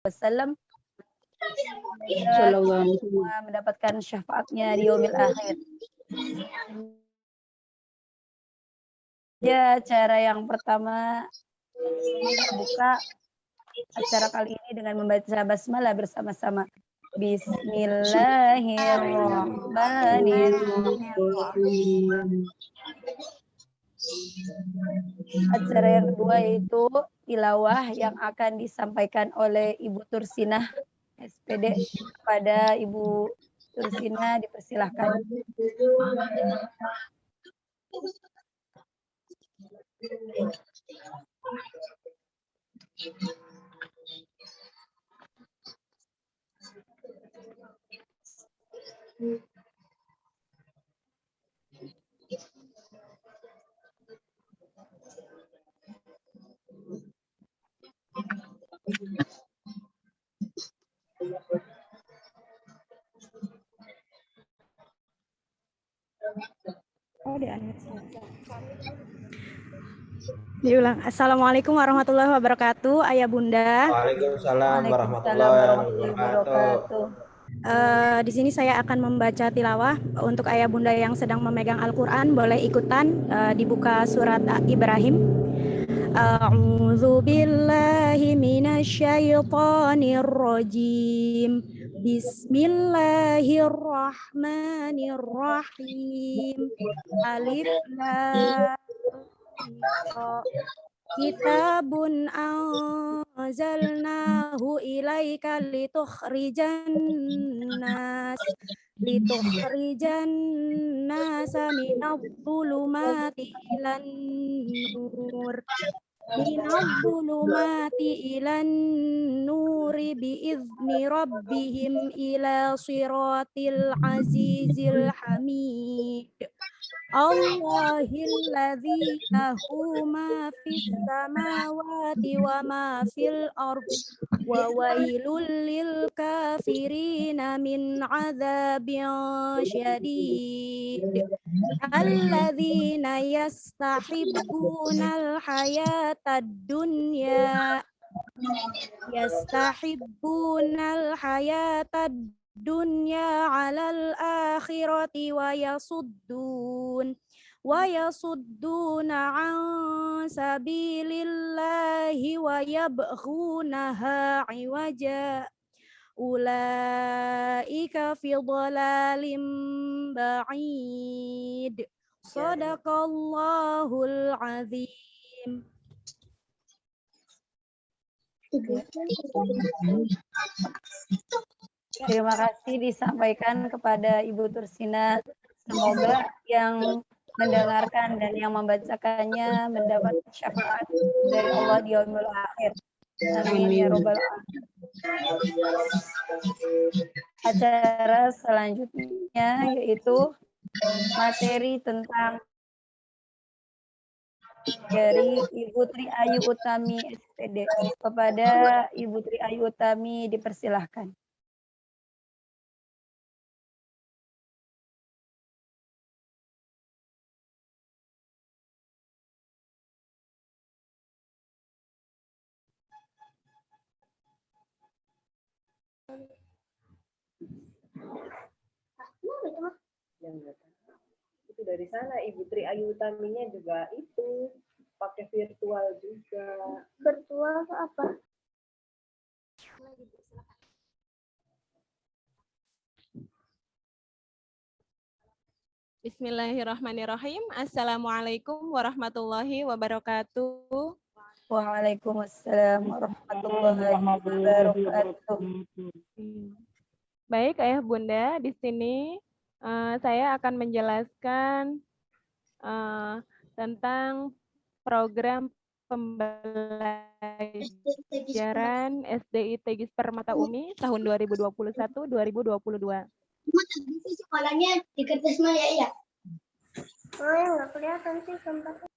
wasallam. Semoga Sallallahu alaihi semua wasallam. mendapatkan syafaatnya di yaumil akhir. Ya, cara yang pertama membuka acara kali ini dengan membaca basmalah bersama-sama. Bismillahirrahmanirrahim. Acara yang kedua yaitu tilawah yang akan disampaikan oleh Ibu Tursinah SPD. Kepada Ibu Tursinah dipersilahkan. Diulang. Assalamualaikum warahmatullahi wabarakatuh, Ayah Bunda. Waalaikumsalam Waalaikumsalam warahmatullahi wabarakatuh. Di sini saya akan membaca tilawah untuk Ayah Bunda yang sedang memegang Al-Quran, boleh ikutan. Dibuka surat Ibrahim. A'udzu billahi minasyaitonir rajim. Bismillahirrahmanirrahim. Alif lam ra. Kitabun anzalnahu ilaika litukhrijan nasa minadh-dhulumati ilan nur nuri biizni rabbihim ila siratil azizil hamid. Allahilladzi lahu ma fis samawati wa ma fil ardh wa wailul lil kafirina min adzabin syadid. Alladzina yastahibbunal hayatad dunya dunya alal akhirati wa yasudduna an sabilillahi wa yabghunaha iwaja. Ulaika fi dhalalim ba'id. Shadaqallahul azim. Terima kasih disampaikan kepada Ibu Tursinah. Semoga yang mendengarkan dan yang membacakannya mendapat syafaat dari Allah di yaumil akhir. Amin ya robbal alamin. Acara selanjutnya yaitu materi tentang dari Ibu Tri Ayu Utami SPD. Kepada Ibu Tri Ayu Utami dipersilahkan. Itu dari sana Ibu Tri Ayu Utaminya juga itu pakai virtual juga. Virtual apa? Bismillahirrahmanirrahim. Assalamualaikum warahmatullahi wabarakatuh. Waalaikumsalam warahmatullahi wabarakatuh. Baik, Ayah Bunda, di sini saya akan menjelaskan tentang program pembelajaran SDI Tegis Permata Umi tahun 2021-2022. Sekolahnya di kertas maya ya? Oh, ya nggak kelihatan sih tempatnya.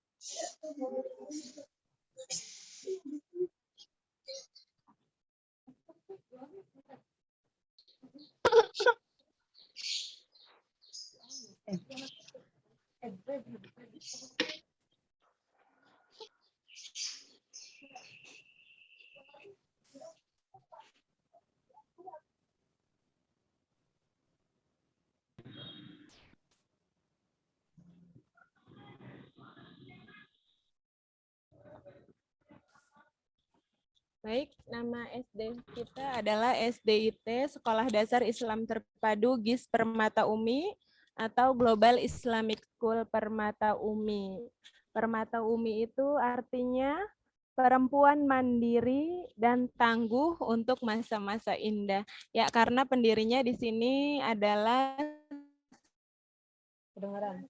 Baik, nama SD kita adalah SDIT, Sekolah Dasar Islam Terpadu GIS Permata Umi atau Global Islamic School Permata Umi. Permata Umi itu artinya perempuan mandiri dan tangguh untuk masa-masa indah. Ya, karena pendirinya di sini adalah Kedengaran.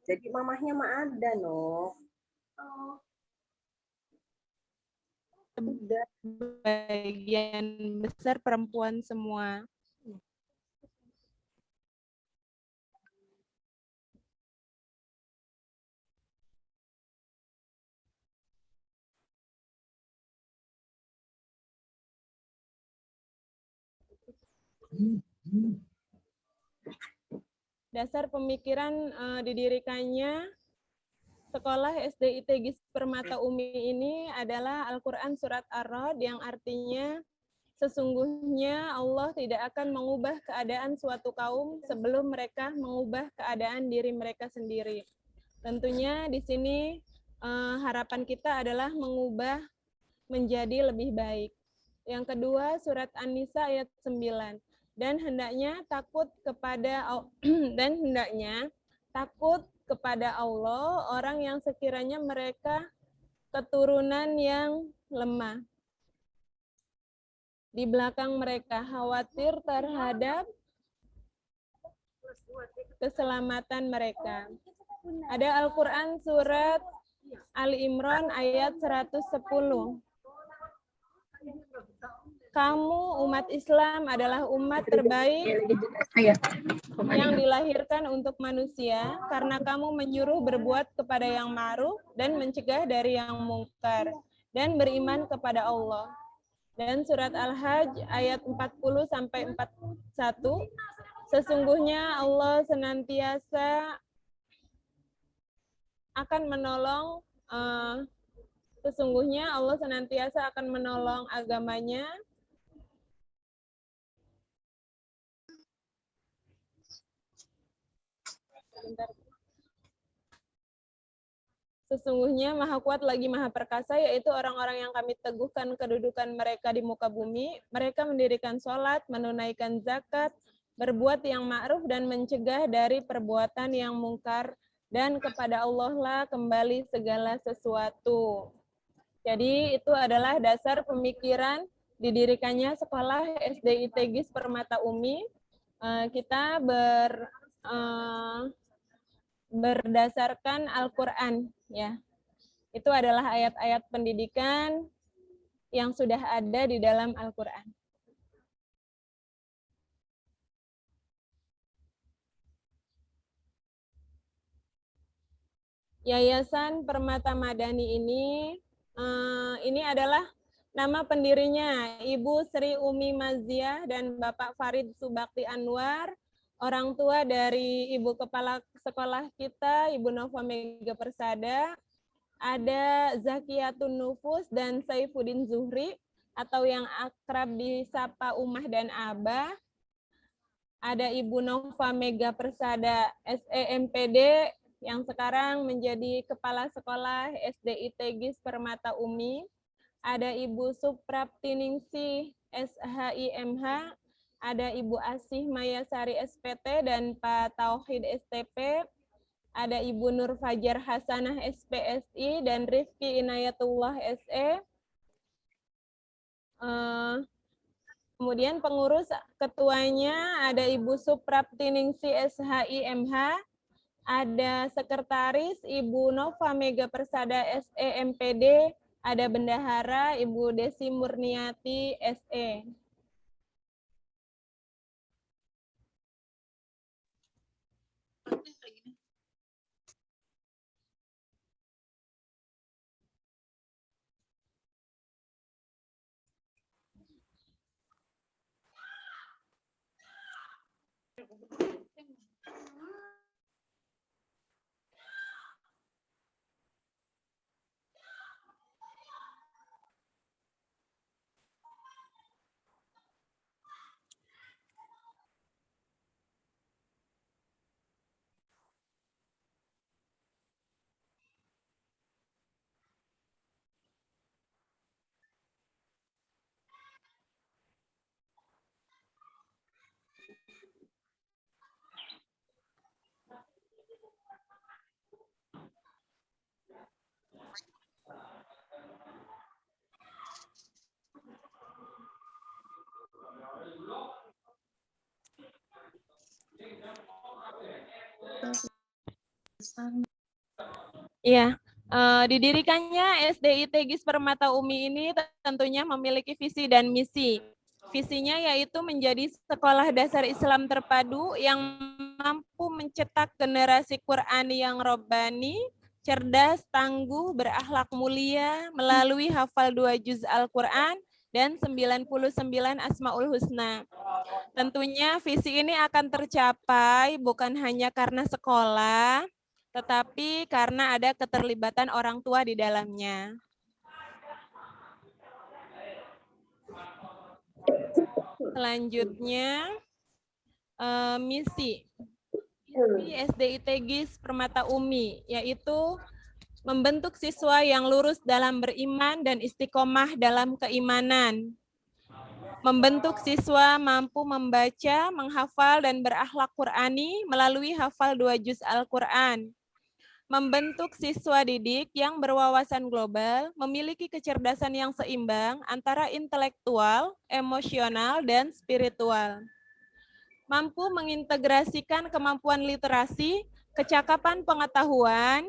Jadi mamahnya mah ada, no. Sebagian besar perempuan semua. Dasar pemikiran didirikannya Sekolah SDIT GIS Permata Umi ini adalah Al-Quran Surat Ar-Ra'd yang artinya sesungguhnya Allah tidak akan mengubah keadaan suatu kaum sebelum mereka mengubah keadaan diri mereka sendiri. Tentunya di sini harapan kita adalah mengubah menjadi lebih baik. Yang kedua, surat An-Nisa ayat 9. Dan hendaknya takut kepada Allah orang yang sekiranya mereka keturunan yang lemah. Di belakang mereka khawatir terhadap keselamatan mereka. Ada Al-Quran surat Ali Imran ayat 110. Kamu umat Islam adalah umat terbaik yang dilahirkan untuk manusia karena kamu menyuruh berbuat kepada yang ma'ruf dan mencegah dari yang mungkar dan beriman kepada Allah. Dan surat Al-Hajj ayat 40 sampai 41, sesungguhnya Allah senantiasa akan menolong agamanya Sesungguhnya Maha Kuat lagi Maha Perkasa, yaitu orang-orang yang kami teguhkan kedudukan mereka di muka bumi. Mereka mendirikan sholat, menunaikan zakat, berbuat yang ma'ruf dan mencegah dari perbuatan yang mungkar, dan kepada Allah lah kembali segala sesuatu. Jadi itu adalah dasar pemikiran didirikannya Sekolah SDIT GIS Permata Umi. Kita berdasarkan Al-Quran, ya. Itu adalah ayat-ayat pendidikan yang sudah ada di dalam Al-Quran. Yayasan Permata Madani ini adalah nama pendirinya Ibu Sri Umi Maziah dan Bapak Farid Subakti Anwar, orang tua dari Ibu Kepala Sekolah kita, Ibu Nova Mega Persada, ada Zakiyatun Nufus dan Saifuddin Zuhri, atau yang akrab disapa Umah dan Abah. Ada Ibu Nova Mega Persada SEMPD, yang sekarang menjadi Kepala Sekolah SDIT GIS Permata Umi. Ada Ibu Supraptiningsih SHIMH, ada Ibu Asih Mayasari SPT dan Pak Tauhid STP, ada Ibu Nur Fajar Hasanah SPSI dan Rifki Inayatullah SE. Kemudian pengurus ketuanya ada Ibu Supraptiningsih SHIMH, ada sekretaris Ibu Nova Mega Persada SEMPD, ada bendahara Ibu Desi Murniati SE. Iya, didirikannya SDIT GIS Permata Umi ini tentunya memiliki visi dan misi. Visinya yaitu menjadi sekolah dasar Islam terpadu yang mampu mencetak generasi Qur'ani yang robbani, cerdas, tangguh, berakhlak mulia melalui hafal 2 juz Al-Quran dan 99 Asmaul Husna. Tentunya visi ini akan tercapai bukan hanya karena sekolah, tetapi karena ada keterlibatan orang tua di dalamnya. Selanjutnya, misi SDIT GIS Permata Umi, yaitu membentuk siswa yang lurus dalam beriman dan istiqomah dalam keimanan. Membentuk siswa mampu membaca, menghafal, dan berakhlak Qur'ani melalui hafal 2 juz Al-Quran. Membentuk siswa didik yang berwawasan global, memiliki kecerdasan yang seimbang antara intelektual, emosional, dan spiritual. Mampu mengintegrasikan kemampuan literasi, kecakapan pengetahuan,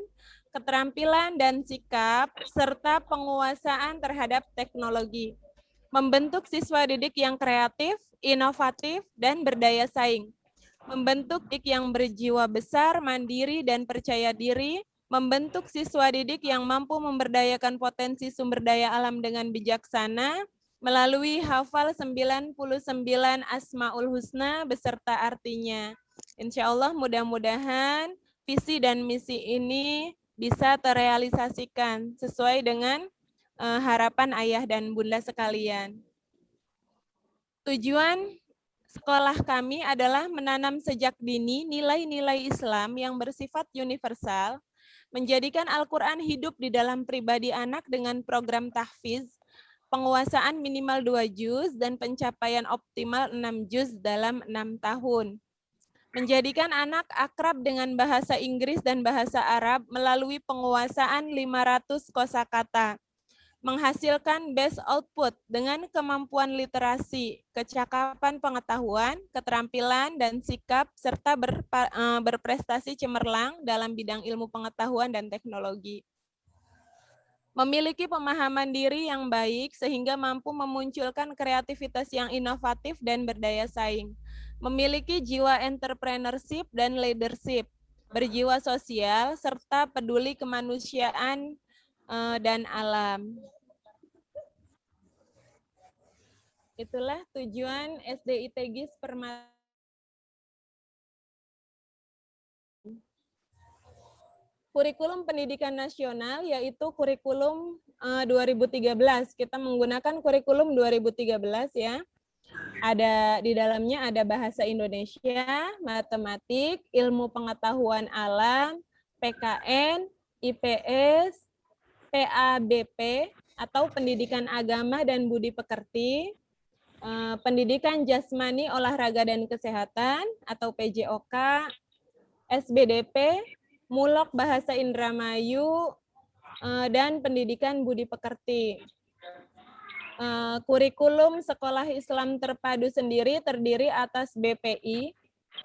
keterampilan dan sikap, serta penguasaan terhadap teknologi. Membentuk siswa didik yang kreatif, inovatif, dan berdaya saing. Membentuk didik yang berjiwa besar, mandiri, dan percaya diri, membentuk siswa didik yang mampu memberdayakan potensi sumber daya alam dengan bijaksana, melalui hafal 99 Asmaul Husna beserta artinya. Insya Allah mudah-mudahan visi dan misi ini bisa terrealisasikan sesuai dengan harapan ayah dan bunda sekalian. Tujuan sekolah kami adalah menanam sejak dini nilai-nilai Islam yang bersifat universal, menjadikan Al-Quran hidup di dalam pribadi anak dengan program tahfiz, penguasaan minimal 2 juz, dan pencapaian optimal 6 juz dalam 6 tahun. Menjadikan anak akrab dengan bahasa Inggris dan bahasa Arab melalui penguasaan 500 kosakata. Menghasilkan best output dengan kemampuan literasi, kecakapan pengetahuan, keterampilan, dan sikap, serta berprestasi cemerlang dalam bidang ilmu pengetahuan dan teknologi. Memiliki pemahaman diri yang baik sehingga mampu memunculkan kreativitas yang inovatif dan berdaya saing. Memiliki jiwa entrepreneurship dan leadership, berjiwa sosial, serta peduli kemanusiaan dan alam. Itulah tujuan SDIT GIS Permata. Kurikulum pendidikan nasional yaitu kurikulum 2013. Kita menggunakan kurikulum 2013 ya. Ada di dalamnya ada bahasa Indonesia, matematik, ilmu pengetahuan alam, PKN, IPS, PABP atau pendidikan agama dan budi pekerti, pendidikan jasmani, olahraga dan kesehatan atau PJOK, SBDP, mulok bahasa Indramayu, dan pendidikan budi pekerti. Kurikulum sekolah Islam terpadu sendiri terdiri atas BPI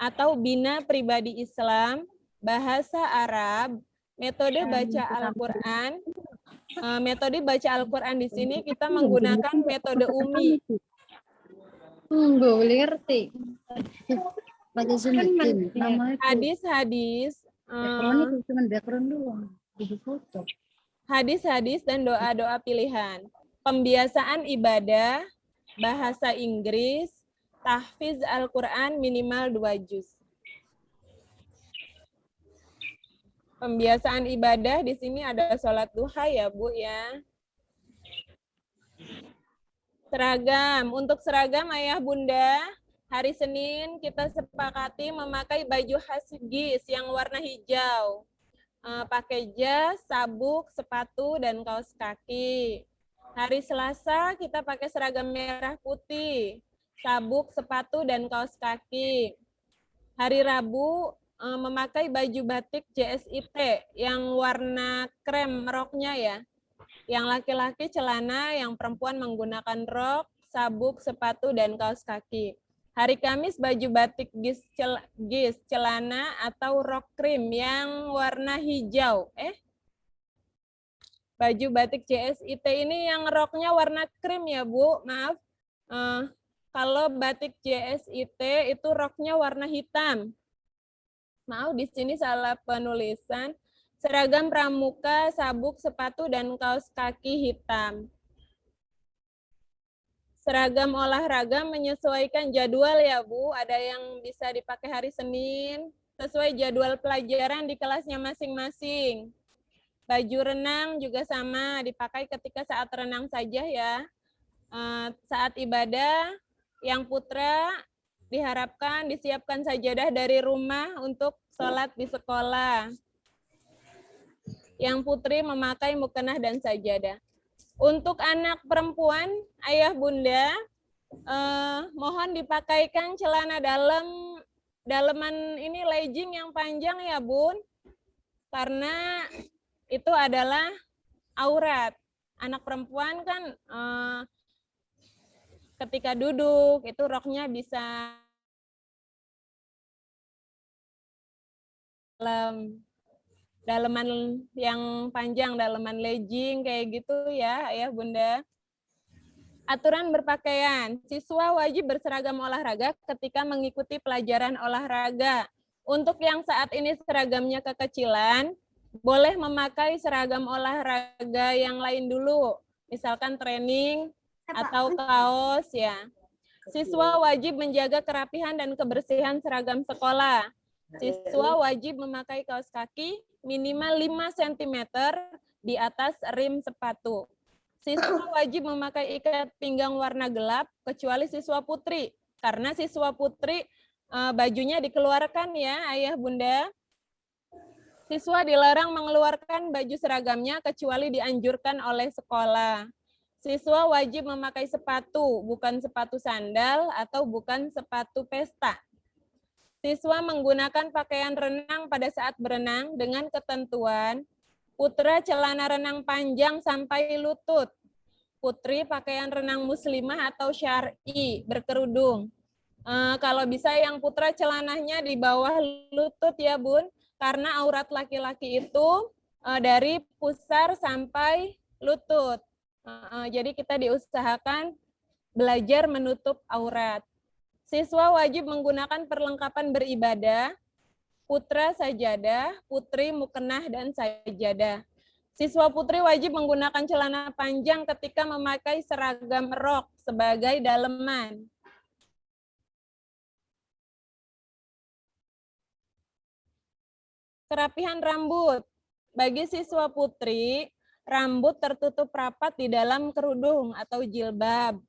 atau Bina Pribadi Islam, bahasa Arab, metode baca Al-Quran. Metode baca Al-Quran di sini kita menggunakan metode UMI. Boleh ngerti. Hadis-hadis, hadis-hadis dan doa-doa pilihan. Pembiasaan ibadah, bahasa Inggris, tahfiz Al-Quran minimal 2 juz. Pembiasaan ibadah di sini ada sholat duha ya Bu ya. Seragam, untuk seragam ayah bunda, hari Senin kita sepakati memakai baju khas GIS yang warna hijau. Pakai jas, sabuk, sepatu, dan kaos kaki. Hari Selasa kita pakai seragam merah putih, sabuk, sepatu, dan kaos kaki. Hari Rabu memakai baju batik JSIT yang warna krem roknya ya. Yang laki-laki celana, yang perempuan menggunakan rok, sabuk, sepatu, dan kaos kaki. Hari Kamis baju batik gis celana atau rok krim yang warna hijau. Baju batik JSIT ini yang roknya warna krim ya Bu, maaf. Kalau batik JSIT itu roknya warna hitam. Maaf, di sini salah penulisan. Seragam pramuka, sabuk, sepatu, dan kaos kaki hitam. Seragam olahraga menyesuaikan jadwal ya Bu. Ada yang bisa dipakai hari Senin, sesuai jadwal pelajaran di kelasnya masing-masing. Baju renang juga sama, dipakai ketika saat renang saja ya. Saat ibadah, yang putra diharapkan disiapkan sajadah dari rumah untuk sholat di sekolah. Yang putri memakai mukena dan sajadah. Untuk anak perempuan, ayah bunda, mohon dipakaikan celana daleman ini legging yang panjang ya Bun, karena itu adalah aurat. Anak perempuan kan ketika duduk itu roknya bisa daleman yang panjang, daleman legging kayak gitu ya, ayah bunda. Aturan berpakaian, siswa wajib berseragam olahraga ketika mengikuti pelajaran olahraga. Untuk yang saat ini seragamnya kekecilan, boleh memakai seragam olahraga yang lain dulu, misalkan training atau kaos ya. Siswa wajib menjaga kerapihan dan kebersihan seragam sekolah. Siswa wajib memakai kaos kaki minimal 5 cm di atas rim sepatu. Siswa wajib memakai ikat pinggang warna gelap kecuali siswa putri. Karena siswa putri bajunya dikeluarkan ya ayah bunda. Siswa dilarang mengeluarkan baju seragamnya kecuali dianjurkan oleh sekolah. Siswa wajib memakai sepatu, bukan sepatu sandal atau bukan sepatu pesta. Siswa menggunakan pakaian renang pada saat berenang dengan ketentuan putra celana renang panjang sampai lutut. Putri pakaian renang muslimah atau syar'i berkerudung. Kalau bisa yang putra celananya di bawah lutut ya Bun, karena aurat laki-laki itu dari pusar sampai lutut. Jadi kita diusahakan belajar menutup aurat. Siswa wajib menggunakan perlengkapan beribadah, putra sajadah, putri mukenah dan sajadah. Siswa putri wajib menggunakan celana panjang ketika memakai seragam rok sebagai daleman. Kerapihan rambut. Bagi siswa putri, rambut tertutup rapat di dalam kerudung atau jilbab.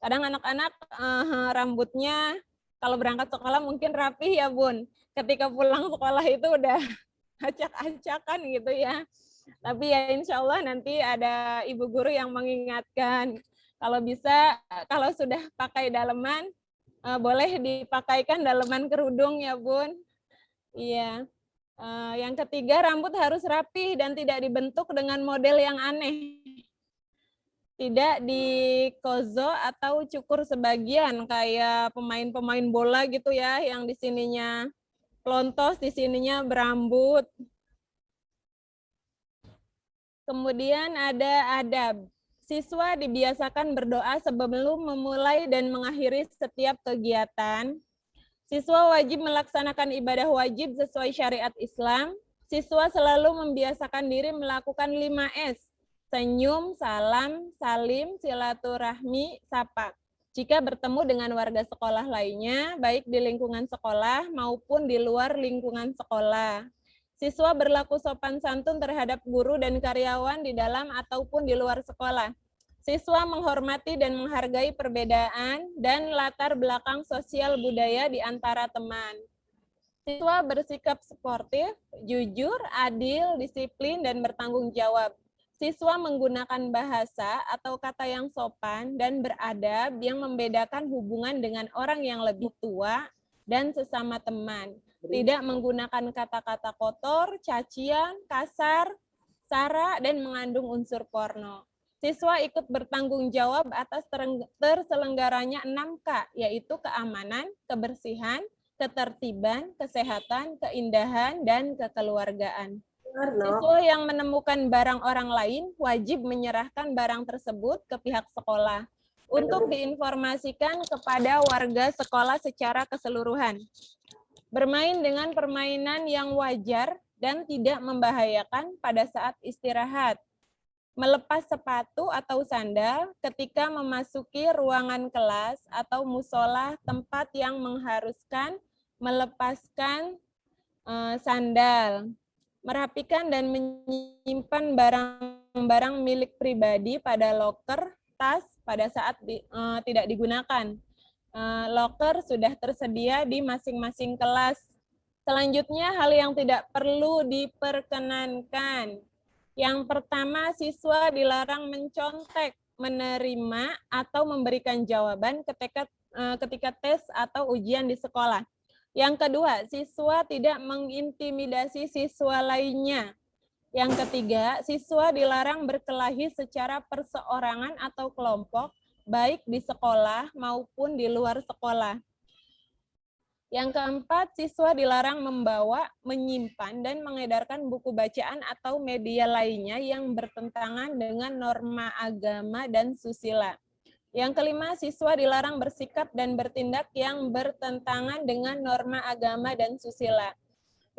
Kadang anak-anak rambutnya kalau berangkat sekolah mungkin rapi ya Bun. Ketika pulang sekolah itu udah acak-acakan gitu ya. Tapi ya insya Allah nanti ada ibu guru yang mengingatkan. Kalau bisa, kalau sudah pakai daleman, boleh dipakaikan daleman kerudung ya Bun. Iya. Yang ketiga, rambut harus rapi dan tidak dibentuk dengan model yang aneh. Tidak di kozo atau cukur sebagian kayak pemain-pemain bola gitu ya, yang di sininya pelontos, di sininya berambut. Kemudian ada adab. Siswa dibiasakan berdoa sebelum memulai dan mengakhiri setiap kegiatan. Siswa wajib melaksanakan ibadah wajib sesuai syariat Islam. Siswa selalu membiasakan diri melakukan 5S. Senyum, salam, salim, silaturahmi, sapa. Jika bertemu dengan warga sekolah lainnya, baik di lingkungan sekolah maupun di luar lingkungan sekolah. Siswa berlaku sopan santun terhadap guru dan karyawan di dalam ataupun di luar sekolah. Siswa menghormati dan menghargai perbedaan dan latar belakang sosial budaya di antara teman. Siswa bersikap sportif, jujur, adil, disiplin, dan bertanggung jawab. Siswa menggunakan bahasa atau kata yang sopan dan beradab yang membedakan hubungan dengan orang yang lebih tua dan sesama teman. Tidak menggunakan kata-kata kotor, cacian, kasar, sara, dan mengandung unsur porno. Siswa ikut bertanggung jawab atas terselenggaranya 6K, yaitu keamanan, kebersihan, ketertiban, kesehatan, keindahan, dan kekeluargaan. Siswa yang menemukan barang orang lain wajib menyerahkan barang tersebut ke pihak sekolah untuk diinformasikan kepada warga sekolah secara keseluruhan. Bermain dengan permainan yang wajar dan tidak membahayakan pada saat istirahat. Melepas sepatu atau sandal ketika memasuki ruangan kelas atau musola tempat yang mengharuskan melepaskan sandal. Merapikan dan menyimpan barang-barang milik pribadi pada loker, tas pada saat tidak digunakan. Loker sudah tersedia di masing-masing kelas. Selanjutnya, hal yang tidak perlu diperkenankan. Yang pertama, siswa dilarang mencontek, menerima, atau memberikan jawaban ketika tes atau ujian di sekolah. Yang kedua, siswa tidak mengintimidasi siswa lainnya. Yang ketiga, siswa dilarang berkelahi secara perseorangan atau kelompok, baik di sekolah maupun di luar sekolah. Yang keempat, siswa dilarang membawa, menyimpan, dan mengedarkan buku bacaan atau media lainnya yang bertentangan dengan norma agama dan susila. Yang kelima, siswa dilarang bersikap dan bertindak yang bertentangan dengan norma agama dan susila.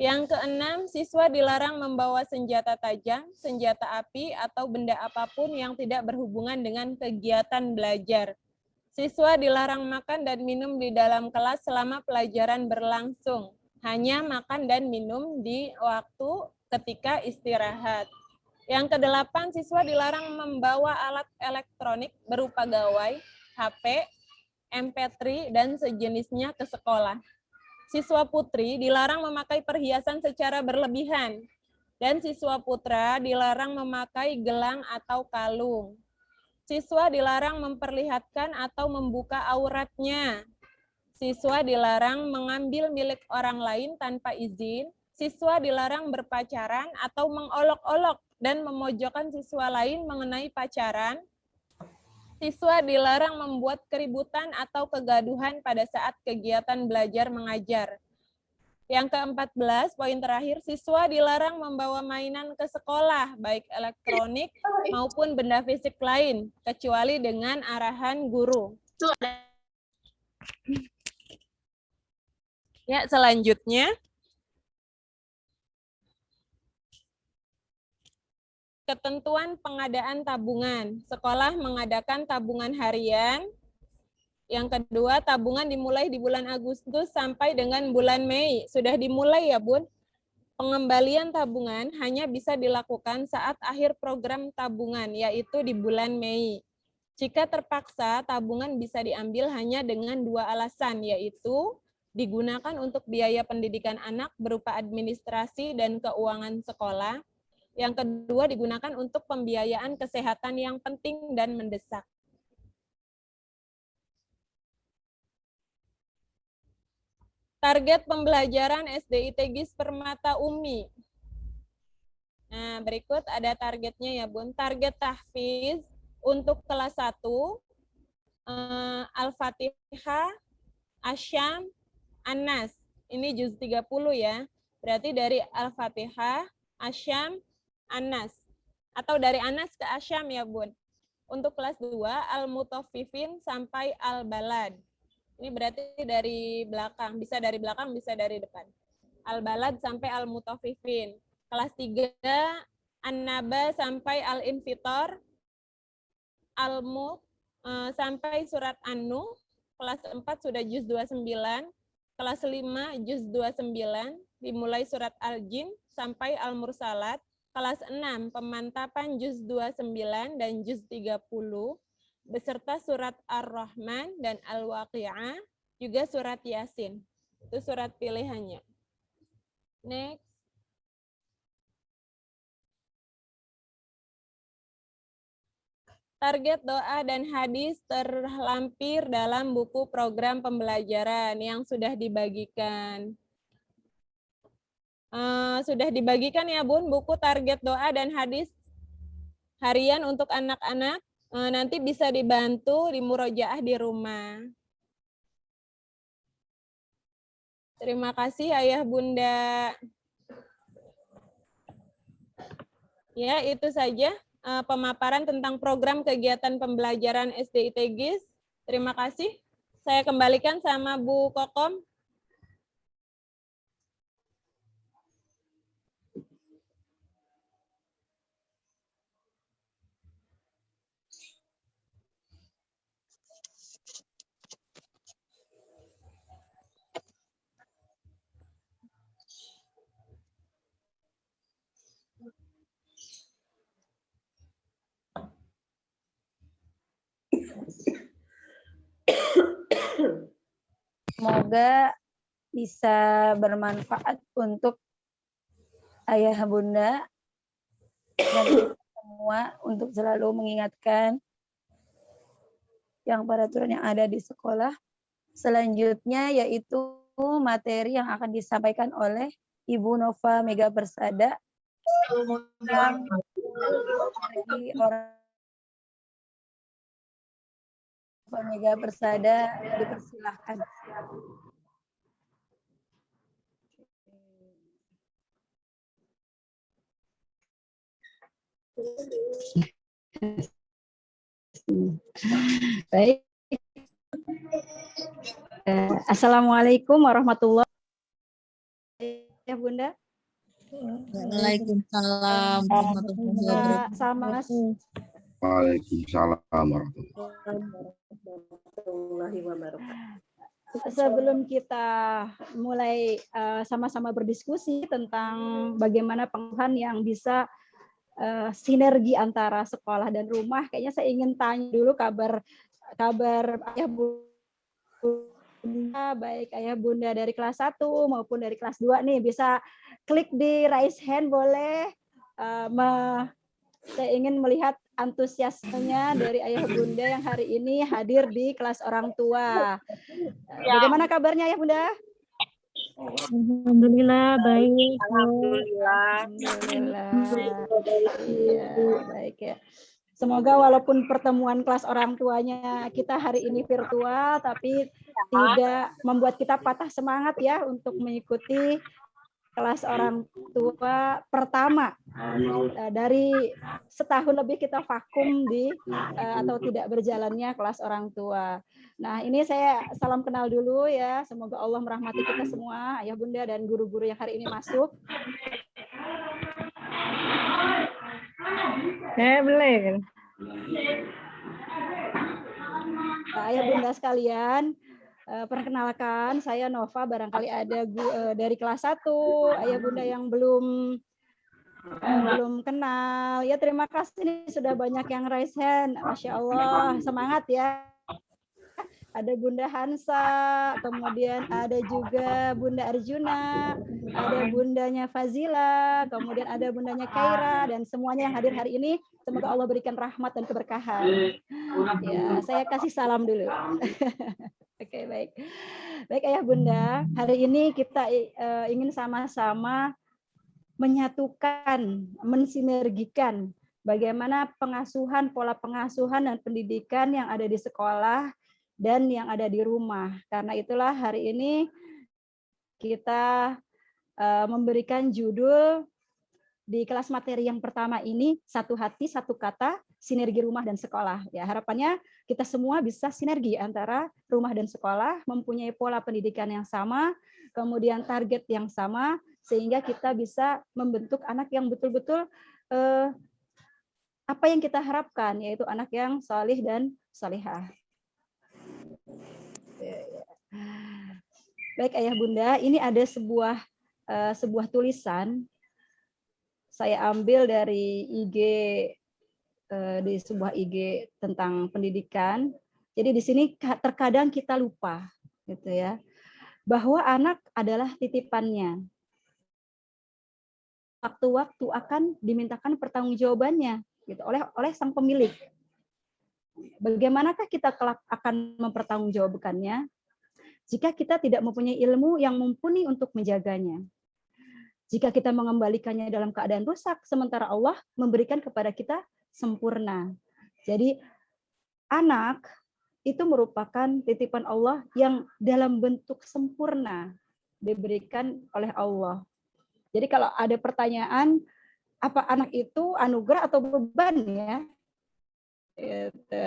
Yang keenam, siswa dilarang membawa senjata tajam, senjata api, atau benda apapun yang tidak berhubungan dengan kegiatan belajar. Siswa dilarang makan dan minum di dalam kelas selama pelajaran berlangsung. Hanya makan dan minum di waktu ketika istirahat. Yang kedelapan, siswa dilarang membawa alat elektronik berupa gawai, HP, MP3, dan sejenisnya ke sekolah. Siswa putri dilarang memakai perhiasan secara berlebihan. Dan siswa putra dilarang memakai gelang atau kalung. Siswa dilarang memperlihatkan atau membuka auratnya. Siswa dilarang mengambil milik orang lain tanpa izin. Siswa dilarang berpacaran atau mengolok-olok dan memojokkan siswa lain mengenai pacaran. Siswa dilarang membuat keributan atau kegaduhan pada saat kegiatan belajar mengajar. Yang ke-14, poin terakhir, siswa dilarang membawa mainan ke sekolah, baik elektronik maupun benda fisik lain, kecuali dengan arahan guru. Ya, selanjutnya, ketentuan pengadaan tabungan. Sekolah mengadakan tabungan harian. Yang kedua, tabungan dimulai di bulan Agustus sampai dengan bulan Mei. Sudah dimulai ya, Bun? Pengembalian tabungan hanya bisa dilakukan saat akhir program tabungan, yaitu di bulan Mei. Jika terpaksa, tabungan bisa diambil hanya dengan 2 alasan, yaitu digunakan untuk biaya pendidikan anak berupa administrasi dan keuangan sekolah. Yang kedua, digunakan untuk pembiayaan kesehatan yang penting dan mendesak. Target pembelajaran SDIT GIS Permata Umi. Nah, berikut ada targetnya ya, Bun. Target tahfiz untuk kelas 1, Al-Fatihah, Asyam, An-Nas. Ini juz 30 ya. Berarti dari Al-Fatihah, Asyam, An-Nas. Atau dari An-Nas ke Asyam ya, Bun. Untuk kelas 2, Al-Mutaffifin sampai Al-Balad. Ini berarti dari belakang, bisa dari belakang, bisa dari depan. Al-Balad sampai Al-Mutaffifin. Kelas 3, An-Naba sampai Al-Infitor. Al-Mulk sampai surat An-Nuh. Kelas 4 sudah juz 29. Kelas 5 juz 29, dimulai surat Al-Jin sampai Al-Mursalat. Kelas 6, pemantapan juz 29 dan juz 30. Beserta surat Ar-Rahman dan Al-Waqi'ah, juga surat Yasin. Itu surat pilihannya. Next. Target doa dan hadis terlampir dalam buku program pembelajaran yang sudah dibagikan. Sudah dibagikan ya, Bun, buku target doa dan hadis harian untuk anak-anak nanti bisa dibantu di murojaah di rumah. Terima kasih Ayah Bunda. Ya, itu saja pemaparan tentang program kegiatan pembelajaran SDIT GIS. Terima kasih. Saya kembalikan sama Bu Kokom. Semoga bisa bermanfaat untuk ayah bunda dan kita semua untuk selalu mengingatkan yang peraturan yang ada di sekolah. Selanjutnya yaitu materi yang akan disampaikan oleh Ibu Nova Mega Persada tentang energi orang Mega Persada, dipersilahkan. Baik. Assalamualaikum warahmatullahi wabarakatuh. Ya Bunda. Waalaikumsalam warahmatullahi wabarakatuh. Sama Waalaikumsalam warahmatullahi wabarakatuh. Sebelum kita mulai sama-sama berdiskusi tentang bagaimana pengetahuan yang bisa sinergi antara sekolah dan rumah, kayaknya saya ingin tanya dulu kabar ayah bunda, baik ayah bunda dari kelas 1 maupun dari kelas 2 nih, bisa klik di raise hand boleh. Saya ingin melihat antusiasmenya dari ayah bunda yang hari ini hadir di kelas orang tua. Bagaimana kabarnya ayah bunda? Alhamdulillah baik. Alhamdulillah. Iya, baik ya. Semoga walaupun pertemuan kelas orang tuanya kita hari ini virtual, tapi tidak membuat kita patah semangat ya untuk mengikuti kelas orang tua pertama dari setahun lebih kita vakum di atau tidak berjalannya kelas orang tua. Nah, ini saya salam kenal dulu ya. Semoga Allah merahmati kita semua, ayah bunda dan guru-guru yang hari ini masuk. Boleh. Nah, ayah bunda sekalian, perkenalkan saya Nova, barangkali ada dari kelas 1, ayah bunda yang belum kenal. Ya, terima kasih nih sudah banyak yang raise hand. Masya Allah, semangat ya. Ada Bunda Hansa, kemudian ada juga Bunda Arjuna, ada bundanya Fazila, kemudian ada bundanya Kaira, dan semuanya yang hadir hari ini, semoga Allah berikan rahmat dan keberkahan. Ya, saya kasih salam dulu. Oke, baik. Baik ayah bunda, hari ini kita ingin sama-sama menyatukan, mensinergikan bagaimana pengasuhan, pola pengasuhan dan pendidikan yang ada di sekolah dan yang ada di rumah. Karena itulah hari ini kita memberikan judul di kelas materi yang pertama ini, satu hati, satu kata, sinergi rumah dan sekolah. Ya, harapannya kita semua bisa sinergi antara rumah dan sekolah, mempunyai pola pendidikan yang sama, kemudian target yang sama, sehingga kita bisa membentuk anak yang betul-betul apa yang kita harapkan, yaitu anak yang salih dan salihah. Baik ayah bunda, ini ada sebuah tulisan saya ambil dari IG, di sebuah IG tentang pendidikan. Jadi di sini terkadang kita lupa, gitu ya, bahwa anak adalah titipannya. Waktu-waktu akan dimintakan pertanggungjawabannya, gitu, oleh sang pemilik. Bagaimanakah kita kelak akan mempertanggungjawabkannya jika kita tidak mempunyai ilmu yang mumpuni untuk menjaganya? Jika kita mengembalikannya dalam keadaan rusak, sementara Allah memberikan kepada kita sempurna. Jadi anak itu merupakan titipan Allah yang dalam bentuk sempurna diberikan oleh Allah. Jadi kalau ada pertanyaan, apa anak itu anugerah atau beban ya?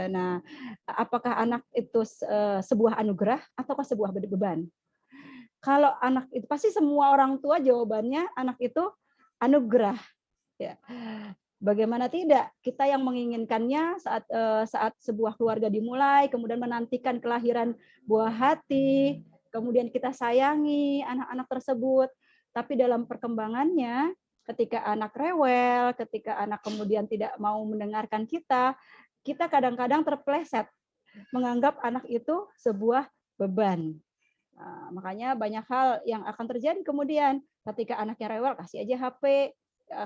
Nah, apakah anak itu sebuah anugerah ataukah sebuah beban? Kalau anak itu pasti semua orang tua jawabannya anak itu anugerah. Ya. Bagaimana tidak? Kita yang menginginkannya saat sebuah keluarga dimulai, kemudian menantikan kelahiran buah hati, kemudian kita sayangi anak-anak tersebut. Tapi dalam perkembangannya, ketika anak rewel, ketika anak kemudian tidak mau mendengarkan kita kadang-kadang terpleset menganggap anak itu sebuah beban. Nah, makanya banyak hal yang akan terjadi kemudian ketika anaknya rewel, kasih aja HP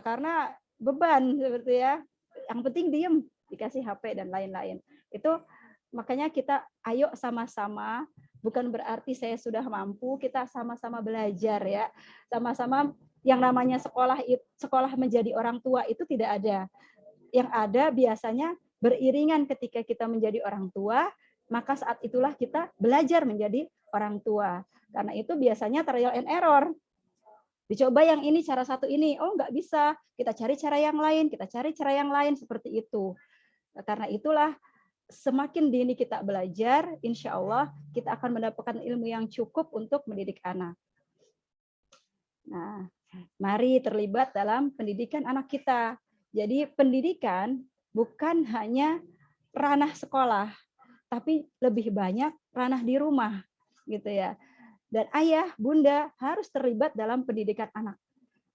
karena beban seperti ya. Yang penting diem, dikasih HP dan lain-lain. Itu makanya kita ayo sama-sama, bukan berarti saya sudah mampu, kita sama-sama belajar ya. Sama-sama yang namanya sekolah menjadi orang tua itu tidak ada. Yang ada biasanya beriringan ketika kita menjadi orang tua, maka saat itulah kita belajar menjadi orang tua. Karena itu biasanya trial and error. Dicoba yang ini, cara satu ini, oh nggak bisa, kita cari cara yang lain, seperti itu. Karena itulah semakin dini kita belajar, insya Allah kita akan mendapatkan ilmu yang cukup untuk mendidik anak. Nah, mari terlibat dalam pendidikan anak kita. Jadi pendidikan bukan hanya ranah sekolah, tapi lebih banyak ranah di rumah, gitu ya. Dan ayah, bunda harus terlibat dalam pendidikan anak,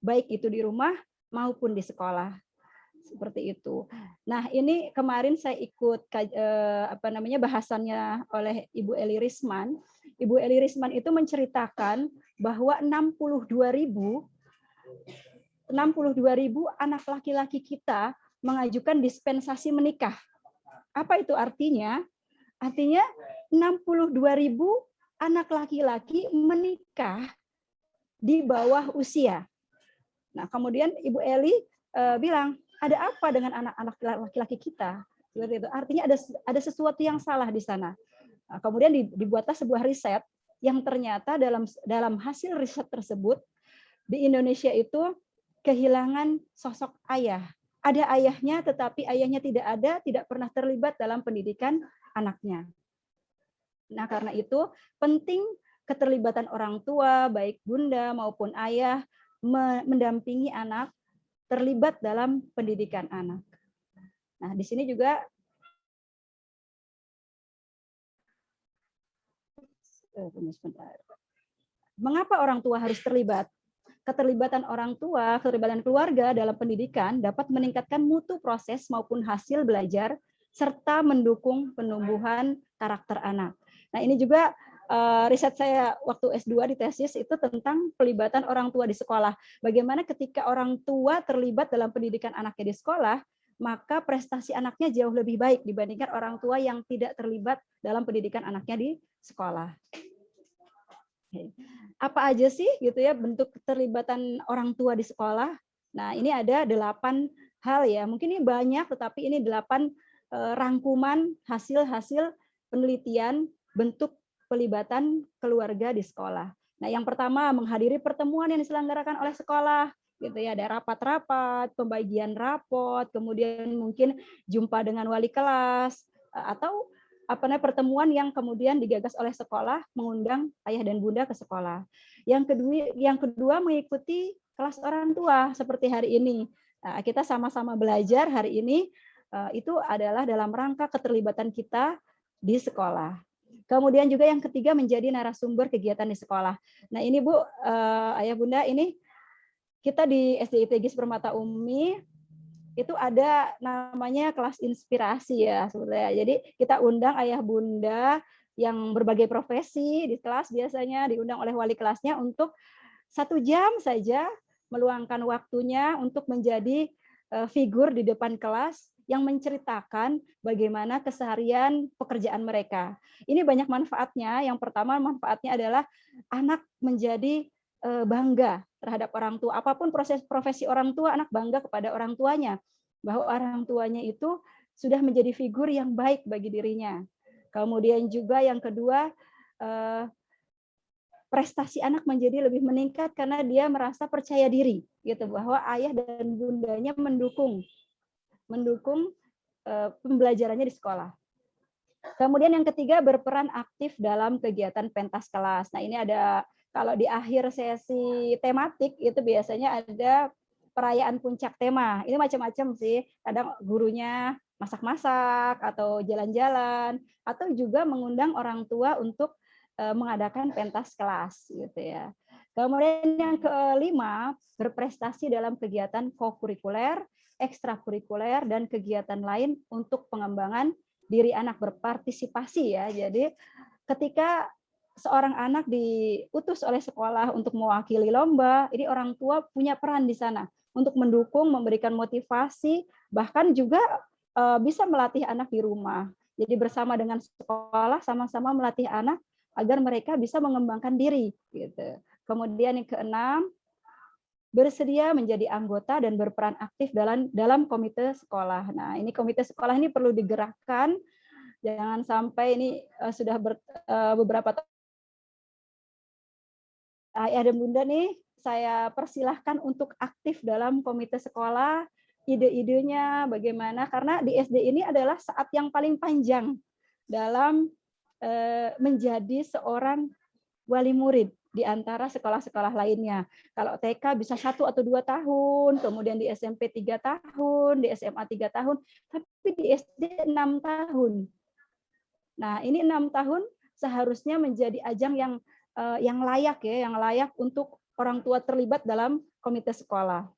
baik itu di rumah maupun di sekolah, seperti itu. Nah, ini kemarin saya ikut bahasannya oleh Ibu Eli Risman. Ibu Eli Risman itu menceritakan bahwa 62.000 anak laki-laki kita mengajukan dispensasi menikah. Apa itu artinya? Artinya 62.000 anak laki-laki menikah di bawah usia. Nah, kemudian Ibu Eli bilang, ada apa dengan anak-anak laki-laki kita? Seperti itu. Artinya ada sesuatu yang salah di sana. Nah, kemudian dibuatlah sebuah riset yang ternyata dalam hasil riset tersebut di Indonesia itu kehilangan sosok ayah. Ada ayahnya, tetapi ayahnya tidak ada, tidak pernah terlibat dalam pendidikan anaknya. Nah, karena itu penting keterlibatan orang tua, baik bunda maupun ayah, mendampingi anak, terlibat dalam pendidikan anak. Nah, di sini juga mengapa orang tua harus terlibat? Keterlibatan orang tua, keterlibatan keluarga dalam pendidikan dapat meningkatkan mutu proses maupun hasil belajar, serta mendukung penumbuhan karakter anak. Nah, ini juga riset saya waktu S2 di tesis itu tentang pelibatan orang tua di sekolah. Bagaimana ketika orang tua terlibat dalam pendidikan anaknya di sekolah, maka prestasi anaknya jauh lebih baik dibandingkan orang tua yang tidak terlibat dalam pendidikan anaknya di sekolah. Apa aja sih gitu ya bentuk keterlibatan orang tua di sekolah? Nah, ini ada 8 hal ya. Mungkin ini banyak, tetapi ini 8 rangkuman hasil-hasil penelitian bentuk pelibatan keluarga di sekolah. Nah, yang pertama menghadiri pertemuan yang diselenggarakan oleh sekolah, gitu ya. Ada rapat-rapat, pembagian rapot, kemudian mungkin jumpa dengan wali kelas atau pertemuan yang kemudian digagas oleh sekolah mengundang ayah dan bunda ke sekolah. Yang kedua mengikuti kelas orang tua seperti hari ini. Nah, kita sama-sama belajar hari ini itu adalah dalam rangka keterlibatan kita di sekolah. Kemudian juga yang ketiga menjadi narasumber kegiatan di sekolah. Nah, ini Bu, ayah bunda, ini kita di SDIT GIS Permata Umi itu ada namanya kelas inspirasi ya sebetulnya. Jadi kita undang ayah bunda yang berbagai profesi di kelas, biasanya diundang oleh wali kelasnya untuk 1 jam saja meluangkan waktunya untuk menjadi figur di depan kelas yang menceritakan bagaimana keseharian pekerjaan mereka. Ini banyak manfaatnya. Yang pertama manfaatnya adalah anak menjadi bangga terhadap orang tua. Apapun proses profesi orang tua, anak bangga kepada orang tuanya. bahwa orang tuanya itu sudah menjadi figur yang baik bagi dirinya. Kemudian juga yang kedua, prestasi anak menjadi lebih meningkat karena dia merasa percaya diri, gitu, bahwa ayah dan bundanya mendukung pembelajarannya di sekolah. Kemudian yang ketiga, berperan aktif dalam kegiatan pentas kelas. Nah, ini ada, kalau di akhir sesi tematik itu biasanya ada perayaan puncak tema. Ini macam-macam sih. Kadang gurunya masak-masak atau jalan-jalan, atau juga mengundang orang tua untuk mengadakan pentas kelas, gitu ya. Kemudian yang kelima, berprestasi dalam kegiatan kokurikuler, ekstrakurikuler, dan kegiatan lain untuk pengembangan diri anak, berpartisipasi ya. Jadi ketika seorang anak diutus oleh sekolah untuk mewakili lomba, ini orang tua punya peran di sana untuk mendukung, memberikan motivasi, bahkan juga bisa melatih anak di rumah. Jadi bersama dengan sekolah sama-sama melatih anak agar mereka bisa mengembangkan diri, gitu. Kemudian yang keenam, bersedia menjadi anggota dan berperan aktif dalam komite sekolah. Nah, ini komite sekolah ini perlu digerakkan, jangan sampai ini sudah beberapa tahun. Ayah dan bunda nih, saya persilahkan untuk aktif dalam komite sekolah, ide-idenya bagaimana, karena di SD ini adalah saat yang paling panjang dalam menjadi seorang wali murid di antara sekolah-sekolah lainnya. Kalau TK bisa 1 atau 2 tahun, kemudian di SMP 3 tahun, di SMA 3 tahun, tapi di SD 6 tahun. Nah, ini 6 tahun seharusnya menjadi ajang yang layak ya, yang layak untuk orang tua terlibat dalam komite sekolah.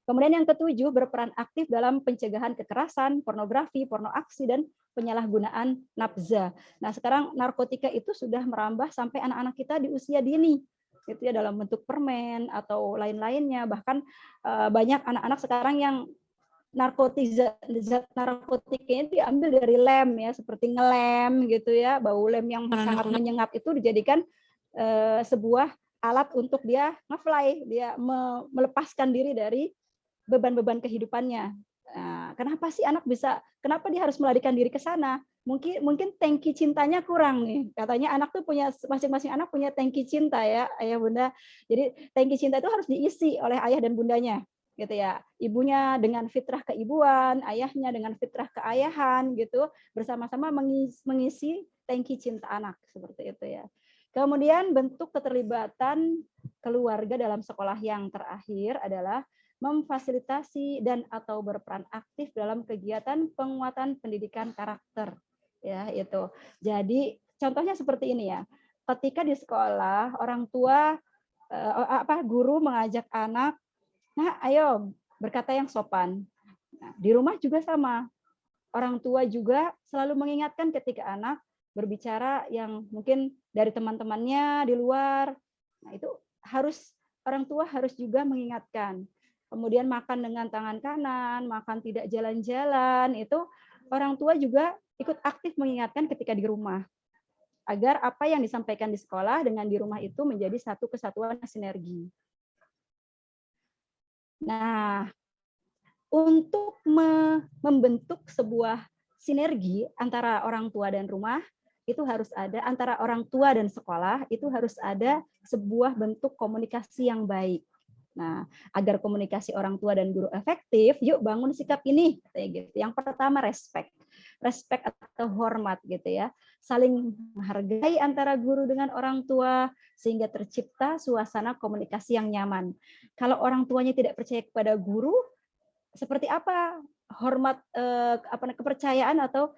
Kemudian yang ketujuh, berperan aktif dalam pencegahan kekerasan, pornografi, porno aksi, dan penyalahgunaan nafza. Nah, sekarang narkotika itu sudah merambah sampai anak-anak kita di usia dini, gitu ya, dalam bentuk permen atau lain-lainnya. Bahkan banyak anak-anak sekarang yang zat narkotikanya itu diambil dari lem ya, seperti ngelem gitu ya, bau lem yang sangat menyengat itu dijadikan sebuah alat untuk dia nge-fly, dia melepaskan diri dari beban-beban kehidupannya. Nah, kenapa sih anak kenapa dia harus melarikan diri ke sana? Mungkin tangki cintanya kurang nih. Katanya anak tuh masing-masing anak punya tangki cinta ya, ayah bunda. Jadi tangki cinta itu harus diisi oleh ayah dan bundanya, gitu ya. Ibunya dengan fitrah keibuan, ayahnya dengan fitrah keayahan, gitu, bersama-sama mengisi tangki cinta anak, seperti itu ya. Kemudian bentuk keterlibatan keluarga dalam sekolah yang terakhir adalah memfasilitasi dan atau berperan aktif dalam kegiatan penguatan pendidikan karakter, ya itu. Jadi contohnya seperti ini ya. Ketika di sekolah orang tua guru mengajak anak, nah ayo berkata yang sopan. Nah, di rumah juga sama. Orang tua juga selalu mengingatkan ketika anak berbicara yang mungkin dari teman-temannya di luar. Nah, itu orang tua harus juga mengingatkan. Kemudian makan dengan tangan kanan, makan tidak jalan-jalan, itu orang tua juga ikut aktif mengingatkan ketika di rumah. Agar apa yang disampaikan di sekolah dengan di rumah itu menjadi satu kesatuan sinergi. Nah, untuk membentuk sebuah sinergi antara orang tua dan rumah, itu harus ada, antara orang tua dan sekolah, itu harus ada sebuah bentuk komunikasi yang baik. Nah, agar komunikasi orang tua dan guru efektif, yuk bangun sikap ini, kayak gitu. Yang pertama respect atau hormat, gitu ya. Saling menghargai antara guru dengan orang tua sehingga tercipta suasana komunikasi yang nyaman. Kalau orang tuanya tidak percaya kepada guru, seperti apa kepercayaan atau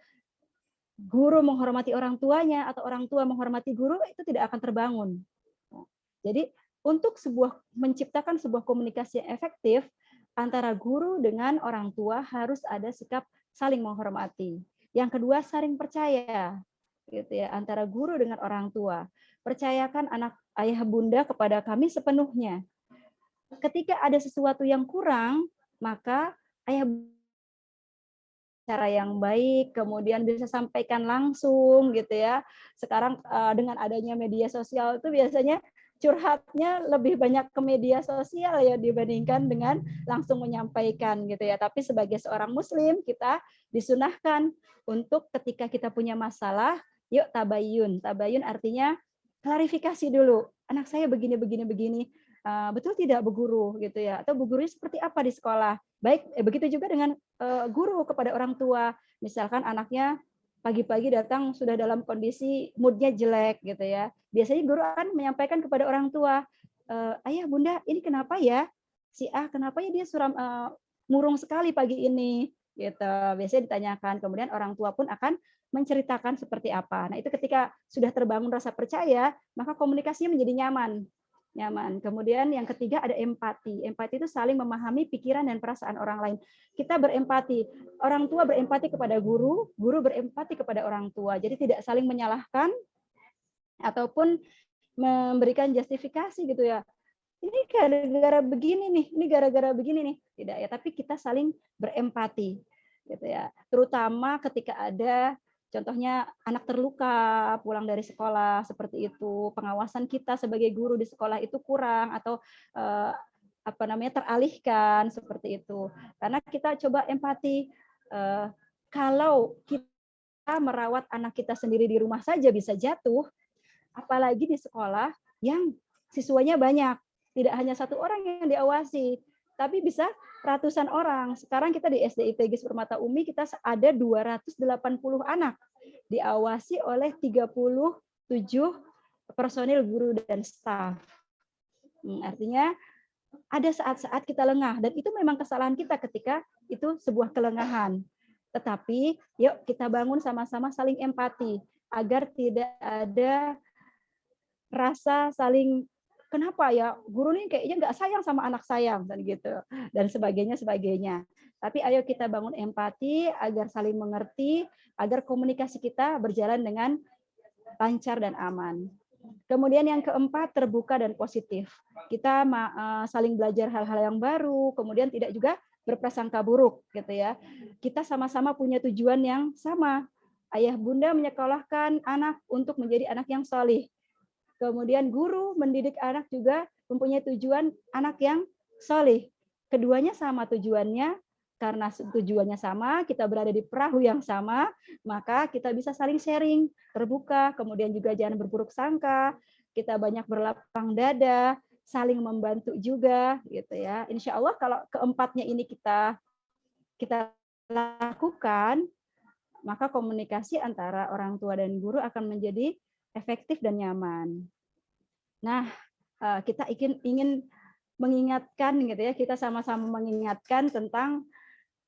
guru menghormati orang tuanya atau orang tua menghormati guru itu tidak akan terbangun. Jadi untuk menciptakan sebuah komunikasi yang efektif antara guru dengan orang tua harus ada sikap saling menghormati. Yang kedua, saling percaya, gitu ya, antara guru dengan orang tua. Percayakan anak ayah bunda kepada kami sepenuhnya. Ketika ada sesuatu yang kurang, maka ayah cara yang baik, kemudian bisa sampaikan langsung, gitu ya. Sekarang dengan adanya media sosial itu biasanya curhatnya lebih banyak ke media sosial ya dibandingkan dengan langsung menyampaikan gitu ya. Tapi sebagai seorang muslim kita disunahkan untuk ketika kita punya masalah, yuk tabayun. Tabayun artinya klarifikasi dulu. Anak saya begini begini begini. Betul tidak Bu Guru gitu ya? Atau Bu Gurunya seperti apa di sekolah? Baik, begitu juga dengan guru kepada orang tua. Misalkan anaknya pagi-pagi datang sudah dalam kondisi moodnya jelek gitu ya. Biasanya guru akan menyampaikan kepada orang tua, ayah bunda ini kenapa ya? Si A kenapa ya dia suram murung sekali pagi ini? Gitu. Biasanya ditanyakan. Kemudian orang tua pun akan menceritakan seperti apa. Nah itu ketika sudah terbangun rasa percaya, maka komunikasinya menjadi nyaman. Kemudian yang ketiga ada empati. Empati itu saling memahami pikiran dan perasaan orang lain. Kita berempati. Orang tua berempati kepada guru, guru berempati kepada orang tua. Jadi tidak saling menyalahkan ataupun memberikan justifikasi gitu ya. Ini gara-gara begini nih, ini gara-gara begini nih. Tidak ya, tapi kita saling berempati gitu ya. Terutama ketika ada contohnya anak terluka pulang dari sekolah seperti itu, pengawasan kita sebagai guru di sekolah itu kurang atau teralihkan seperti itu. Karena kita coba empati, kalau kita merawat anak kita sendiri di rumah saja bisa jatuh, apalagi di sekolah yang siswanya banyak, tidak hanya satu orang yang diawasi, tapi bisa ratusan orang. Sekarang kita di SDIT GIS Permata Umi kita ada 280 anak diawasi oleh 37 personil guru dan staf. Artinya ada saat-saat kita lengah dan itu memang kesalahan kita ketika itu sebuah kelengahan. Tetapi yuk kita bangun sama-sama saling empati agar tidak ada rasa saling kenapa ya guru ini kayaknya nggak sayang sama anak saya dan gitu dan sebagainya. Tapi ayo kita bangun empati agar saling mengerti, agar komunikasi kita berjalan dengan lancar dan aman. Kemudian yang keempat terbuka dan positif. Kita saling belajar hal-hal yang baru, kemudian tidak juga berprasangka buruk gitu ya. Kita sama-sama punya tujuan yang sama. Ayah bunda menyekolahkan anak untuk menjadi anak yang solih. Kemudian guru mendidik anak juga mempunyai tujuan anak yang solih. Keduanya sama tujuannya, karena tujuannya sama, kita berada di perahu yang sama, maka kita bisa saling sharing, terbuka, kemudian juga jangan berburuk sangka, kita banyak berlapang dada, saling membantu juga, gitu ya. Insya Allah kalau keempatnya ini kita lakukan, maka komunikasi antara orang tua dan guru akan menjadi efektif dan nyaman. Nah, kita ingin mengingatkan gitu ya, kita sama-sama mengingatkan tentang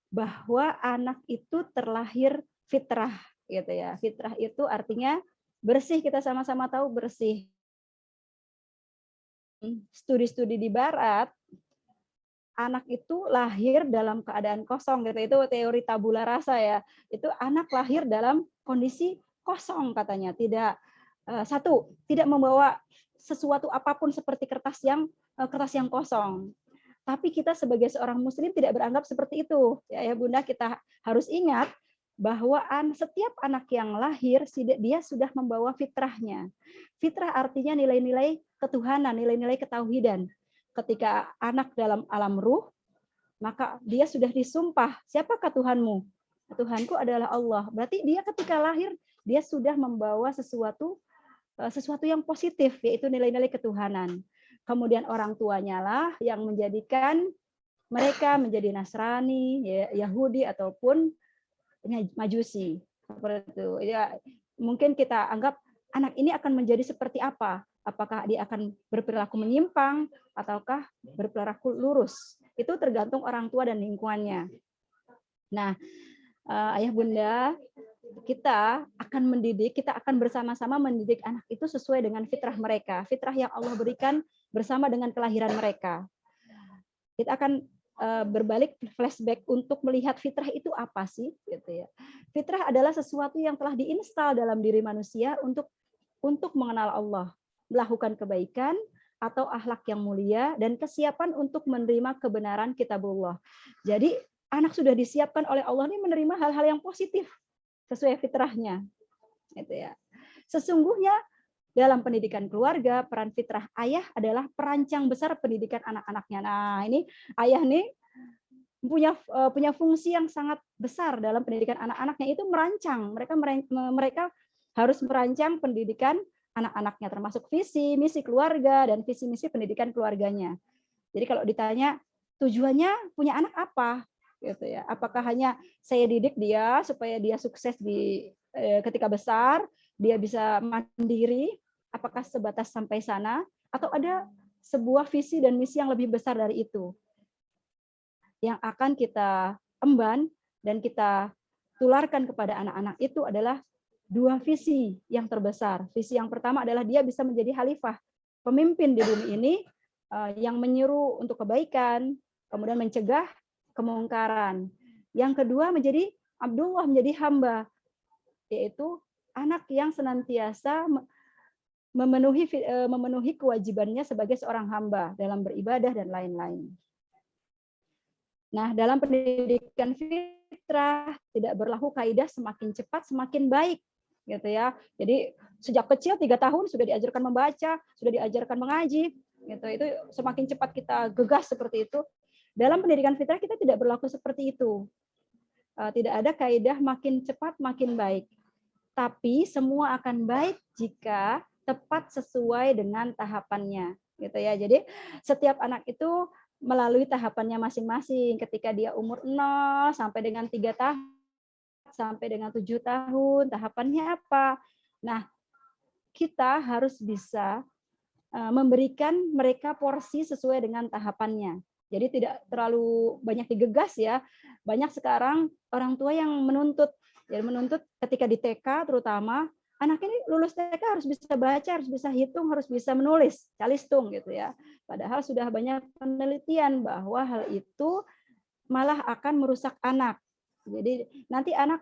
bahwa anak itu terlahir fitrah gitu ya. Fitrah itu artinya bersih, kita sama-sama tahu bersih. Studi-studi di barat, anak itu lahir dalam keadaan kosong gitu. Itu teori tabula rasa ya. Itu anak lahir dalam kondisi kosong katanya, tidak tidak membawa sesuatu apapun seperti kertas yang kosong. Tapi kita sebagai seorang muslim tidak beranggap seperti itu. Ya Bunda, kita harus ingat bahwa setiap anak yang lahir dia sudah membawa fitrahnya. Fitrah artinya nilai-nilai ketuhanan, nilai-nilai ketauhidan. Ketika anak dalam alam ruh, maka dia sudah disumpah, siapakah Tuhanmu? Tuhanku adalah Allah. Berarti dia ketika lahir dia sudah membawa sesuatu yang positif, yaitu nilai-nilai ketuhanan. Kemudian orang tuanya lah yang menjadikan mereka menjadi Nasrani, Yahudi ataupun Majusi. Seperti itu. Ya, mungkin kita anggap anak ini akan menjadi seperti apa? Apakah dia akan berperilaku menyimpang ataukah berperilaku lurus? Itu tergantung orang tua dan lingkungannya. Nah, ayah bunda, kita akan mendidik, kita akan bersama-sama mendidik anak itu sesuai dengan fitrah mereka, fitrah yang Allah berikan bersama dengan kelahiran mereka. Kita akan berbalik flashback untuk melihat fitrah itu apa sih, gitu ya. Fitrah adalah sesuatu yang telah diinstal dalam diri manusia untuk mengenal Allah, melakukan kebaikan atau akhlak yang mulia dan kesiapan untuk menerima kebenaran kitabullah. Jadi anak sudah disiapkan oleh Allah ini menerima hal-hal yang positif sesuai fitrahnya, gitu ya. Sesungguhnya dalam pendidikan keluarga, peran fitrah ayah adalah perancang besar pendidikan anak-anaknya. Nah, ini ayah nih punya fungsi yang sangat besar dalam pendidikan anak-anaknya, itu merancang. Mereka harus merancang pendidikan anak-anaknya, termasuk visi, misi keluarga, dan visi misi pendidikan keluarganya. Jadi kalau ditanya tujuannya punya anak apa, gitu ya? Apakah hanya saya didik dia supaya dia sukses ketika besar, dia bisa mandiri? Apakah sebatas sampai sana, atau ada sebuah visi dan misi yang lebih besar dari itu yang akan kita emban dan kita tularkan kepada anak-anak? Itu adalah dua visi yang terbesar. Visi yang pertama adalah dia bisa menjadi khalifah, pemimpin di bumi ini yang menyeru untuk kebaikan, kemudian mencegah kemungkaran. Yang kedua menjadi Abdullah, menjadi hamba, yaitu anak yang senantiasa memenuhi kewajibannya sebagai seorang hamba dalam beribadah dan lain-lain. Nah, dalam pendidikan fitrah tidak berlaku kaidah semakin cepat semakin baik, gitu ya. Jadi sejak kecil 3 tahun sudah diajarkan membaca, sudah diajarkan mengaji, gitu. Itu semakin cepat kita gegas seperti itu. Dalam pendidikan fitrah kita tidak berlaku seperti itu. Tidak ada kaidah makin cepat makin baik. Tapi semua akan baik jika tepat sesuai dengan tahapannya, gitu ya. Jadi setiap anak itu melalui tahapannya masing-masing. Ketika dia umur 0 sampai dengan 3 tahun, sampai dengan 7 tahun, tahapannya apa? Nah, kita harus bisa memberikan mereka porsi sesuai dengan tahapannya. Jadi tidak terlalu banyak digegas ya. Banyak sekarang orang tua yang menuntut ketika di TK terutama, anak ini lulus TK harus bisa baca, harus bisa hitung, harus bisa menulis, calistung gitu ya. Padahal sudah banyak penelitian bahwa hal itu malah akan merusak anak. Jadi nanti ada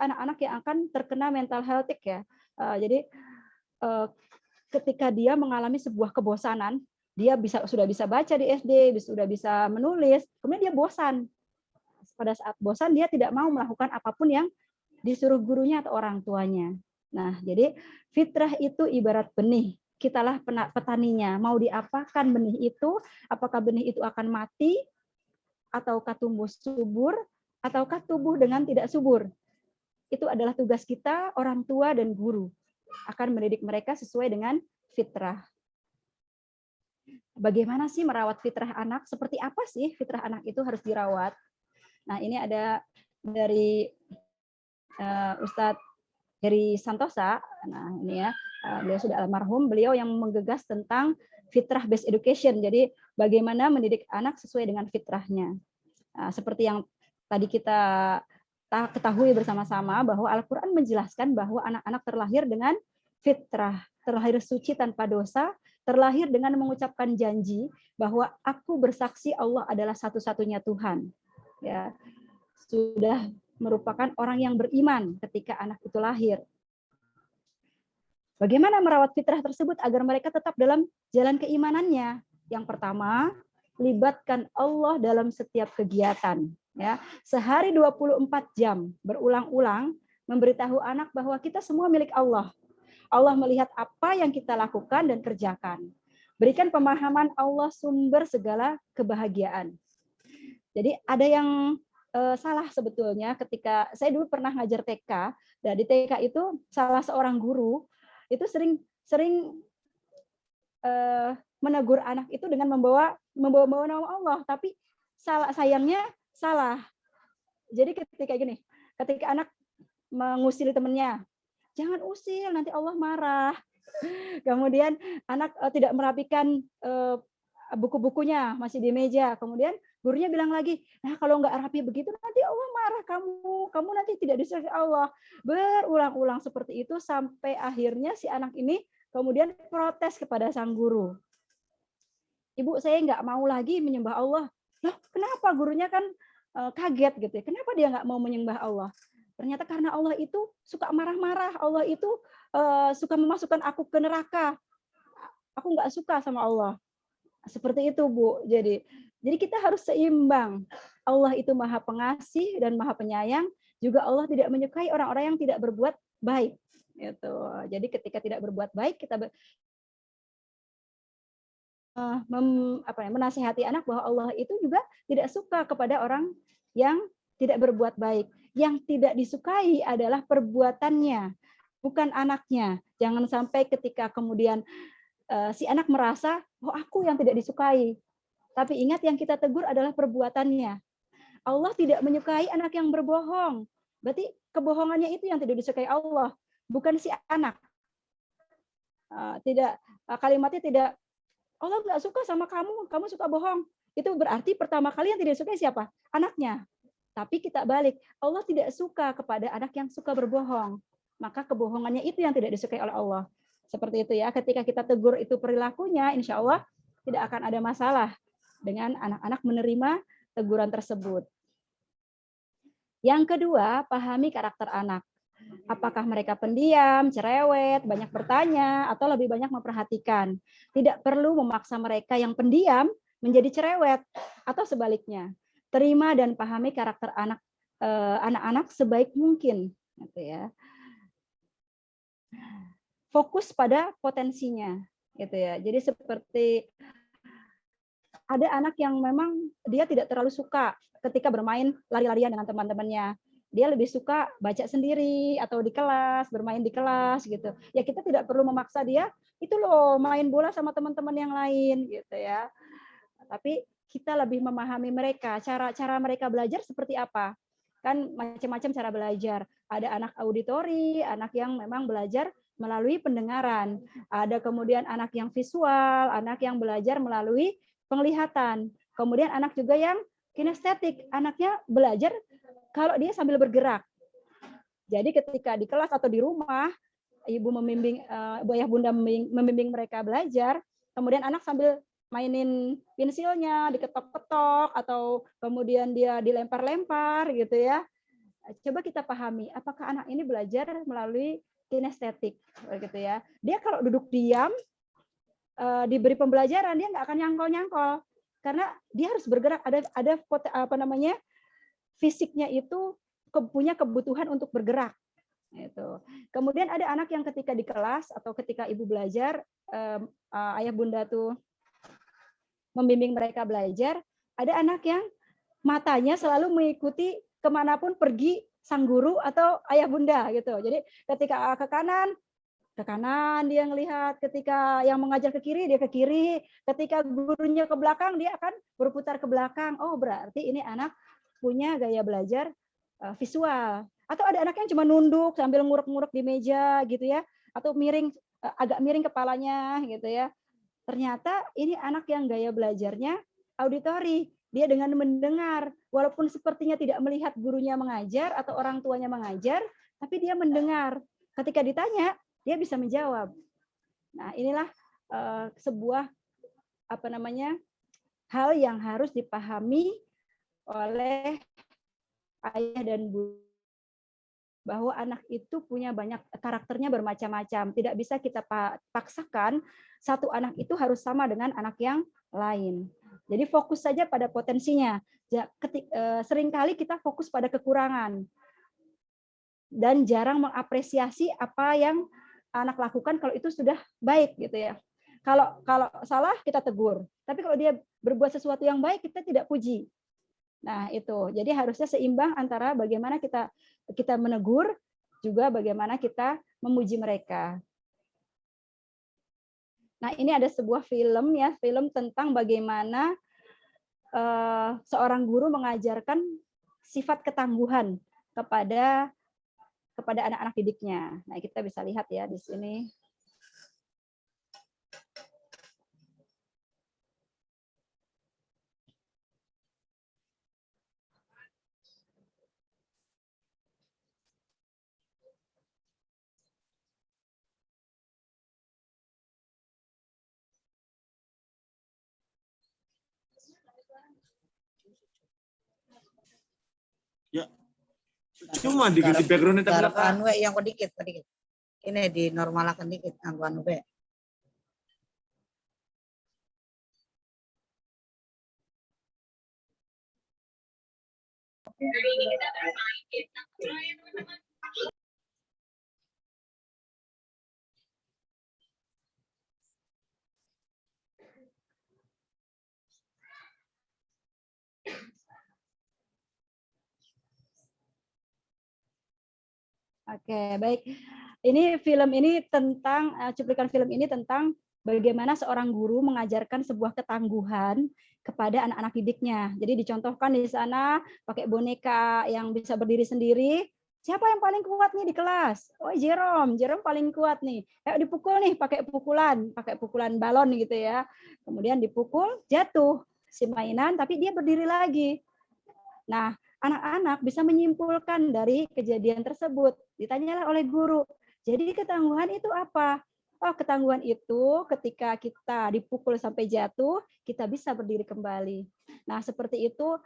anak-anak yang akan terkena mental health ya. Jadi ketika dia mengalami sebuah kebosanan, dia sudah bisa baca di SD, sudah bisa menulis, kemudian dia bosan. Pada saat bosan dia tidak mau melakukan apapun yang disuruh gurunya atau orang tuanya. Nah, jadi fitrah itu ibarat benih. Kitalah petaninya. Mau diapakan benih itu? Apakah benih itu akan mati? Ataukah tumbuh subur? Ataukah tumbuh dengan tidak subur? Itu adalah tugas kita, orang tua dan guru. Akan mendidik mereka sesuai dengan fitrah. Bagaimana sih merawat fitrah anak? Seperti apa sih fitrah anak itu harus dirawat? Nah, ini ada dari Ustadz Heri Santosa. Nah, ini ya, beliau sudah almarhum, beliau yang menggegas tentang fitrah based education. Jadi bagaimana mendidik anak sesuai dengan fitrahnya. Nah, seperti yang tadi kita ketahui bersama-sama bahwa Al-Qur'an menjelaskan bahwa anak-anak terlahir dengan fitrah, terlahir suci tanpa dosa, terlahir dengan mengucapkan janji bahwa aku bersaksi Allah adalah satu-satunya Tuhan. Ya, sudah merupakan orang yang beriman ketika anak itu lahir. Bagaimana merawat fitrah tersebut agar mereka tetap dalam jalan keimanannya? Yang pertama, libatkan Allah dalam setiap kegiatan. Ya, sehari 24 jam berulang-ulang memberitahu anak bahwa kita semua milik Allah. Allah melihat apa yang kita lakukan dan kerjakan. Berikan pemahaman Allah sumber segala kebahagiaan. Jadi ada yang salah sebetulnya ketika saya dulu pernah ngajar TK, dan di TK itu salah seorang guru itu sering menegur anak itu dengan membawa nama Allah, tapi sayangnya salah. Jadi ketika anak mengusir temannya, jangan usil nanti Allah marah. Kemudian anak tidak merapikan buku-bukunya masih di meja, kemudian gurunya bilang lagi, nah kalau nggak rapi begitu nanti Allah marah kamu nanti tidak disayang Allah. Berulang-ulang seperti itu sampai akhirnya si anak ini kemudian protes kepada sang guru. Ibu, saya nggak mau lagi menyembah Allah. Loh, kenapa? Gurunya kan kaget gitu ya. Kenapa dia nggak mau menyembah Allah? Ternyata karena Allah itu suka marah-marah. Allah itu suka memasukkan aku ke neraka. Aku nggak suka sama Allah. Seperti itu, Bu. Jadi kita harus seimbang. Allah itu Maha Pengasih dan Maha Penyayang. Juga Allah tidak menyukai orang-orang yang tidak berbuat baik. Itu. Jadi ketika tidak berbuat baik kita menasihati anak bahwa Allah itu juga tidak suka kepada orang yang tidak berbuat baik. Yang tidak disukai adalah perbuatannya, bukan anaknya. Jangan sampai ketika kemudian si anak merasa, oh aku yang tidak disukai. Tapi ingat yang kita tegur adalah perbuatannya. Allah tidak menyukai anak yang berbohong. Berarti kebohongannya itu yang tidak disukai Allah, bukan si anak. Kalimatnya tidak, Allah nggak suka sama kamu, kamu suka bohong. Itu berarti pertama kali yang tidak disukai siapa? Anaknya. Tapi kita balik, Allah tidak suka kepada anak yang suka berbohong. Maka kebohongannya itu yang tidak disukai oleh Allah. Seperti itu ya, ketika kita tegur itu perilakunya, insya Allah tidak akan ada masalah dengan anak-anak menerima teguran tersebut. Yang kedua, pahami karakter anak. Apakah mereka pendiam, cerewet, banyak bertanya, atau lebih banyak memperhatikan. Tidak perlu memaksa mereka yang pendiam menjadi cerewet, atau sebaliknya. Terima dan pahami karakter anak-anak sebaik mungkin. Gitu ya. Fokus pada potensinya. Gitu ya. Jadi seperti ada anak yang memang dia tidak terlalu suka ketika bermain lari-larian dengan teman-temannya. Dia lebih suka baca sendiri atau di kelas, bermain di kelas gitu. Ya kita tidak perlu memaksa dia, itu loh main bola sama teman-teman yang lain gitu ya. Tapi kita lebih memahami mereka, cara mereka belajar seperti apa. Kan macam-macam cara belajar. Ada anak auditori, anak yang memang belajar melalui pendengaran. Ada kemudian anak yang visual, anak yang belajar melalui penglihatan. Kemudian anak juga yang kinestetik, anaknya belajar kalau dia sambil bergerak. Jadi ketika di kelas atau di rumah, ibu membimbing, ayah bunda membimbing mereka belajar, kemudian anak sambil mainin pensilnya, diketok-ketok, atau kemudian dia dilempar-lempar gitu ya. Coba kita pahami, apakah anak ini belajar melalui kinestetik gitu ya. Dia kalau duduk diam, diberi pembelajaran, dia nggak akan nyangkol-nyangkol. Karena dia harus bergerak, ada fisiknya itu punya kebutuhan untuk bergerak. Itu. Kemudian ada anak yang ketika di kelas atau ketika ibu belajar, ayah bunda tuh membimbing mereka belajar, ada anak yang matanya selalu mengikuti kemanapun pergi sang guru atau ayah bunda gitu. Jadi ketika ke kanan dia ngelihat, ketika yang mengajar ke kiri dia ke kiri, ketika gurunya ke belakang dia akan berputar ke belakang. Oh berarti ini anak punya gaya belajar visual. Atau ada anak yang cuma nunduk sambil nguruk-nguruk di meja gitu ya, atau miring, agak miring kepalanya gitu ya. Ternyata ini anak yang gaya belajarnya auditori. Dia dengan mendengar, walaupun sepertinya tidak melihat gurunya mengajar atau orang tuanya mengajar, tapi dia mendengar. Ketika ditanya, dia bisa menjawab. Nah, inilah sebuah hal yang harus dipahami oleh ayah dan bunda, bahwa anak itu punya banyak karakternya bermacam-macam. Tidak bisa kita paksakan satu anak itu harus sama dengan anak yang lain. Jadi fokus saja pada potensinya. Seringkali kita fokus pada kekurangan dan jarang mengapresiasi apa yang anak lakukan kalau itu sudah baik gitu ya. Kalau salah kita tegur, tapi kalau dia berbuat sesuatu yang baik kita tidak puji. Nah, itu. Jadi harusnya seimbang antara bagaimana kita menegur juga bagaimana kita memuji mereka. Nah, ini ada sebuah film ya, film tentang bagaimana seorang guru mengajarkan sifat ketangguhan kepada anak-anak didiknya. Nah, kita bisa lihat ya di sini. Ya, cuma dikit di background itu anu yang sedikit. Ini di normalkan dikit anu be. Oke, baik. Ini film ini tentang cuplikan film ini tentang bagaimana seorang guru mengajarkan sebuah ketangguhan kepada anak-anak didiknya. Jadi dicontohkan di sana pakai boneka yang bisa berdiri sendiri. Siapa yang paling kuat nih di kelas? Oh, Jerome paling kuat nih. Ayo dipukul nih pakai pukulan balon gitu ya. Kemudian dipukul, jatuh si mainan tapi dia berdiri lagi. Nah, anak-anak bisa menyimpulkan dari kejadian tersebut. Ditanyalah oleh guru, jadi ketangguhan itu apa? Oh, ketangguhan itu ketika kita dipukul sampai jatuh, kita bisa berdiri kembali. Nah, seperti itu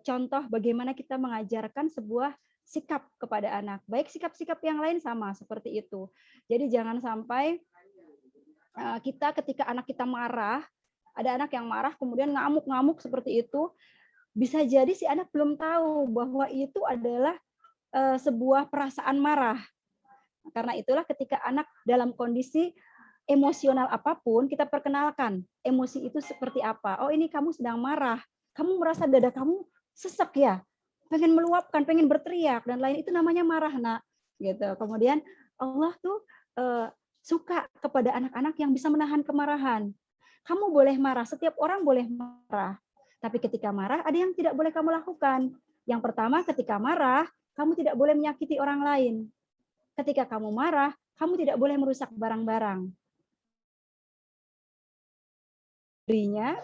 contoh bagaimana kita mengajarkan sebuah sikap kepada anak. Baik sikap-sikap yang lain sama seperti itu. Jadi jangan sampai kita ketika anak kita marah, ada anak yang marah kemudian ngamuk-ngamuk seperti itu, bisa jadi si anak belum tahu bahwa itu adalah sebuah perasaan marah. Karena itulah ketika anak dalam kondisi emosional apapun, kita perkenalkan emosi itu seperti apa. Oh, ini kamu sedang marah. Kamu merasa dada kamu sesek ya? Pengen meluapkan, pengen berteriak dan lain, itu namanya marah, Nak. Gitu. Kemudian Allah tuh suka kepada anak-anak yang bisa menahan kemarahan. Kamu boleh marah, setiap orang boleh marah. Tapi ketika marah, ada yang tidak boleh kamu lakukan. Yang pertama, ketika marah, kamu tidak boleh menyakiti orang lain. Ketika kamu marah, kamu tidak boleh merusak barang-barang. Dirinya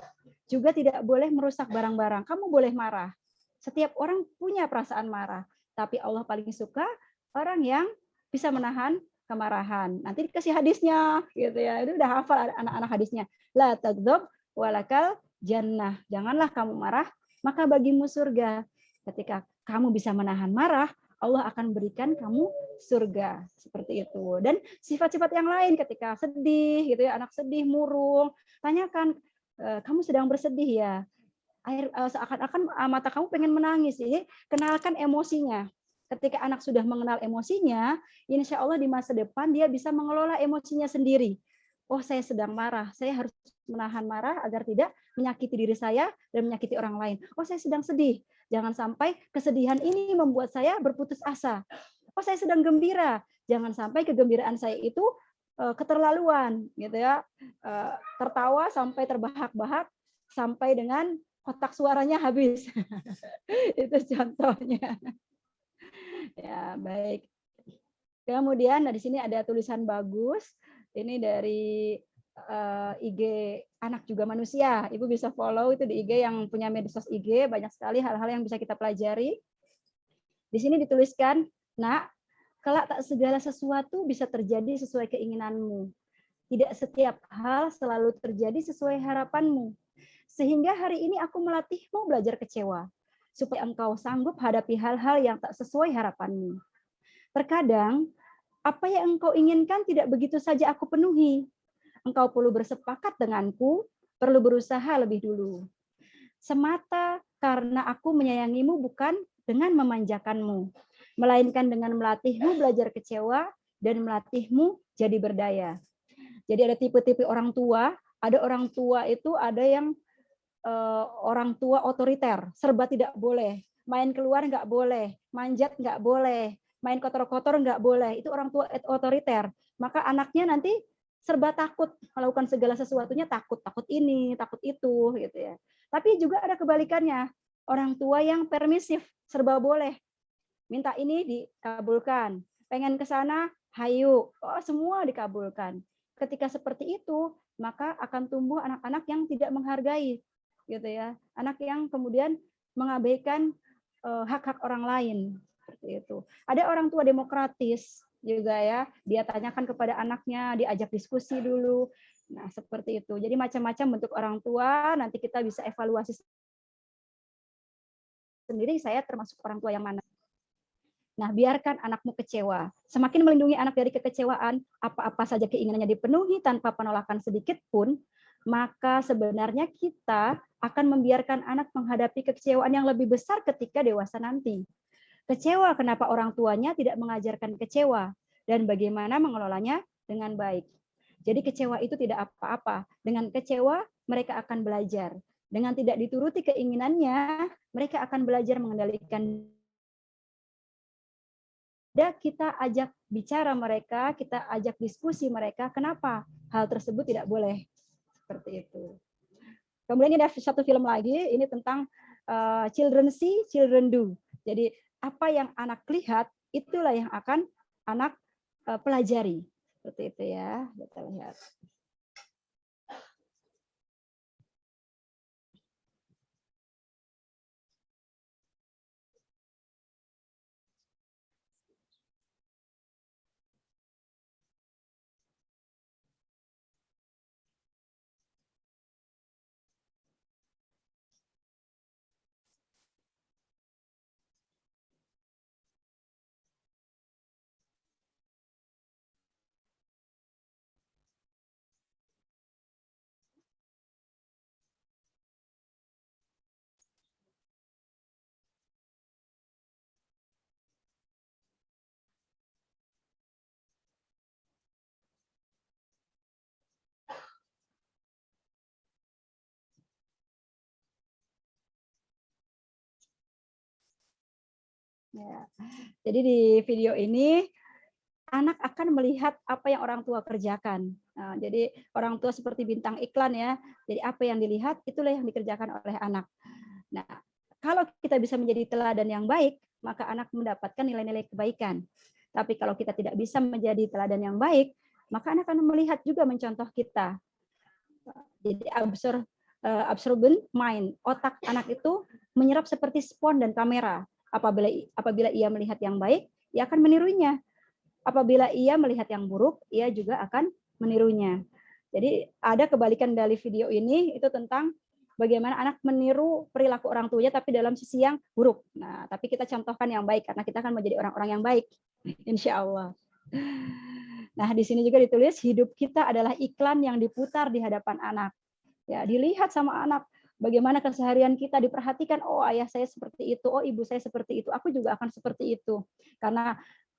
juga tidak boleh merusak barang-barang. Kamu boleh marah. Setiap orang punya perasaan marah. Tapi Allah paling suka orang yang bisa menahan kemarahan. Nanti dikasih hadisnya, gitu ya. Itu udah hafal anak-anak hadisnya. La taghdab walakal jannah. Janganlah kamu marah, maka bagimu surga. Ketika kamu bisa menahan marah, Allah akan berikan kamu surga. Seperti itu. Dan sifat-sifat yang lain ketika sedih, gitu ya, anak sedih, murung, tanyakan, kamu sedang bersedih ya? Seakan-akan mata kamu pengen menangis. Jadi kenalkan emosinya. Ketika anak sudah mengenal emosinya, insya Allah di masa depan dia bisa mengelola emosinya sendiri. Oh, saya sedang marah, saya harus menahan marah agar tidak menyakiti diri saya dan menyakiti orang lain. Oh, saya sedang sedih, jangan sampai kesedihan ini membuat saya berputus asa. Oh, saya sedang gembira, jangan sampai kegembiraan saya itu keterlaluan, gitu ya. Tertawa sampai terbahak-bahak sampai dengan kotak suaranya habis. Itu contohnya. Ya, baik. Kemudian di sini ada tulisan bagus. Ini dari IG Anak Juga Manusia. Ibu bisa follow itu di IG yang punya medsos IG, banyak sekali hal-hal yang bisa kita pelajari. Di sini dituliskan, Nak, kelak tak segala sesuatu bisa terjadi sesuai keinginanmu. Tidak setiap hal selalu terjadi sesuai harapanmu. Sehingga hari ini aku melatihmu belajar kecewa, supaya engkau sanggup hadapi hal-hal yang tak sesuai harapanmu. Terkadang, apa yang engkau inginkan tidak begitu saja aku penuhi. Engkau perlu bersepakat denganku, perlu berusaha lebih dulu. Semata karena aku menyayangimu bukan dengan memanjakanmu, melainkan dengan melatihmu belajar kecewa dan melatihmu jadi berdaya. Jadi ada tipe-tipe orang tua, ada orang tua itu ada yang orang tua otoriter, serba tidak boleh, main keluar nggak boleh, manjat nggak boleh, main kotor-kotor nggak boleh, itu orang tua otoriter. Maka anaknya nanti serba takut, melakukan segala sesuatunya takut ini, takut itu, gitu ya. Tapi juga ada kebalikannya, orang tua yang permisif, serba boleh, minta ini dikabulkan, pengen ke sana, hayu, oh, semua dikabulkan. Ketika seperti itu, maka akan tumbuh anak-anak yang tidak menghargai, gitu ya, anak yang kemudian mengabaikan hak-hak orang lain, seperti itu. Ada orang tua demokratis juga ya, dia tanyakan kepada anaknya, diajak diskusi dulu. Nah, seperti itu. Jadi macam-macam bentuk orang tua, nanti kita bisa evaluasi sendiri, saya termasuk orang tua yang mana. Nah, biarkan anakmu kecewa. Semakin melindungi anak dari kekecewaan, apa-apa saja keinginannya dipenuhi tanpa penolakan sedikit pun, maka sebenarnya kita akan membiarkan anak menghadapi kekecewaan yang lebih besar ketika dewasa nanti. Kecewa kenapa orang tuanya tidak mengajarkan kecewa dan bagaimana mengelolanya dengan baik. Jadi kecewa itu tidak apa-apa. Dengan kecewa mereka akan belajar. Dengan tidak dituruti keinginannya, mereka akan belajar mengendalikan kita ajak bicara mereka, kita ajak diskusi mereka, kenapa hal tersebut tidak boleh. Seperti itu. Kemudian ini ada satu film lagi, ini tentang children see, children do. Jadi apa yang anak lihat, itulah yang akan anak pelajari. Seperti itu ya, kita lihat. Ya. Jadi di video ini anak akan melihat apa yang orang tua kerjakan. Nah, jadi orang tua seperti bintang iklan ya. Jadi apa yang dilihat itulah yang dikerjakan oleh anak. Nah, kalau kita bisa menjadi teladan yang baik, maka anak mendapatkan nilai-nilai kebaikan. Tapi kalau kita tidak bisa menjadi teladan yang baik, maka anak akan melihat juga mencontoh kita. Jadi absorbent mind, otak anak itu menyerap seperti spons dan kamera. Apabila ia melihat yang baik, ia akan menirunya. Apabila ia melihat yang buruk, ia juga akan menirunya. Jadi ada kebalikan dari video ini, itu tentang bagaimana anak meniru perilaku orang tuanya tapi dalam sisi yang buruk. Nah, tapi kita contohkan yang baik karena kita akan menjadi orang-orang yang baik, insya Allah. Nah, di sini juga ditulis hidup kita adalah iklan yang diputar di hadapan anak. Ya, dilihat sama anak bagaimana keseharian kita, diperhatikan, oh ayah saya seperti itu, oh ibu saya seperti itu, aku juga akan seperti itu. Karena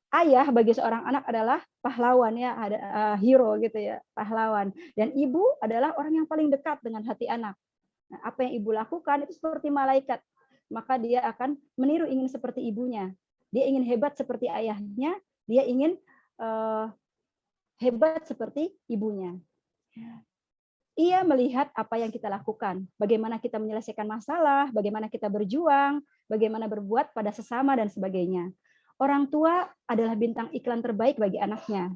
ayah bagi seorang anak adalah pahlawan ya, ada hero gitu ya, pahlawan. Dan ibu adalah orang yang paling dekat dengan hati anak. Nah, apa yang ibu lakukan itu seperti malaikat, maka dia akan meniru, ingin seperti ibunya. Dia ingin hebat seperti ayahnya, dia ingin hebat seperti ibunya. Ia melihat apa yang kita lakukan, bagaimana kita menyelesaikan masalah, bagaimana kita berjuang, bagaimana berbuat pada sesama dan sebagainya. Orang tua adalah bintang iklan terbaik bagi anaknya.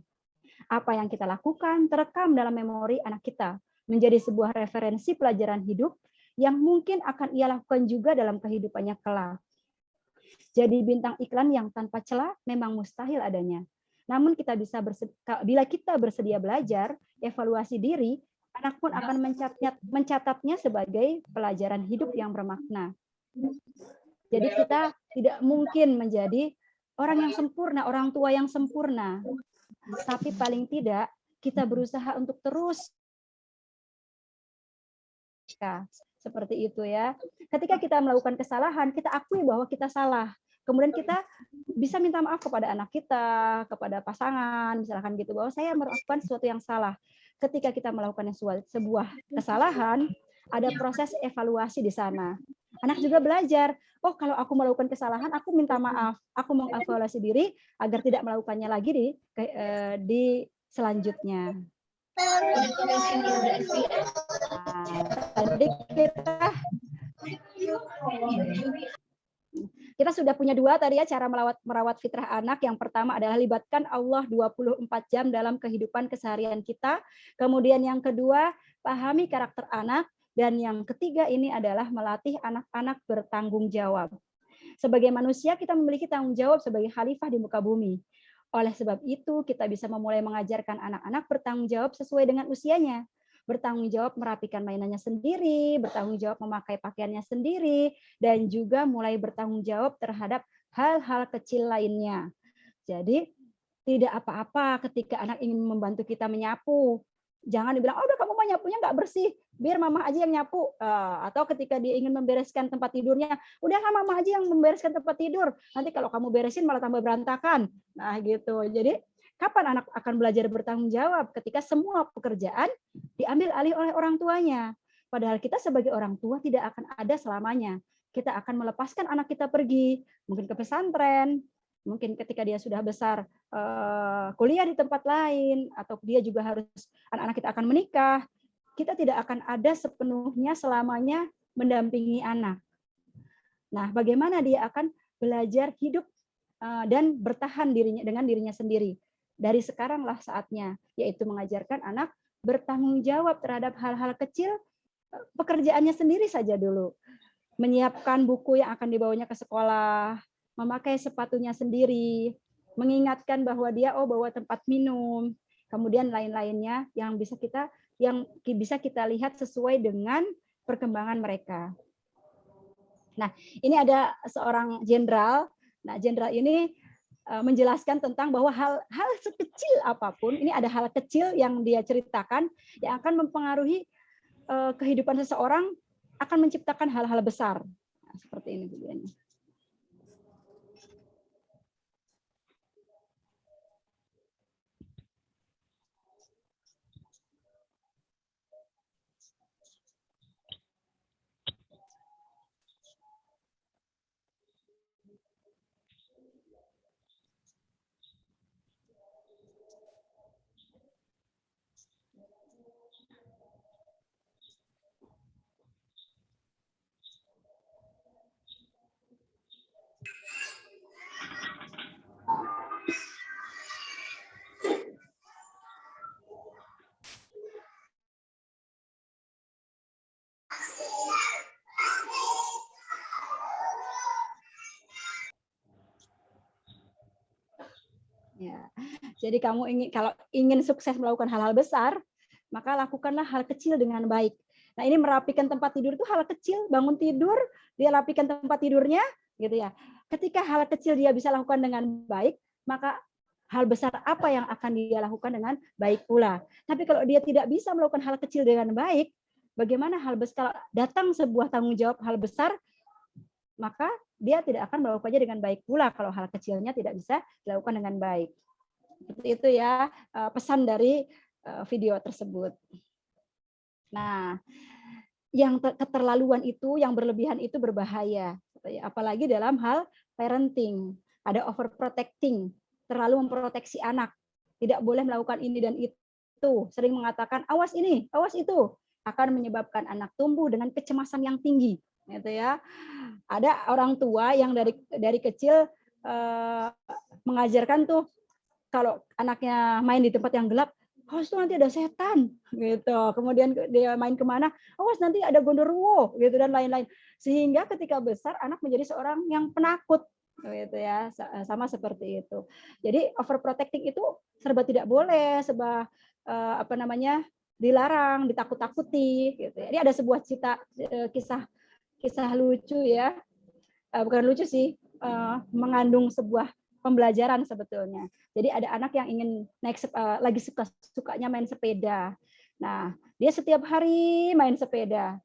Apa yang kita lakukan terekam dalam memori anak kita, menjadi sebuah referensi pelajaran hidup yang mungkin akan ia lakukan juga dalam kehidupannya kelak. Jadi bintang iklan yang tanpa celah memang mustahil adanya. Namun bila kita bersedia belajar, evaluasi diri, anak pun akan mencatatnya sebagai pelajaran hidup yang bermakna. Jadi kita tidak mungkin menjadi orang yang sempurna, orang tua yang sempurna. Tapi paling tidak kita berusaha untuk terus seperti itu ya. Ketika kita melakukan kesalahan, kita akui bahwa kita salah. Kemudian kita bisa minta maaf kepada anak kita, kepada pasangan, misalkan gitu, bahwa saya melakukan sesuatu yang salah. Ketika kita melakukan sebuah kesalahan, ada proses evaluasi di sana. Anak juga belajar, oh kalau aku melakukan kesalahan, aku minta maaf, aku mengevaluasi diri agar tidak melakukannya lagi di selanjutnya. Tadi kita sudah punya dua tadi ya cara merawat fitrah anak. Yang pertama adalah libatkan Allah 24 jam dalam kehidupan keseharian kita. Kemudian yang kedua, pahami karakter anak. Dan yang ketiga ini adalah melatih anak-anak bertanggung jawab. Sebagai manusia kita memiliki tanggung jawab sebagai khalifah di muka bumi. Oleh sebab itu kita bisa memulai mengajarkan anak-anak bertanggung jawab sesuai dengan usianya. Bertanggung jawab merapikan mainannya sendiri, bertanggung jawab memakai pakaiannya sendiri, dan juga mulai bertanggung jawab terhadap hal-hal kecil lainnya. Jadi tidak apa-apa ketika anak ingin membantu kita menyapu. Jangan dibilang, oh udah kamu mau nyapunya nggak bersih, biar mama aja yang nyapu. Atau ketika dia ingin membereskan tempat tidurnya, udahlah mama aja yang membereskan tempat tidur. Nanti kalau kamu beresin malah tambah berantakan. Nah gitu. Jadi kapan anak akan belajar bertanggung jawab? Ketika semua pekerjaan diambil alih oleh orang tuanya. Padahal kita sebagai orang tua tidak akan ada selamanya. Kita akan melepaskan anak kita pergi, mungkin ke pesantren, mungkin ketika dia sudah besar kuliah di tempat lain, atau dia juga harus, anak-anak kita akan menikah, kita tidak akan ada sepenuhnya selamanya mendampingi anak. Nah, bagaimana dia akan belajar hidup dan bertahan dengan dirinya sendiri. Dari sekaranglah saatnya, yaitu mengajarkan anak bertanggung jawab terhadap hal-hal kecil, pekerjaannya sendiri saja dulu. Menyiapkan buku yang akan dibawanya ke sekolah, memakai sepatunya sendiri, mengingatkan bahwa dia bawa tempat minum, kemudian lain-lainnya yang bisa kita lihat sesuai dengan perkembangan mereka. Nah, ini ada seorang jenderal. Nah, jenderal ini menjelaskan tentang bahwa hal sekecil apapun, ini ada hal kecil yang dia ceritakan yang akan mempengaruhi kehidupan seseorang, akan menciptakan hal-hal besar. Nah, seperti ini tujuannya. Ya. Jadi kalau ingin sukses melakukan hal-hal besar, maka lakukanlah hal kecil dengan baik. Nah, ini merapikan tempat tidur itu hal kecil, bangun tidur, dia rapikan tempat tidurnya, gitu ya. Ketika hal kecil dia bisa lakukan dengan baik, maka hal besar apa yang akan dia lakukan dengan baik pula. Tapi kalau dia tidak bisa melakukan hal kecil dengan baik, bagaimana hal besar, kalau datang sebuah tanggung jawab hal besar, maka dia tidak akan melakukannya dengan baik pula kalau hal kecilnya tidak bisa dilakukan dengan baik. Seperti itu ya pesan dari video tersebut. Nah, yang keterlaluan itu, yang berlebihan itu berbahaya. Apalagi dalam hal parenting. Ada overprotecting, terlalu memproteksi anak. Tidak boleh melakukan ini dan itu. Sering mengatakan, awas ini, awas itu. Akan menyebabkan anak tumbuh dengan kecemasan yang tinggi. Gitu ya. Ada orang tua yang dari kecil mengajarkan tuh kalau anaknya main di tempat yang gelap, awas tuh nanti ada setan gitu. Kemudian dia main kemana, awas nanti ada gondoruo gitu dan lain-lain. Sehingga ketika besar anak menjadi seorang yang penakut gitu ya, sama seperti itu. Jadi overprotecting itu serba tidak boleh, serba dilarang, ditakut-takuti gitu. Jadi ada sebuah kisah lucu ya, bukan lucu sih, mengandung sebuah pembelajaran sebetulnya. Jadi ada anak yang ingin lagi sukanya main sepeda. Nah, dia setiap hari main sepeda.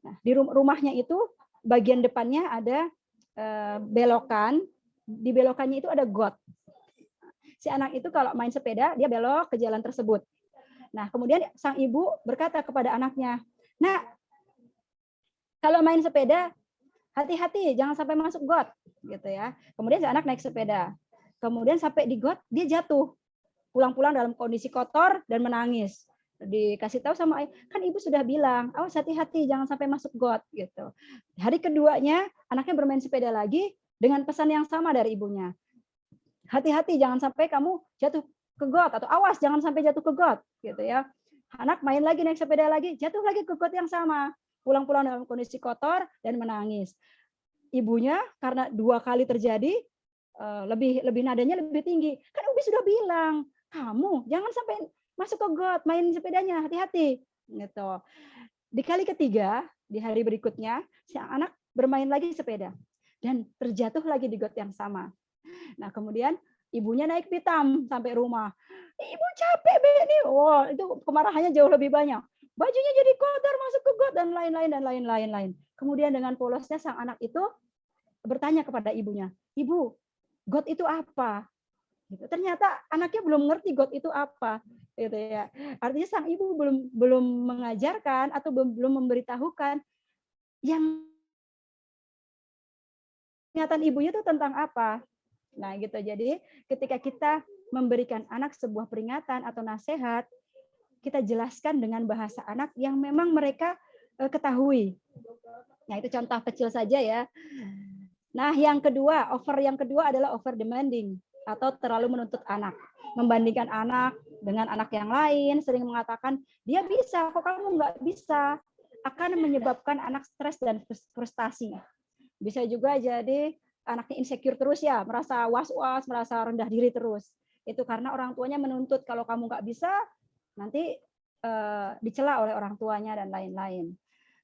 Nah, di rumahnya itu bagian depannya ada belokan, di belokannya itu ada got. Si anak itu kalau main sepeda dia belok ke jalan tersebut. Nah, kemudian sang ibu berkata kepada anaknya, "Nak, kalau main sepeda hati-hati jangan sampai masuk got," gitu ya. Kemudian si anak naik sepeda. Kemudian sampai di got dia jatuh. Pulang-pulang dalam kondisi kotor dan menangis. Dikasih tahu sama ayah, kan ibu sudah bilang, awas hati-hati jangan sampai masuk got gitu. Hari keduanya anaknya bermain sepeda lagi dengan pesan yang sama dari ibunya. Hati-hati jangan sampai kamu jatuh ke got, atau awas jangan sampai jatuh ke got gitu ya. Anak main lagi naik sepeda lagi, jatuh lagi ke got yang sama. Pulang-pulang dalam kondisi kotor dan menangis. Ibunya karena 2 kali terjadi lebih nadanya lebih tinggi. Kan Ubi sudah bilang, kamu jangan sampai masuk ke got, main sepedanya, hati-hati. Gitu. Di kali ketiga, di hari berikutnya, si anak bermain lagi sepeda dan terjatuh lagi di got yang sama. Nah, kemudian ibunya naik pitam sampai rumah. Ibu capek, Beni. Oh, itu kemarahannya jauh lebih banyak. Bajunya jadi kotor, masuk ke got dan lain-lain. Kemudian dengan polosnya sang anak itu bertanya kepada ibunya, "Ibu, got itu apa?" Gitu. Ternyata anaknya belum ngerti got itu apa, gitu ya. Artinya sang ibu belum mengajarkan atau belum memberitahukan yang ingatan ibunya itu tentang apa. Nah, gitu. Jadi ketika kita memberikan anak sebuah peringatan atau nasihat, kita jelaskan dengan bahasa anak yang memang mereka ketahui. Nah, itu contoh kecil saja ya. Nah, yang kedua adalah over demanding atau terlalu menuntut anak. Membandingkan anak dengan anak yang lain, sering mengatakan, dia bisa, kok kamu nggak bisa. Akan menyebabkan anak stres dan frustasi. Bisa juga jadi anaknya insecure terus ya, merasa was-was, merasa rendah diri terus. Itu karena orang tuanya menuntut, kalau kamu nggak bisa, nanti dicela oleh orang tuanya dan lain-lain.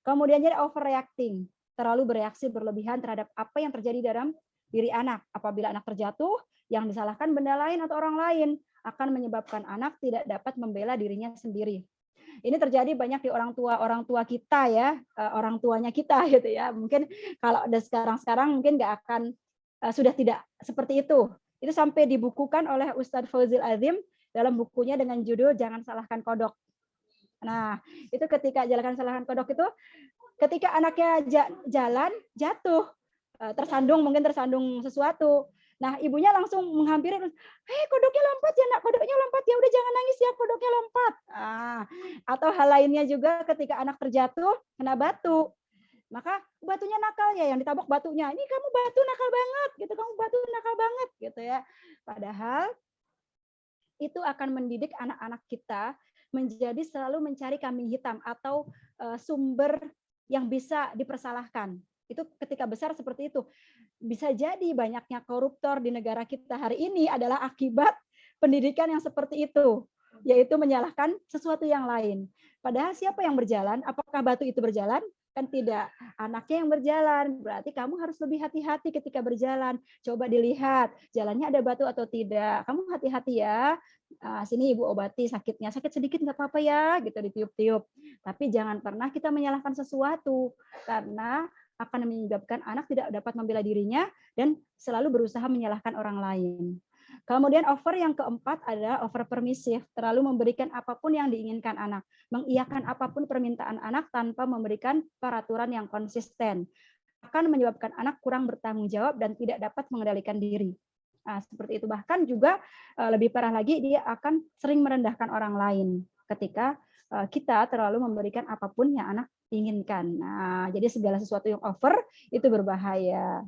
Kemudian jadi overreacting, terlalu bereaksi berlebihan terhadap apa yang terjadi dalam diri anak. Apabila anak terjatuh, yang disalahkan benda lain atau orang lain akan menyebabkan anak tidak dapat membela dirinya sendiri. Ini terjadi banyak di orang tua kita ya, orang tuanya kita gitu ya. Mungkin kalau ada sekarang mungkin nggak akan sudah tidak seperti itu. Itu sampai dibukukan oleh Ustadz Fauzil Azim dalam bukunya dengan judul Jangan Salahkan Kodok. Nah, itu ketika Jangan Salahkan Kodok itu ketika anaknya jalan jatuh, tersandung sesuatu. Nah, ibunya langsung menghampiri, kodoknya lompat ya nak, kodoknya lompat ya, udah jangan nangis ya, kodoknya lompat. Atau hal lainnya juga ketika anak terjatuh kena batu, maka batunya nakal ya, yang ditabok batunya, ini kamu batu nakal banget, gitu, kamu batu nakal banget, gitu ya. Padahal itu akan mendidik anak-anak kita menjadi selalu mencari kambing hitam atau sumber yang bisa dipersalahkan. Itu ketika besar seperti itu. Bisa jadi banyaknya koruptor di negara kita hari ini adalah akibat pendidikan yang seperti itu, yaitu menyalahkan sesuatu yang lain. Padahal siapa yang berjalan? Apakah batu itu berjalan? Kan tidak. Anaknya yang berjalan. Berarti kamu harus lebih hati-hati ketika berjalan. Coba dilihat, jalannya ada batu atau tidak. Kamu hati-hati ya. Sini ibu obati sakitnya. Sakit sedikit nggak apa-apa ya, gitu, ditiup-tiup. Tapi jangan pernah kita menyalahkan sesuatu. Karena akan menyebabkan anak tidak dapat membela dirinya dan selalu berusaha menyalahkan orang lain. Kemudian over yang keempat adalah over permisif, terlalu memberikan apapun yang diinginkan anak, mengiyakan apapun permintaan anak tanpa memberikan peraturan yang konsisten, akan menyebabkan anak kurang bertanggung jawab dan tidak dapat mengendalikan diri. Nah, seperti itu. Bahkan juga lebih parah lagi, dia akan sering merendahkan orang lain ketika kita terlalu memberikan apapun yang anak inginkan. Nah, jadi segala sesuatu yang over itu berbahaya.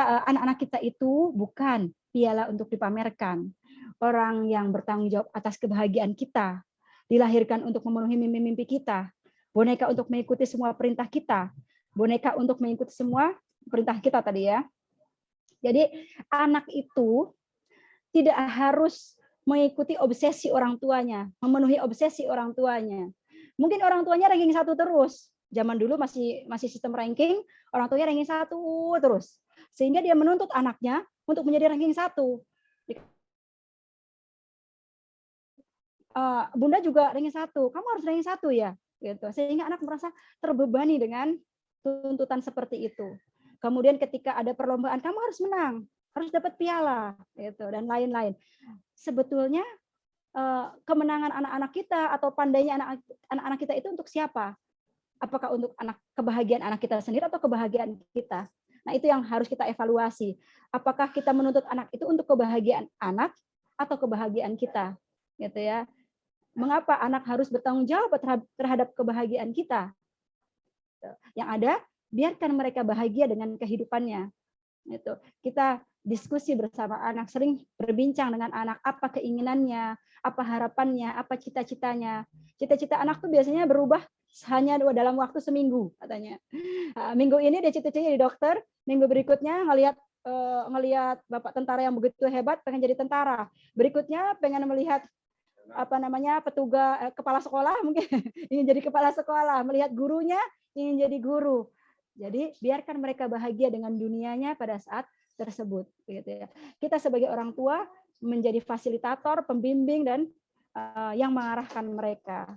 Anak-anak kita itu bukan piala untuk dipamerkan. Orang yang bertanggung jawab atas kebahagiaan kita, dilahirkan untuk memenuhi mimpi-mimpi kita, boneka untuk mengikuti semua perintah kita, boneka untuk mengikuti semua perintah kita tadi ya. Jadi anak itu tidak harus mengikuti obsesi orang tuanya, memenuhi obsesi orang tuanya. Mungkin orang tuanya ranking 1 terus. Zaman dulu masih sistem ranking, orang tuanya ranking 1 terus. Sehingga dia menuntut anaknya untuk menjadi ranking 1. Bunda juga ranking 1, kamu harus ranking 1 ya, gitu. Sehingga anak merasa terbebani dengan tuntutan seperti itu. Kemudian ketika ada perlombaan, kamu harus menang, harus dapat piala, gitu, dan lain-lain. Sebetulnya kemenangan anak-anak kita atau pandainya anak-anak kita itu untuk siapa? Apakah untuk kebahagiaan anak kita sendiri atau kebahagiaan kita? Nah, itu yang harus kita evaluasi. Apakah kita menuntut anak itu untuk kebahagiaan anak atau kebahagiaan kita? Gitu ya. Mengapa anak harus bertanggung jawab terhadap kebahagiaan kita? Yang ada, biarkan mereka bahagia dengan kehidupannya. Gitu. Kita diskusi bersama anak, sering berbincang dengan anak, apa keinginannya, apa harapannya, apa cita-citanya. Cita-cita anak tuh biasanya berubah hanya dalam waktu seminggu katanya. Minggu ini dia cita-citanya jadi dokter, minggu berikutnya ngelihat bapak tentara yang begitu hebat pengen jadi tentara. Berikutnya pengen melihat petugas kepala sekolah, mungkin ingin jadi kepala sekolah, melihat gurunya ingin jadi guru. Jadi biarkan mereka bahagia dengan dunianya pada saat tersebut, gitu ya. Kita sebagai orang tua menjadi fasilitator, pembimbing dan yang mengarahkan mereka.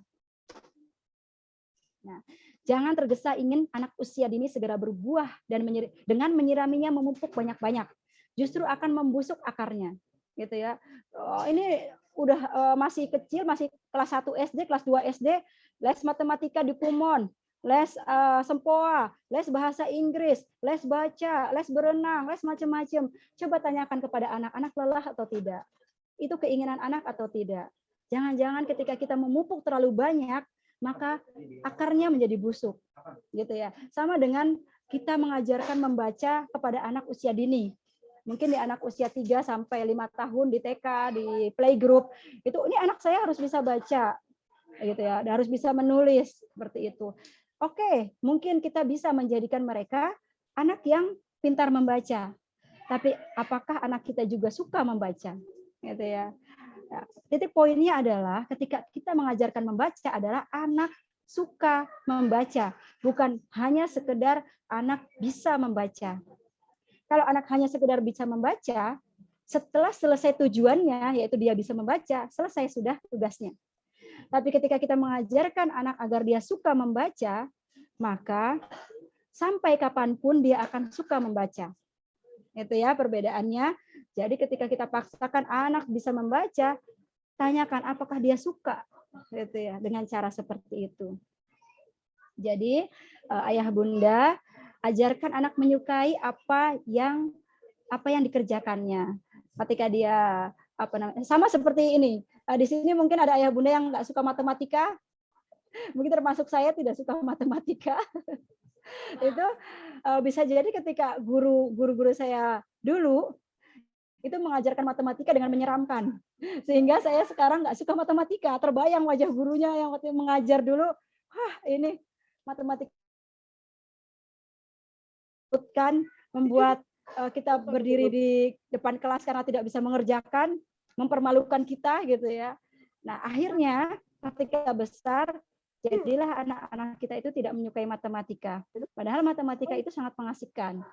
Nah, jangan tergesa ingin anak usia dini segera berbuah dan dengan menyiraminya memupuk banyak-banyak, justru akan membusuk akarnya, gitu ya. Ini udah masih kecil, masih kelas 1 SD, kelas 2 SD, les matematika di Kumon, les sempoa, les bahasa Inggris, les baca, les berenang, les macam-macam. Coba tanyakan kepada anak-anak lelah atau tidak. Itu keinginan anak atau tidak. Jangan-jangan ketika kita memupuk terlalu banyak, maka akarnya menjadi busuk. Gitu ya. Sama dengan kita mengajarkan membaca kepada anak usia dini. Mungkin di anak usia 3 sampai 5 tahun di TK, di playgroup, itu ini anak saya harus bisa baca. Gitu ya, harus bisa menulis seperti itu. Oke, mungkin kita bisa menjadikan mereka anak yang pintar membaca. Tapi apakah anak kita juga suka membaca? Gitu ya. Nah, titik poinnya adalah ketika kita mengajarkan membaca adalah anak suka membaca, bukan hanya sekedar anak bisa membaca. Kalau anak hanya sekedar bisa membaca, setelah selesai tujuannya, yaitu dia bisa membaca, selesai sudah tugasnya. Tapi ketika kita mengajarkan anak agar dia suka membaca, maka sampai kapanpun dia akan suka membaca. Itu ya perbedaannya. Jadi ketika kita paksakan anak bisa membaca, tanyakan apakah dia suka, gitu ya, dengan cara seperti itu. Jadi ayah bunda, ajarkan anak menyukai apa yang dikerjakannya. Ketika dia sama seperti ini. Di sini mungkin ada ayah bunda yang nggak suka matematika, mungkin termasuk saya tidak suka matematika. Itu bisa jadi ketika guru-guru saya dulu itu mengajarkan matematika dengan menyeramkan, sehingga saya sekarang nggak suka matematika. Terbayang wajah gurunya yang waktu mengajar dulu, ini matematika kan membuat kita berdiri di depan kelas karena tidak bisa mengerjakan, mempermalukan kita gitu ya. Nah, akhirnya ketika besar, jadilah anak-anak kita itu tidak menyukai matematika. Padahal matematika itu sangat mengasihkan.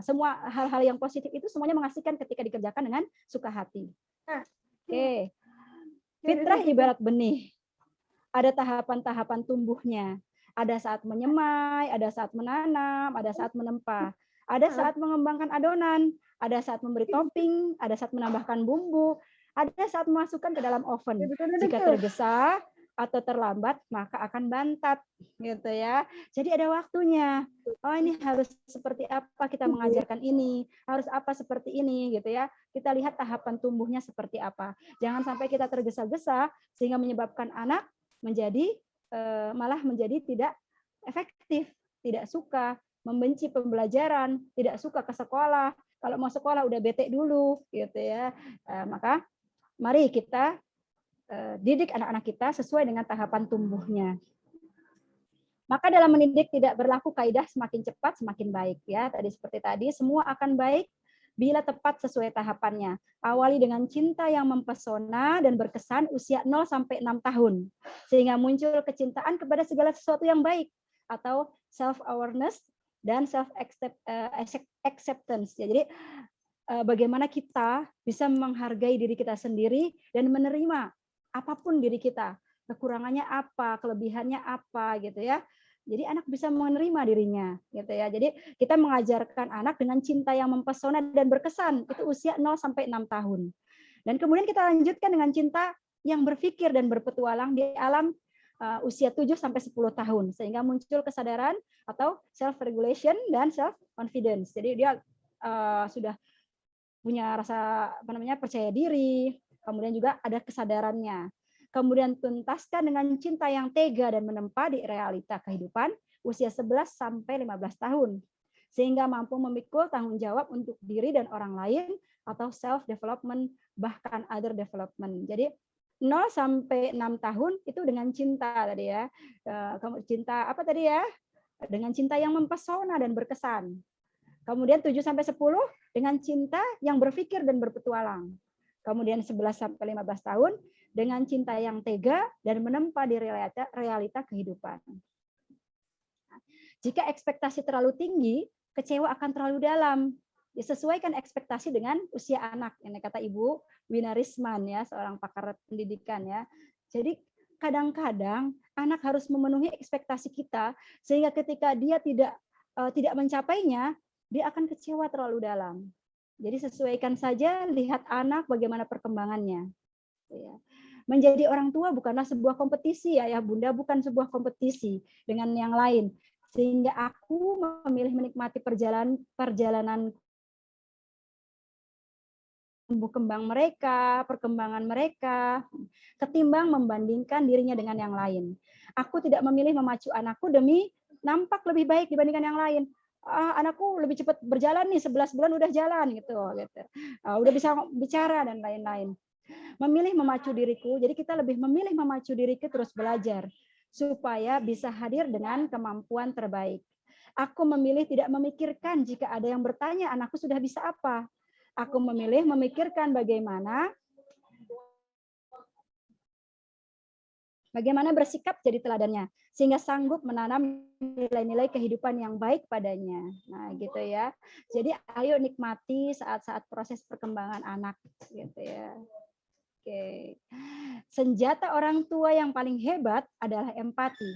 Semua hal-hal yang positif itu semuanya mengasihkan ketika dikerjakan dengan suka hati. Oke. Fitrah ibarat benih. Ada tahapan-tahapan tumbuhnya. Ada saat menyemai, ada saat menanam, ada saat menempa. Ada saat mengembangkan adonan, ada saat memberi topping, ada saat menambahkan bumbu, ada saat memasukkan ke dalam oven. Jika tergesa atau terlambat, maka akan bantat, gitu ya. Jadi ada waktunya. Oh, ini harus seperti apa kita mengajarkan ini, harus apa seperti ini, gitu ya. Kita lihat tahapan tumbuhnya seperti apa. Jangan sampai kita tergesa-gesa sehingga menyebabkan anak malah menjadi tidak efektif, tidak suka, membenci pembelajaran, tidak suka ke sekolah. Kalau mau sekolah udah bete dulu, gitu ya. Maka mari kita didik anak-anak kita sesuai dengan tahapan tumbuhnya. Maka dalam mendidik tidak berlaku kaidah semakin cepat semakin baik ya. Tadi seperti tadi, semua akan baik bila tepat sesuai tahapannya. Awali dengan cinta yang mempesona dan berkesan usia 0 sampai 6 tahun. Sehingga muncul kecintaan kepada segala sesuatu yang baik atau self-awareness dan self-acceptance. Jadi bagaimana kita bisa menghargai diri kita sendiri dan menerima apapun diri kita, kekurangannya apa, kelebihannya apa, gitu ya. Jadi anak bisa menerima dirinya, gitu ya. Jadi kita mengajarkan anak dengan cinta yang mempesona dan berkesan, itu usia 0 sampai 6 tahun. Dan kemudian kita lanjutkan dengan cinta yang berpikir dan berpetualang di alam usia 7 sampai 10 tahun, sehingga muncul kesadaran atau self regulation dan self confidence. Jadi dia sudah punya rasa percaya diri, kemudian juga ada kesadarannya. Kemudian tuntaskan dengan cinta yang tega dan menempa di realita kehidupan usia 11 sampai 15 tahun, sehingga mampu memikul tanggung jawab untuk diri dan orang lain atau self development bahkan other development. Jadi 0 sampai 6 tahun itu dengan cinta tadi ya. Cinta apa tadi ya? Dengan cinta yang mempesona dan berkesan. Kemudian 7 sampai 10 dengan cinta yang berpikir dan berpetualang. Kemudian 11 sampai 15 tahun dengan cinta yang tega dan menempa di realita kehidupan. Jika ekspektasi terlalu tinggi, kecewa akan terlalu dalam. Disesuaikan ekspektasi dengan usia anak. Ini kata Ibu Wina Risman ya, seorang pakar pendidikan ya. Jadi kadang-kadang anak harus memenuhi ekspektasi kita sehingga ketika dia tidak mencapainya, dia akan kecewa terlalu dalam. Jadi sesuaikan saja, lihat anak bagaimana perkembangannya. Ya. Menjadi orang tua bukanlah sebuah kompetisi, ayah bunda, bukan sebuah kompetisi dengan yang lain. Sehingga aku memilih menikmati perjalanan tumbuh kembang mereka, perkembangan mereka, ketimbang membandingkan dirinya dengan yang lain. Aku tidak memilih memacu anakku demi nampak lebih baik dibandingkan yang lain. Anakku lebih cepat berjalan nih, 11 bulan udah jalan gitu. Udah bisa bicara dan lain-lain. Memilih memacu diriku, jadi kita lebih memilih memacu diriku terus belajar supaya bisa hadir dengan kemampuan terbaik. Aku memilih tidak memikirkan jika ada yang bertanya anakku sudah bisa apa. Aku memilih memikirkan bagaimana bersikap jadi teladannya, sehingga sanggup menanam nilai-nilai kehidupan yang baik padanya. Nah, gitu ya. Jadi ayo nikmati saat-saat proses perkembangan anak, gitu ya. Oke. Senjata orang tua yang paling hebat adalah empati.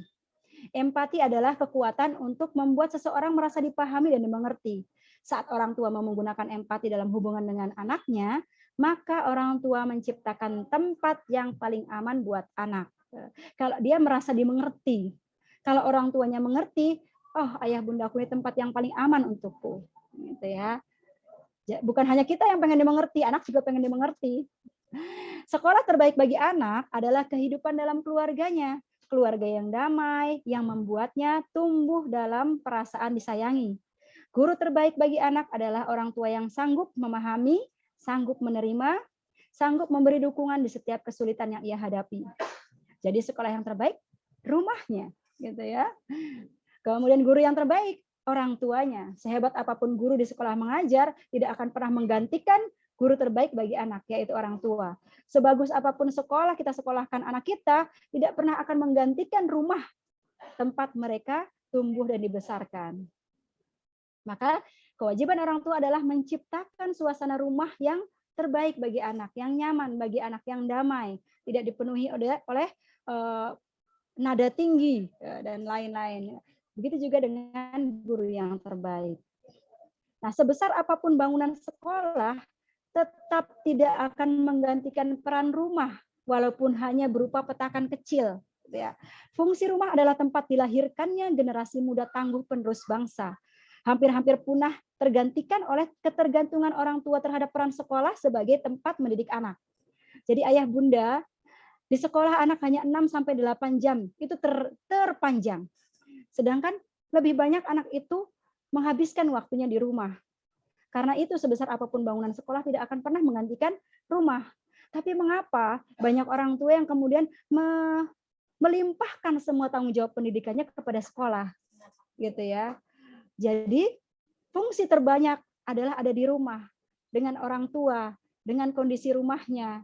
Empati adalah kekuatan untuk membuat seseorang merasa dipahami dan dimengerti. Saat orang tua mau menggunakan empati dalam hubungan dengan anaknya, maka orang tua menciptakan tempat yang paling aman buat anak. Kalau dia merasa dimengerti. Kalau orang tuanya mengerti, oh ayah bundaku ini tempat yang paling aman untukku. Gitu ya. Bukan hanya kita yang pengen dimengerti, anak juga pengen dimengerti. Sekolah terbaik bagi anak adalah kehidupan dalam keluarganya. Keluarga yang damai, yang membuatnya tumbuh dalam perasaan disayangi. Guru terbaik bagi anak adalah orang tua yang sanggup memahami, sanggup menerima, sanggup memberi dukungan di setiap kesulitan yang ia hadapi. Jadi sekolah yang terbaik, rumahnya, gitu ya. Kemudian guru yang terbaik, orang tuanya. Sehebat apapun guru di sekolah mengajar, tidak akan pernah menggantikan guru terbaik bagi anak, yaitu orang tua. Sebagus apapun sekolah kita sekolahkan anak kita, tidak pernah akan menggantikan rumah tempat mereka tumbuh dan dibesarkan. Maka kewajiban orang tua adalah menciptakan suasana rumah yang terbaik bagi anak, yang nyaman bagi anak, yang damai, tidak dipenuhi oleh nada tinggi dan lain-lain. Begitu juga dengan guru yang terbaik. Nah, sebesar apapun bangunan sekolah, tetap tidak akan menggantikan peran rumah, walaupun hanya berupa petakan kecil. Fungsi rumah adalah tempat dilahirkannya generasi muda tangguh penerus bangsa. Hampir-hampir punah tergantikan oleh ketergantungan orang tua terhadap peran sekolah sebagai tempat mendidik anak. Jadi ayah bunda, di sekolah anak hanya 6-8 jam, itu terpanjang. Sedangkan lebih banyak anak itu menghabiskan waktunya di rumah. Karena itu sebesar apapun bangunan sekolah tidak akan pernah menggantikan rumah. Tapi mengapa banyak orang tua yang kemudian melimpahkan semua tanggung jawab pendidikannya kepada sekolah, gitu ya. Jadi fungsi terbanyak adalah ada di rumah, dengan orang tua, dengan kondisi rumahnya.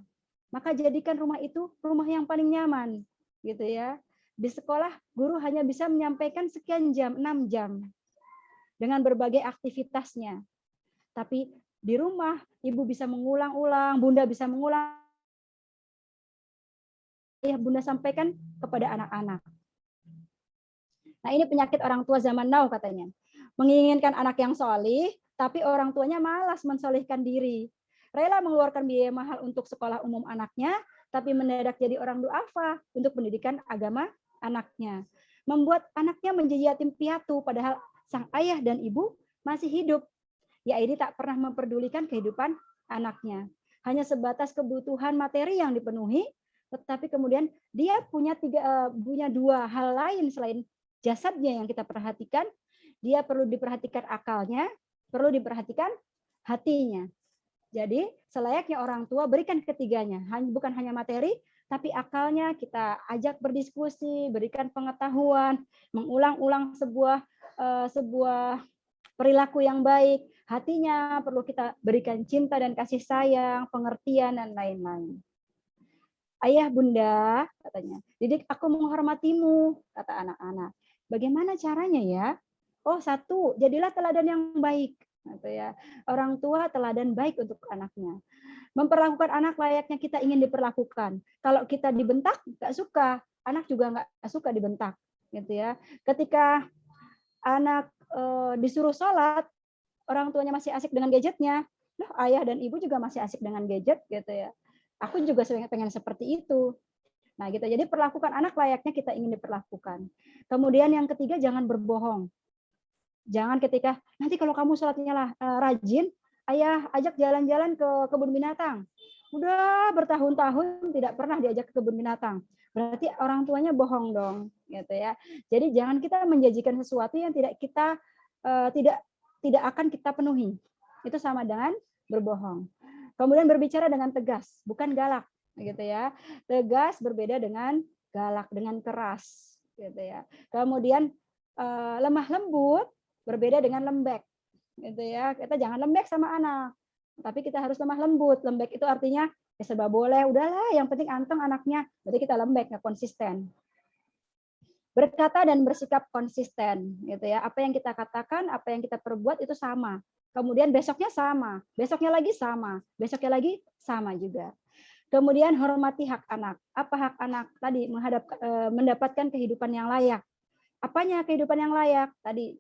Maka jadikan rumah itu rumah yang paling nyaman, gitu ya. Di sekolah guru hanya bisa menyampaikan sekian jam, 6 jam, dengan berbagai aktivitasnya. Tapi di rumah ibu bisa mengulang-ulang, bunda bisa mengulang, ayah bunda sampaikan kepada anak-anak. Nah, ini penyakit orang tua zaman now katanya. Menginginkan anak yang solih, tapi orang tuanya malas mensolihkan diri. Rela mengeluarkan biaya mahal untuk sekolah umum anaknya, tapi mendadak jadi orang duafa untuk pendidikan agama anaknya. Membuat anaknya menjadi yatim piatu, padahal sang ayah dan ibu masih hidup. Ya, ini tak pernah memperdulikan kehidupan anaknya. Hanya sebatas kebutuhan materi yang dipenuhi, tetapi kemudian dia punya dua hal lain selain jasadnya yang kita perhatikan. Dia perlu diperhatikan akalnya, perlu diperhatikan hatinya. Jadi selayaknya orang tua berikan ketiganya, bukan hanya materi, tapi akalnya kita ajak berdiskusi, berikan pengetahuan, mengulang-ulang sebuah perilaku yang baik. Hatinya perlu kita berikan cinta dan kasih sayang, pengertian, dan lain-lain. Ayah bunda, katanya, didik aku menghormatimu, kata anak-anak. Bagaimana caranya ya? Oh, satu, jadilah teladan yang baik. Gitu ya. Orang tua teladan baik untuk anaknya. Memperlakukan anak layaknya kita ingin diperlakukan. Kalau kita dibentak, nggak suka. Anak juga nggak suka dibentak. Gitu ya. Ketika anak disuruh sholat, orang tuanya masih asik dengan gadgetnya. Loh, ayah dan ibu juga masih asik dengan gadget. Gitu ya. Aku juga pengen seperti itu. Nah, gitu. Jadi perlakukan anak layaknya kita ingin diperlakukan. Kemudian yang ketiga, jangan berbohong. Jangan ketika nanti kalau kamu sholatnya rajin, ayah ajak jalan-jalan ke kebun binatang. Udah bertahun-tahun tidak pernah diajak ke kebun binatang. Berarti orang tuanya bohong dong, gitu ya. Jadi jangan kita menjanjikan sesuatu yang tidak kita tidak akan kita penuhi. Itu sama dengan berbohong. Kemudian berbicara dengan tegas, bukan galak, gitu ya. Tegas berbeda dengan galak, dengan keras, gitu ya. Kemudian lemah lembut berbeda dengan lembek, gitu ya. Kita jangan lembek sama anak, tapi kita harus lemah lembut. Lembek itu artinya ya serba boleh, udahlah, yang penting anteng anaknya. Berarti kita lembek, nggak konsisten. Berkata dan bersikap konsisten, gitu ya. Apa yang kita katakan, apa yang kita perbuat itu sama. Kemudian besoknya sama, besoknya lagi sama, besoknya lagi sama juga. Kemudian hormati hak anak. Apa hak anak? Tadi mendapatkan kehidupan yang layak. Apanya kehidupan yang layak? Tadi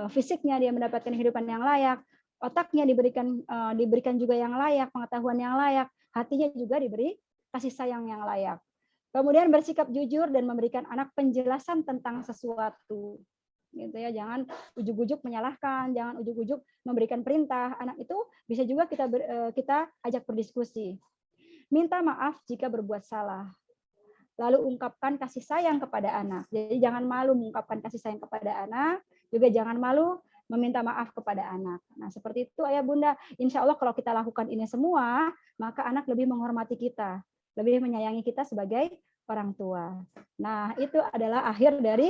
fisiknya dia mendapatkan kehidupan yang layak, otaknya diberikan juga yang layak, pengetahuan yang layak, hatinya juga diberi kasih sayang yang layak. Kemudian bersikap jujur dan memberikan anak penjelasan tentang sesuatu. Gitu ya, jangan ujuk-ujuk menyalahkan, jangan ujuk-ujuk memberikan perintah. Anak itu bisa juga kita ajak berdiskusi. Minta maaf jika berbuat salah. Lalu ungkapkan kasih sayang kepada anak. Jadi jangan malu mengungkapkan kasih sayang kepada anak, juga jangan malu meminta maaf kepada anak. Nah, seperti itu Ayah Bunda. Insya Allah kalau kita lakukan ini semua, maka anak lebih menghormati kita, lebih menyayangi kita sebagai orang tua. Nah, itu adalah akhir dari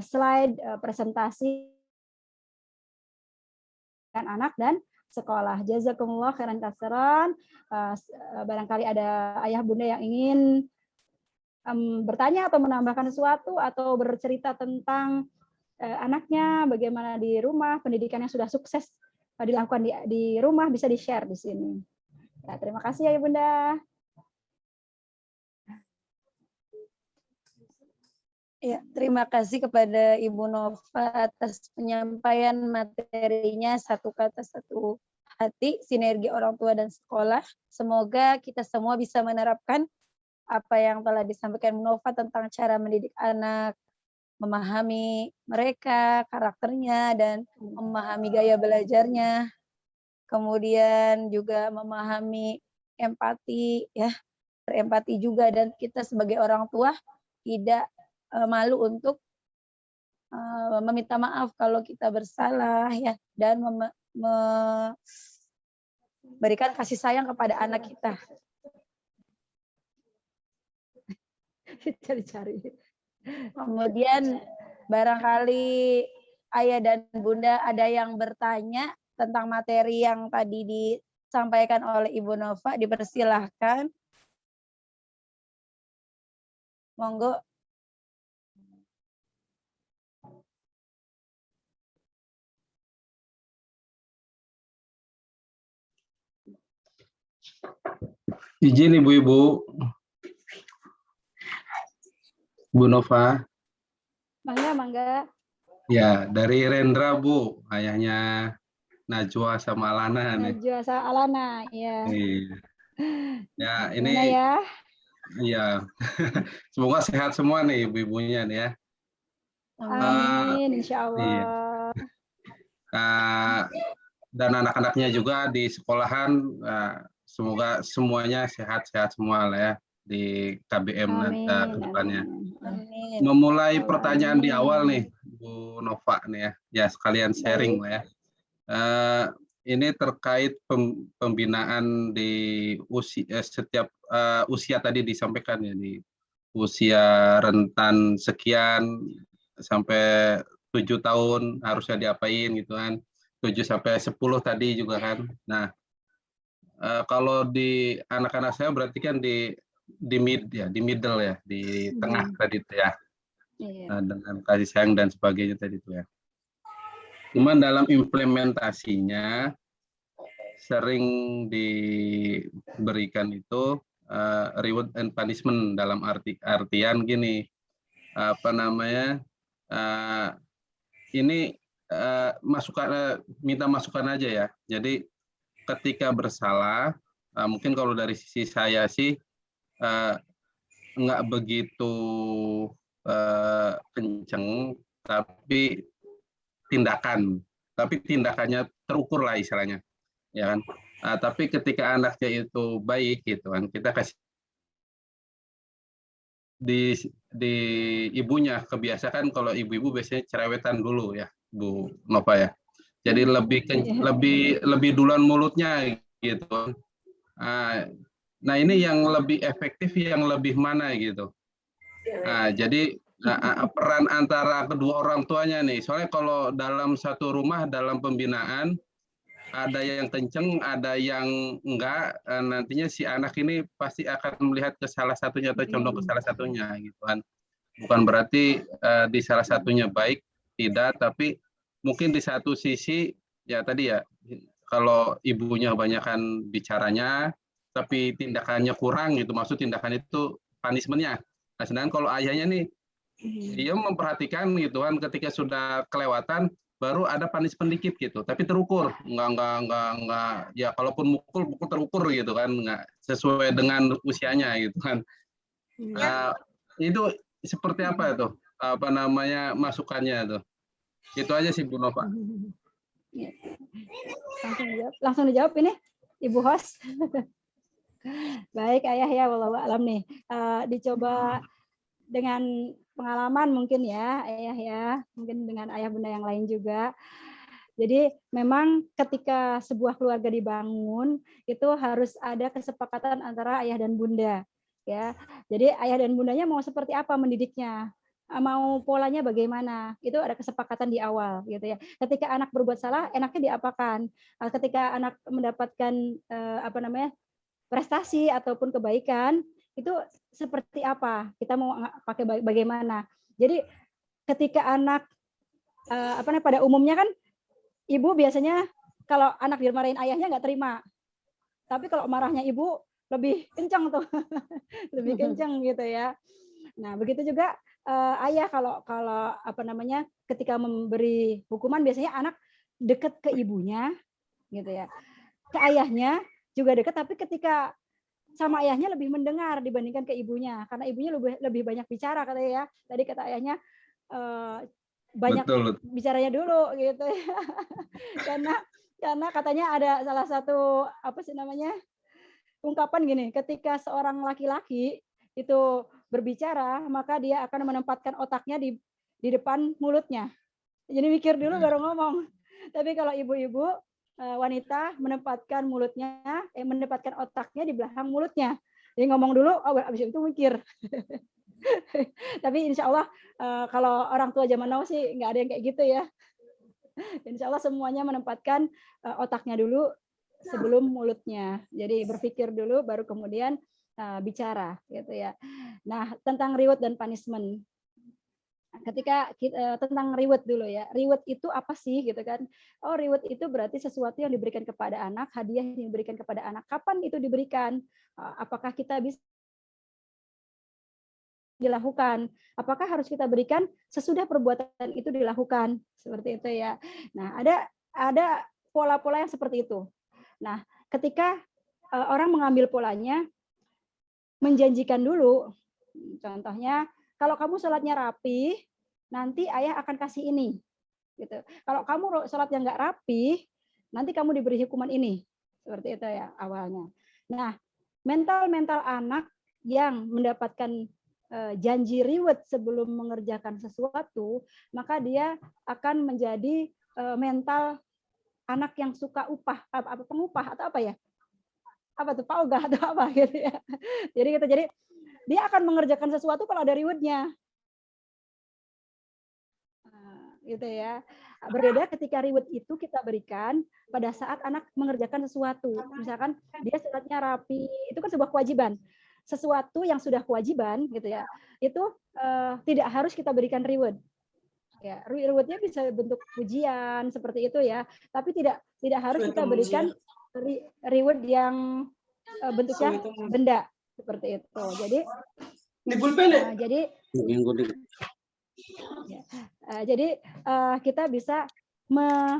slide presentasi anak dan sekolah. Jazakumullah khairan katsiran. Barangkali ada Ayah Bunda yang ingin bertanya atau menambahkan sesuatu atau bercerita tentang anaknya, bagaimana di rumah, pendidikan yang sudah sukses dilakukan di rumah, bisa di-share di sini. Ya, terima kasih ya Bunda. Ya, terima kasih kepada Ibu Nova atas penyampaian materinya, satu kata satu hati, sinergi orang tua dan sekolah. Semoga kita semua bisa menerapkan apa yang telah disampaikan Bu Nova tentang cara mendidik anak, memahami mereka, karakternya, dan memahami gaya belajarnya. Kemudian juga memahami empati, ya, berempati juga, dan kita sebagai orang tua tidak malu untuk meminta maaf kalau kita bersalah, ya, dan memberikan kasih sayang kepada anak kita. Cari-cari. Kemudian barangkali Ayah dan Bunda ada yang bertanya tentang materi yang tadi disampaikan oleh Ibu Nova, dipersilahkan. Monggo. Izin Ibu-Ibu. Bu Nova. Mangga. Ya, dari Rendra Bu, ayahnya Najwa sama Alana nih. Najwa sama Alana, ya. Iya. Ya, ini ya? Iya. Semoga sehat semua nih ibu-ibunya nih ya. Amin, insya Allah. Iya. Dan anak-anaknya juga di sekolahan, semoga semuanya sehat-sehat semua lah ya di KBM ke depannya. Memulai pertanyaan di awal nih, Bu Nova nih ya, ya sekalian sharing lah ya. Ini terkait pembinaan di setiap usia tadi disampaikan ya, di usia rentan sekian sampai 7 tahun harusnya diapain gitu kan, 7 sampai 10 tadi juga kan. Nah, kalau di anak-anak saya berarti kan di middle ya, di tengah tadi itu ya. Nah, dengan kasih sayang dan sebagainya tadi itu ya. Cuman dalam implementasinya sering diberikan itu reward and punishment, dalam artian gini, apa namanya, ini minta masukan aja ya. Jadi ketika bersalah Mungkin kalau dari sisi saya sih nggak begitu kenceng, tapi tindakannya terukur lah istilahnya, ya kan. Tapi ketika anaknya itu baik gitu kan, kita kasih di ibunya. Kebiasaan kalau ibu-ibu biasanya cerewetan dulu ya, Bu Nova ya. Jadi lebih duluan mulutnya gitu. Nah ini yang lebih efektif, yang lebih mana gitu. Jadi peran antara kedua orang tuanya nih. Soalnya kalau dalam satu rumah, dalam pembinaan, ada yang kenceng, ada yang enggak, nantinya si anak ini pasti akan melihat ke salah satunya atau condong ke salah satunya gitu kan. Bukan berarti di salah satunya baik, tidak, tapi mungkin di satu sisi ya tadi ya, kalau ibunya kebanyakan bicaranya tapi tindakannya kurang gitu, maksud tindakan itu punishment-nya. Nah, sedangkan kalau ayahnya nih dia memperhatikan gitu kan, ketika sudah kelewatan baru ada punishment dikit gitu, tapi terukur, enggak ya, kalaupun mukul terukur gitu kan, enggak sesuai dengan usianya gitu kan. Itu seperti apa itu, apa namanya, masukannya itu? Itu aja sih Bu Nova. Langsung dijawab ini Ibu host. Baik Ayah ya, wallahu alam nih. Dicoba dengan pengalaman mungkin ya Ayah ya, mungkin dengan ayah bunda yang lain juga. Jadi memang ketika sebuah keluarga dibangun itu harus ada kesepakatan antara ayah dan bunda ya. Jadi ayah dan bundanya mau seperti apa mendidiknya, mau polanya bagaimana, itu ada kesepakatan di awal gitu ya. Ketika anak berbuat salah, enaknya diapakan? Ketika anak mendapatkan prestasi ataupun kebaikan, itu seperti apa? Kita mau pakai bagaimana? Jadi ketika anak pada umumnya kan ibu biasanya kalau anak dimarahin ayahnya nggak terima. Tapi kalau marahnya ibu lebih kencang tuh. Lebih kencang gitu ya. Nah, begitu juga ayah kalau ketika memberi hukuman biasanya anak dekat ke ibunya gitu ya. Ke ayahnya juga dekat, tapi ketika sama ayahnya lebih mendengar dibandingkan ke ibunya, karena ibunya lebih banyak bicara katanya ya. Tadi kata ayahnya banyak bicaranya dulu gitu ya. karena katanya ada salah satu ungkapan gini, ketika seorang laki-laki itu berbicara, maka dia akan menempatkan otaknya di depan mulutnya. Jadi mikir dulu baru ngomong. Tapi kalau ibu-ibu wanita menempatkan otaknya di belakang mulutnya. Jadi ngomong dulu, habis itu mikir. Tapi insya Allah kalau orang tua zaman now sih nggak ada yang kayak gitu ya. Insya Allah semuanya menempatkan otaknya dulu sebelum mulutnya. Jadi berpikir dulu baru kemudian bicara gitu ya. Nah, tentang reward dan punishment. Ketika tentang reward dulu ya, reward itu apa sih gitu kan? Oh, reward itu berarti sesuatu yang diberikan kepada anak, hadiah yang diberikan kepada anak. Kapan itu diberikan? Apakah kita bisa dilakukan? Apakah harus kita berikan sesudah perbuatan itu dilakukan? Seperti itu ya. Nah, ada pola-pola yang seperti itu. Nah, ketika orang mengambil polanya, menjanjikan dulu, contohnya, kalau kamu sholatnya rapi, nanti ayah akan kasih ini. Gitu. Kalau kamu sholatnya nggak rapi, nanti kamu diberi hukuman ini. Seperti itu ya awalnya. Nah, mental anak yang mendapatkan janji reward sebelum mengerjakan sesuatu, maka dia akan menjadi mental anak yang suka pengupah atau apa ya? Apa tuh, paugah atau apa gitu ya. Jadi dia akan mengerjakan sesuatu kalau ada reward-nya. Gitu ya. Berbeda ketika reward itu kita berikan pada saat anak mengerjakan sesuatu. Misalkan dia sholatnya rapi, itu kan sebuah kewajiban. Sesuatu yang sudah kewajiban gitu ya. Itu tidak harus kita berikan reward. Ya, reward-nya bisa bentuk pujian seperti itu ya. Tapi tidak harus kita berikan reward yang bentuknya benda seperti itu. Jadi kita bisa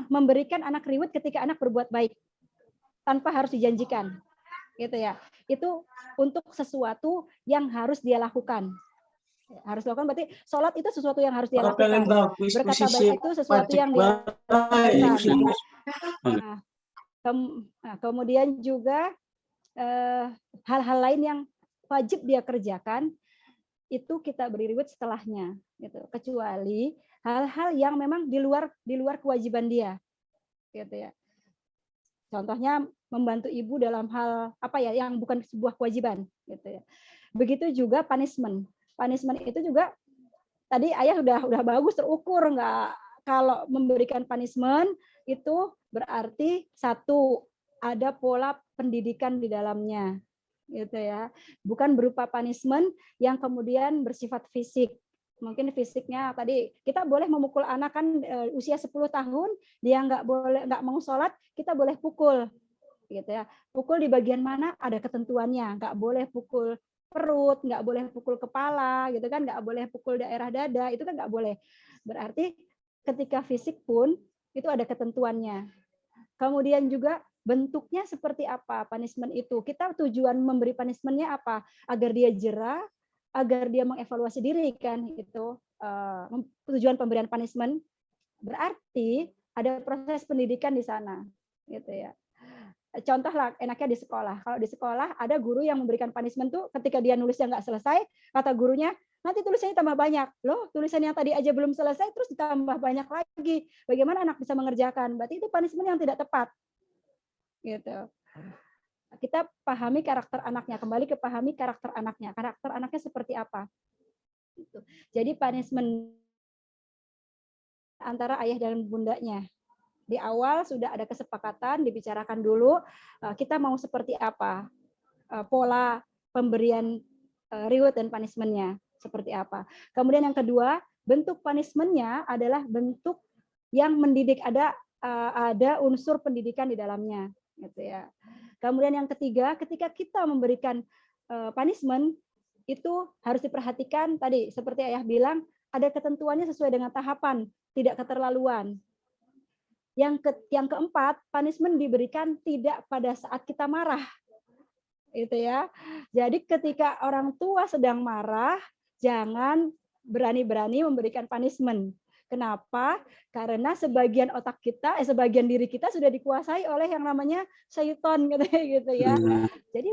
memberikan anak reward ketika anak berbuat baik tanpa harus dijanjikan. gitu ya. Itu untuk sesuatu yang harus dia lakukan. Harus lakukan berarti sholat itu sesuatu yang harus dia lakukan. Berkata baik itu sesuatu yang dia lakukan. Kemudian juga hal-hal lain yang wajib dia kerjakan itu kita beri reward setelahnya, gitu. Kecuali hal-hal yang memang di luar kewajiban dia, gitu ya. Contohnya membantu ibu dalam hal apa ya yang bukan sebuah kewajiban, gitu ya. Begitu juga punishment. Punishment itu juga tadi ayah udah bagus terukur, nggak, kalau memberikan punishment itu berarti satu ada pola pendidikan di dalamnya, gitu ya. Bukan berupa punishment yang kemudian bersifat fisik. Mungkin fisiknya tadi kita boleh memukul anak kan usia 10 tahun dia nggak mau sholat, kita boleh pukul, gitu ya. Pukul di bagian mana ada ketentuannya, nggak boleh pukul perut, nggak boleh pukul kepala, gitu kan, nggak boleh pukul daerah dada, itu kan nggak boleh. Berarti ketika fisik pun itu ada ketentuannya. Kemudian juga bentuknya seperti apa punishment itu. Kita tujuan memberi punishment-nya apa? Agar dia jera, agar dia mengevaluasi diri kan, itu tujuan pemberian punishment. Berarti ada proses pendidikan di sana, gitu ya. Contoh lah enaknya di sekolah. Kalau di sekolah ada guru yang memberikan punishment tuh ketika dia nulisnya nggak selesai, kata gurunya, nanti tulisannya tambah banyak. Loh, tulisan yang tadi aja belum selesai terus ditambah banyak lagi. Bagaimana anak bisa mengerjakan? Berarti itu punishment yang tidak tepat. Gitu. Kita pahami karakter anaknya, kembali ke pahami karakter anaknya. Karakter anaknya seperti apa? Gitu. Jadi punishment antara ayah dan bundanya. Di awal sudah ada kesepakatan, dibicarakan dulu kita mau seperti apa, pola pemberian reward dan punishment-nya seperti apa. Kemudian yang kedua, bentuk punishment-nya adalah bentuk yang mendidik, ada unsur pendidikan di dalamnya, gitu ya. Kemudian yang ketiga, ketika kita memberikan punishment itu harus diperhatikan tadi seperti ayah bilang, ada ketentuannya sesuai dengan tahapan, tidak keterlaluan. Yang keempat, punishment diberikan tidak pada saat kita marah, gitu ya. Jadi ketika orang tua sedang marah, jangan berani-berani memberikan punishment. Kenapa? Karena sebagian otak kita, sebagian diri kita sudah dikuasai oleh yang namanya syaitan, gitu ya. Jadi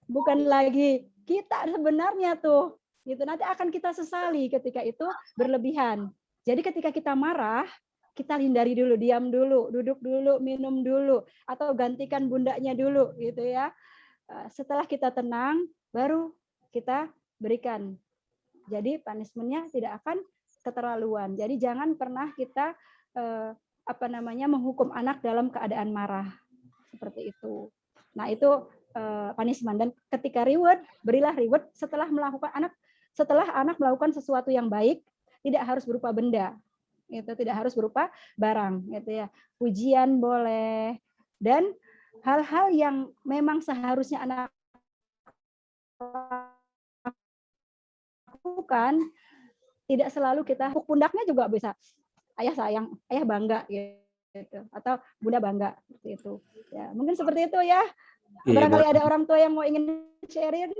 bukan lagi kita sebenarnya tuh, gitu. Nanti akan kita sesali ketika itu berlebihan. Jadi ketika kita marah, kita hindari dulu, diam dulu, duduk dulu, minum dulu, atau gantikan bundanya dulu, gitu ya. Setelah kita tenang, baru kita berikan. Jadi punishment-nya tidak akan keterlaluan. Jadi jangan pernah kita menghukum anak dalam keadaan marah seperti itu. Nah itu punishment. Dan ketika reward, berilah reward setelah anak melakukan sesuatu yang baik, tidak harus berupa benda. Itu tidak harus berupa barang, gitu ya. Pujian boleh, dan hal-hal yang memang seharusnya anak lakukan tidak selalu kita pundaknya juga bisa. Ayah sayang, ayah bangga, gitu, atau bunda bangga, seperti itu. Ya, mungkin seperti itu ya. Barangkali ada orang tua yang mau ingin sharing.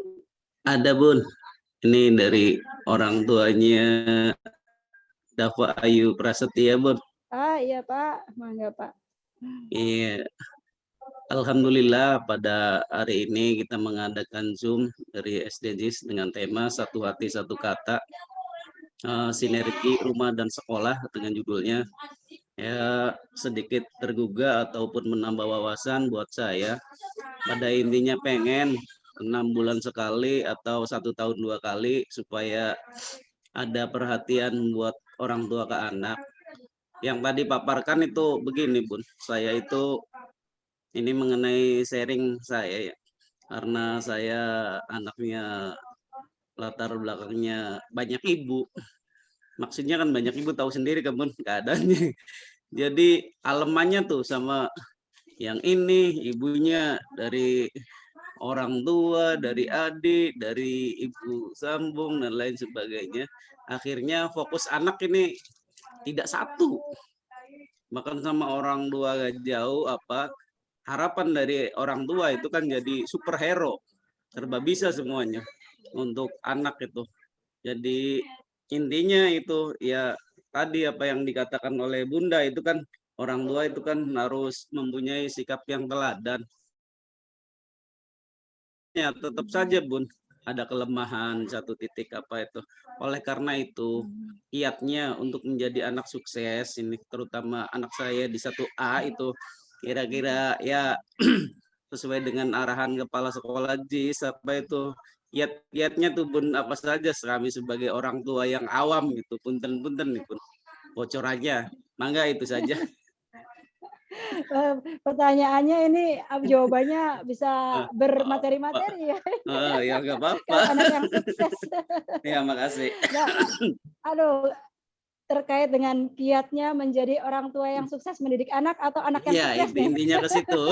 Ada Bun, ini dari orang tuanya Dafa Ayu Prasetya, Bun. Iya Pak, mangga Pak. Iya. Alhamdulillah pada hari ini kita mengadakan Zoom dari SDGs dengan tema Satu Hati Satu Kata, sinergi rumah dan sekolah dengan judulnya. Ya sedikit tergugah ataupun menambah wawasan buat saya. Pada intinya pengen 6 bulan sekali atau 1 tahun 2 kali supaya ada perhatian buat orang tua ke anak. Yang tadi paparkan itu begini Bun, saya itu ini mengenai sharing saya ya, karena saya anaknya latar belakangnya banyak ibu. Maksudnya kan banyak ibu tahu sendiri kan Bun keadaannya. Jadi alemannya tuh sama yang ini, ibunya dari orang tua, dari adik, dari ibu sambung dan lain sebagainya. Akhirnya fokus anak ini tidak satu. Bahkan sama orang tua jauh harapan dari orang tua itu kan jadi superhero, serba bisa semuanya untuk anak itu. Jadi intinya itu ya tadi apa yang dikatakan oleh Bunda itu kan orang tua itu kan harus mempunyai sikap yang teladan. Ya tetap saja Bun ada kelemahan satu titik apa itu. Oleh karena itu kiatnya untuk menjadi anak sukses ini terutama anak saya di 1A itu kira-kira ya sesuai dengan arahan kepala sekolah JIS apa itu kiat-kiatnya tuh Bun apa saja kami sebagai orang tua yang awam gitu punten-punten nih Bun bocorannya mangga itu saja. Pertanyaannya ini jawabannya bisa bermateri-materi ya. Ya nggak apa-apa. Anak yang sukses. Ya makasih. Nah, aduh, terkait dengan kiatnya menjadi orang tua yang sukses mendidik anak atau anak yang ya, sukses. Intinya ke situ.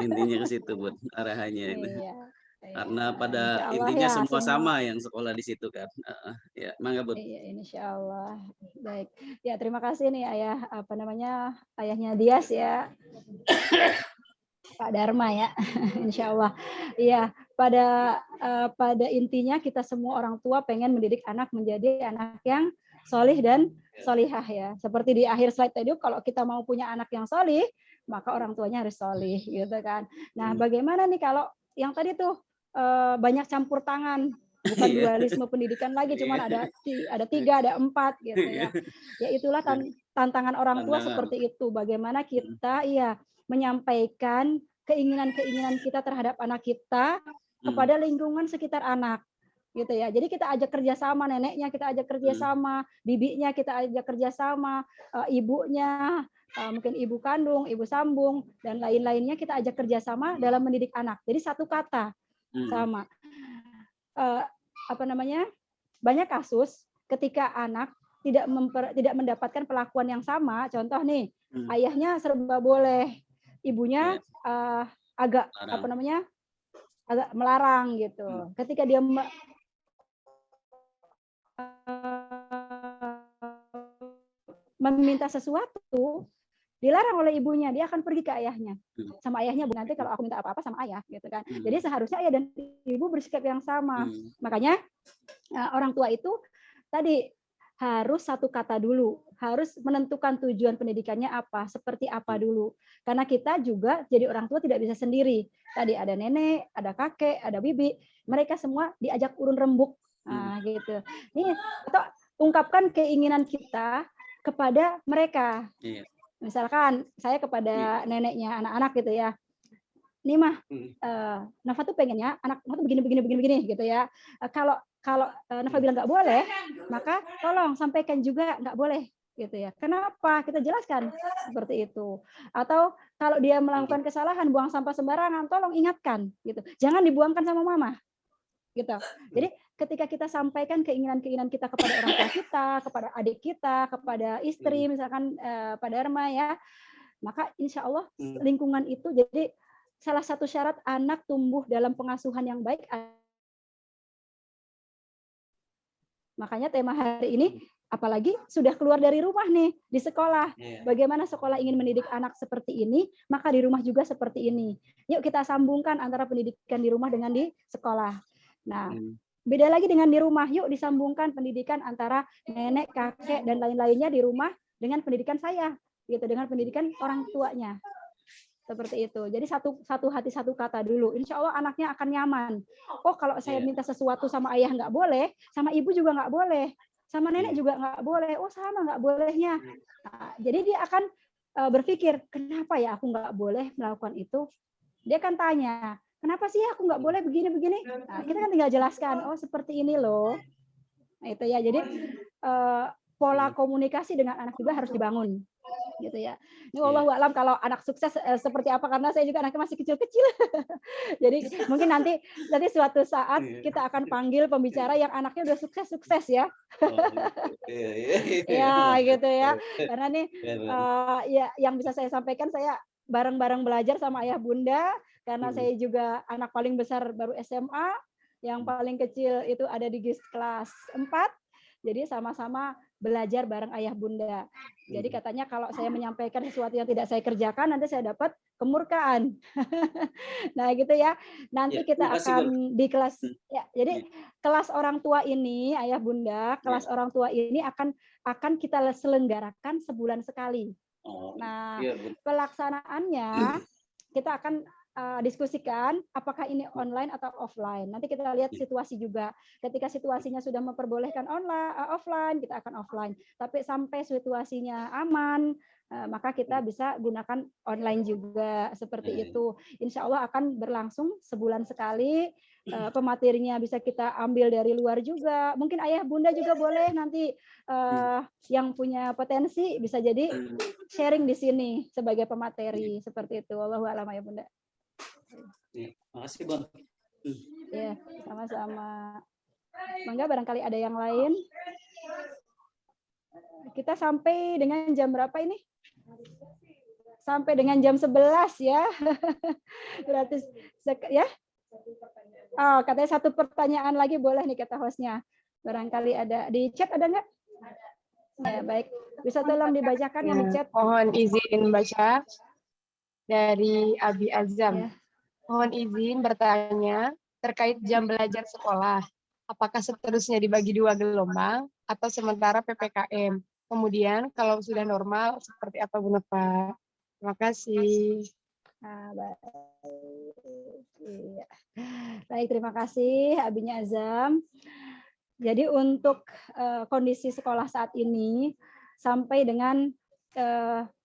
Intinya ke situ Bun arahannya itu. Iya. Karena pada Allah intinya ya, semua sama yang sekolah di situ kan. Ya, mangga Bun. Iya, insya Allah. Baik. Ya, terima kasih nih Ayah, apa namanya, ayahnya Dias ya. Pak Dharma ya. Insya Allah. Iya, pada intinya kita semua orang tua pengen mendidik anak menjadi anak yang solih dan solihah ya. Seperti di akhir slide tadi, kalau kita mau punya anak yang solih, maka orang tuanya harus solih gitu kan. Nah, bagaimana nih kalau yang tadi tuh banyak campur tangan, bukan dualisme pendidikan lagi, cuman ada 3, ada 4 gitu ya. Ya itulah tantangan orang tua seperti itu. Bagaimana kita menyampaikan keinginan-keinginan kita terhadap anak kita kepada lingkungan sekitar anak gitu ya. Jadi kita ajak kerjasama, neneknya kita ajak kerjasama, bibinya kita ajak kerjasama, ibunya, mungkin ibu kandung, ibu sambung, dan lain-lainnya kita ajak kerjasama dalam mendidik anak. Jadi satu kata sama. Apa namanya? Banyak kasus ketika anak tidak mendapatkan perlakuan yang sama. Contoh nih, ayahnya serba boleh, ibunya agak apa namanya? Agak melarang gitu. Ketika dia meminta sesuatu, dilarang oleh ibunya, dia akan pergi ke ayahnya. Sama ayahnya, Bu, nanti kalau aku minta apa-apa sama ayah gitu kan. Jadi seharusnya ayah dan ibu bersikap yang sama. Makanya orang tua itu tadi harus satu kata dulu, harus menentukan tujuan pendidikannya apa, seperti apa dulu. Karena kita juga jadi orang tua tidak bisa sendiri. Tadi ada nenek, ada kakek, ada bibi, mereka semua diajak urun rembuk. Nah, gitu. Nih, atau ungkapkan keinginan kita kepada mereka. Misalkan saya kepada neneknya anak-anak gitu ya. Nih mah, Nafa tuh pengennya anak tuh begini gitu ya. Kalau Nafa bilang nggak boleh, maka tolong sampaikan juga nggak boleh gitu ya. Kenapa? Kita jelaskan seperti itu. Atau kalau dia melakukan kesalahan buang sampah sembarangan, tolong ingatkan gitu. Jangan dibuangkan sama mama. Gitu. Jadi ketika kita sampaikan keinginan-keinginan kita kepada orang tua kita, kepada adik kita, kepada istri misalkan Pak Dharma ya, maka insya Allah lingkungan itu jadi salah satu syarat anak tumbuh dalam pengasuhan yang baik. Makanya tema hari ini, apalagi sudah keluar dari rumah nih, di sekolah. Bagaimana sekolah ingin mendidik anak seperti ini, maka di rumah juga seperti ini. Yuk kita sambungkan antara pendidikan di rumah dengan di sekolah. Nah, beda lagi dengan di rumah. Yuk disambungkan pendidikan antara nenek, kakek, dan lain-lainnya di rumah dengan pendidikan saya, gitu, dengan pendidikan orang tuanya. Seperti itu. Jadi satu hati satu kata dulu. Insya Allah anaknya akan nyaman. Oh, kalau saya minta sesuatu sama ayah nggak boleh, sama ibu juga nggak boleh, sama nenek juga nggak boleh. Oh, sama nggak bolehnya. Nah, jadi dia akan berpikir, kenapa ya aku nggak boleh melakukan itu? Dia akan tanya, kenapa sih aku nggak boleh begini-begini? Nah, kita kan tinggal jelaskan, oh seperti ini loh. Nah, itu ya. Jadi pola komunikasi dengan anak juga harus dibangun. Gitu ya. Ini wallahu a'lam kalau anak sukses seperti apa, karena saya juga anaknya masih kecil-kecil. Jadi mungkin nanti suatu saat kita akan panggil pembicara yang anaknya udah sukses ya. Ya gitu ya. Karena nih ya yang bisa saya sampaikan, saya bareng-bareng belajar sama ayah bunda, karena saya juga anak paling besar baru SMA, yang paling kecil itu ada di GIS kelas 4. Jadi sama-sama belajar bareng ayah bunda. Jadi katanya kalau saya menyampaikan sesuatu yang tidak saya kerjakan, nanti saya dapat kemurkaan. Nah gitu ya. Nanti kita akan di kelas, ya, jadi kelas orang tua ini, ayah bunda, kelas orang tua ini akan kita selenggarakan sebulan sekali. Nah pelaksanaannya kita akan diskusikan apakah ini online atau offline. Nanti kita lihat situasi juga. Ketika situasinya sudah memperbolehkan offline, kita akan offline. Tapi sampai situasinya aman, maka kita bisa gunakan online juga seperti itu. Insya Allah akan berlangsung sebulan sekali. Pematerinya bisa kita ambil dari luar juga. Mungkin ayah bunda juga boleh nanti yang punya potensi bisa jadi sharing di sini sebagai pemateri seperti itu. Wallahu a'lam ya bunda. Makasih Bang. Ya, sama-sama. Mangga barangkali ada yang lain. Kita sampai dengan jam berapa ini? Sampai dengan jam 11 ya. Berarti ya. Oh, katanya satu pertanyaan lagi boleh nih kata hostnya. Barangkali ada di chat, ada nggak? Ya, baik. Bisa tolong dibacakan yang di chat. Mohon izin baca dari Abi Azam. Ya. Mohon izin bertanya terkait jam belajar sekolah. Apakah seterusnya dibagi 2 gelombang atau sementara PPKM? Kemudian kalau sudah normal seperti apa Bu Nova? Terima kasih. Baik, terima kasih Abinya Azam. Jadi untuk kondisi sekolah saat ini sampai dengan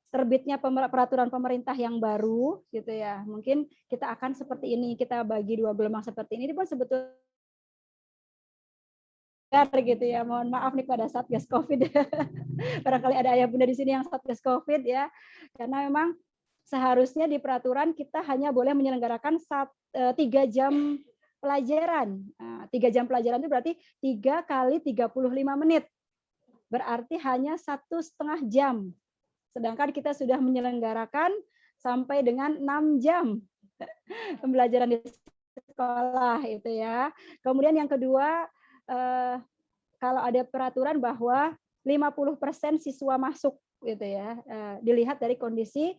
terbitnya peraturan pemerintah yang baru gitu ya, mungkin kita akan seperti ini, kita bagi 2 gelombang seperti ini pun sebetulnya gitu ya. Mohon maaf nih pada Satgas Covid. Barangkali ada ayah bunda di sini yang Satgas Covid ya, karena memang seharusnya di peraturan kita hanya boleh menyelenggarakan 3 jam pelajaran. 3 jam pelajaran itu berarti 3 kali 35 menit. Berarti hanya 1,5 jam. Sedangkan kita sudah menyelenggarakan sampai dengan 6 jam pembelajaran di sekolah itu ya. Kemudian yang kedua, kalau ada peraturan bahwa 50% siswa masuk gitu ya, dilihat dari kondisi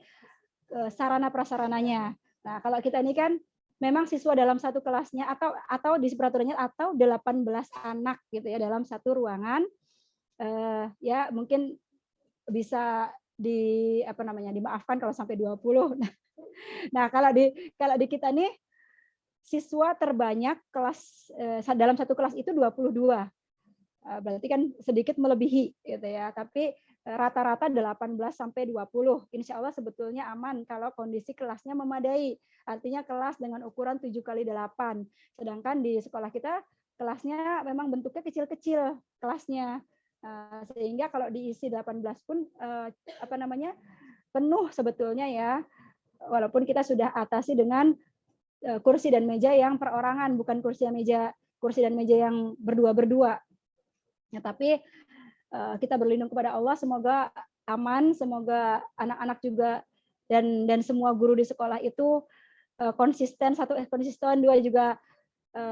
sarana prasarananya. Nah, kalau kita ini kan memang siswa dalam satu kelasnya atau di peraturannya atau 18 anak gitu ya dalam satu ruangan, ya mungkin bisa dimaafkan kalau sampai 20. Nah, kalau di kita nih siswa terbanyak kelas dalam satu kelas itu 22. Berarti kan sedikit melebihi gitu ya, tapi rata-rata 18 sampai 20. Insya Allah sebetulnya aman kalau kondisi kelasnya memadai. Artinya kelas dengan ukuran 7x8. Sedangkan di sekolah kita kelasnya memang bentuknya kecil-kecil kelasnya. Sehingga kalau diisi 18 pun penuh sebetulnya ya, walaupun kita sudah atasi dengan kursi dan meja yang perorangan, bukan kursi dan meja yang berdua ya, tapi kita berlindung kepada Allah, semoga aman, semoga anak-anak juga dan semua guru di sekolah itu konsisten, dua juga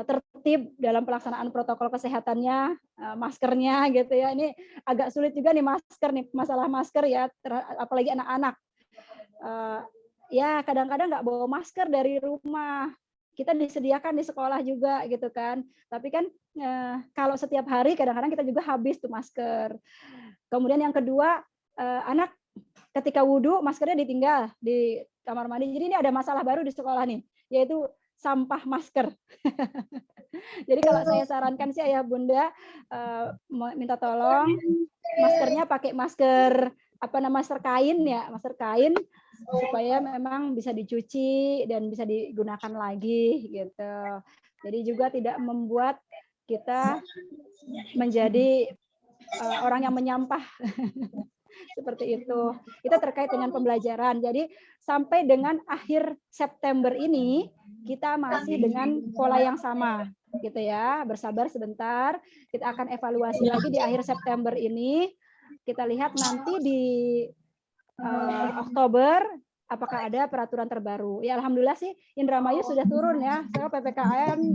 tertib dalam pelaksanaan protokol kesehatannya, maskernya gitu ya. Ini agak sulit juga nih masalah masker ya, apalagi anak-anak. Ya kadang-kadang nggak bawa masker dari rumah. Kita disediakan di sekolah juga gitu kan. Tapi kan kalau setiap hari kadang-kadang kita juga habis tuh masker. Kemudian yang kedua, anak ketika wudhu maskernya ditinggal di kamar mandi. Jadi ini ada masalah baru di sekolah nih, yaitu sampah masker. Jadi kalau saya sarankan sih ayah bunda minta tolong maskernya pakai masker masker kain ya, masker kain supaya memang bisa dicuci dan bisa digunakan lagi gitu. Jadi juga tidak membuat kita menjadi orang yang menyampah. Seperti itu. Itu terkait dengan pembelajaran. Jadi sampai dengan akhir September ini kita masih dengan pola yang sama gitu ya. Bersabar sebentar, kita akan evaluasi lagi di akhir September ini. Kita lihat nanti di Oktober apakah ada peraturan terbaru. Ya alhamdulillah sih Indramayu sudah turun ya. Sekarang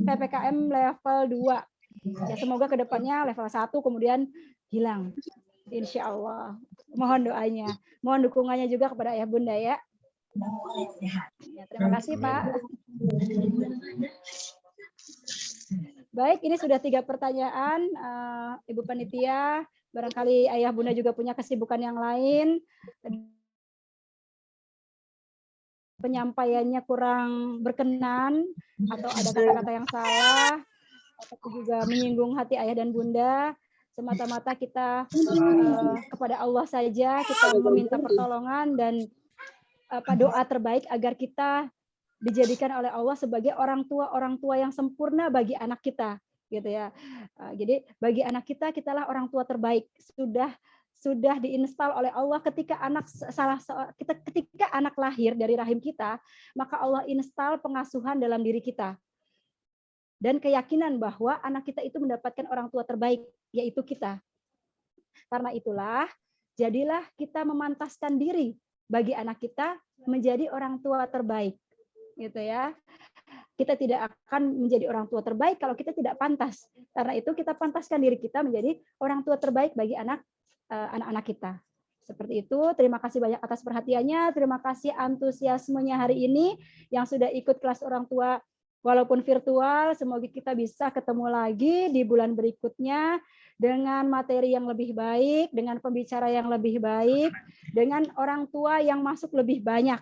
PPKM level 2. Ya, semoga kedepannya level 1 kemudian hilang. Insya Allah. Mohon doanya. Mohon dukungannya juga kepada ayah bunda ya. Ya, terima kasih Pak. Baik, ini sudah 3 pertanyaan. Ibu Panitia, barangkali ayah bunda juga punya kesibukan yang lain. Penyampaiannya kurang berkenan atau ada kata-kata yang salah atau juga menyinggung hati ayah dan bunda, semata-mata kita kepada Allah saja kita meminta pertolongan dan doa terbaik agar kita dijadikan oleh Allah sebagai orang tua yang sempurna bagi anak kita, gitu ya. Jadi bagi anak kita, kitalah orang tua terbaik. Sudah diinstal oleh Allah ketika ketika anak lahir dari rahim kita, maka Allah install pengasuhan dalam diri kita. Dan keyakinan bahwa anak kita itu mendapatkan orang tua terbaik, yaitu kita. Karena itulah, jadilah kita memantaskan diri bagi anak kita menjadi orang tua terbaik. Gitu ya. Kita tidak akan menjadi orang tua terbaik kalau kita tidak pantas. Karena itu kita pantaskan diri kita menjadi orang tua terbaik bagi anak-anak kita. Seperti itu. Terima kasih banyak atas perhatiannya. Terima kasih antusiasmenya hari ini yang sudah ikut kelas orang tua walaupun virtual. Semoga kita bisa ketemu lagi di bulan berikutnya dengan materi yang lebih baik, dengan pembicara yang lebih baik, dengan orang tua yang masuk lebih banyak.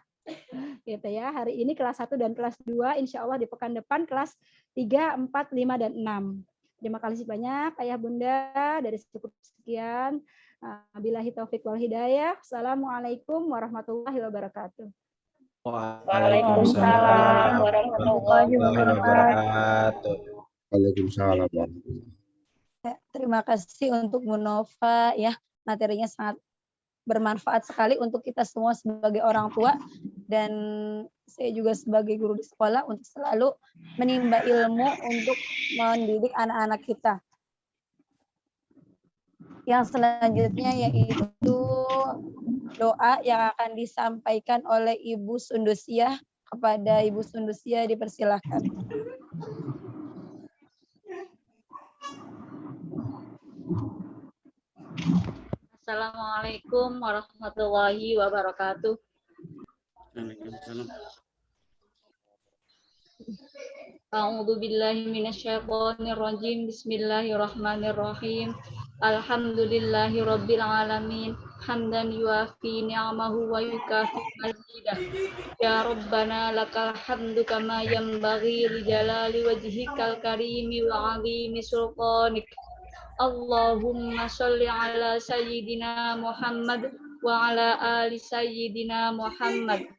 Gitu ya. Hari ini kelas 1 dan kelas 2, insya Allah di pekan depan kelas 3, 4, 5, dan 6. Terima kasih banyak ayah bunda, dari cukup sekian. Billahi taufik wal hidayah. Assalamualaikum warahmatullahi wabarakatuh. Waalaikumsalam warahmatullahi wabarakatuh. Waalaikumsalam. Terima kasih untuk Bu Nova ya, materinya sangat bermanfaat sekali untuk kita semua sebagai orang tua, dan saya juga sebagai guru di sekolah untuk selalu menimba ilmu untuk mendidik anak-anak kita. Yang selanjutnya yaitu doa yang akan disampaikan oleh Ibu Sundusiah. Kepada Ibu Sundusiah dipersilahkan. Assalamualaikum warahmatullahi wabarakatuh. A'udzu billahi minasyaitonir rajim. Bismillahirrahmanirrahim. Alhamdulillahi rabbil alamin. Hamdan yuafi ni'amahu wa yukafi mazidah. Ya Rabbana lakal hamdu kama yanbaghi li jalali wajhikal karimi wa 'azimi sultanik. Allahumma sholli ala sayyidina Muhammad wa ala ali sayyidina Muhammad.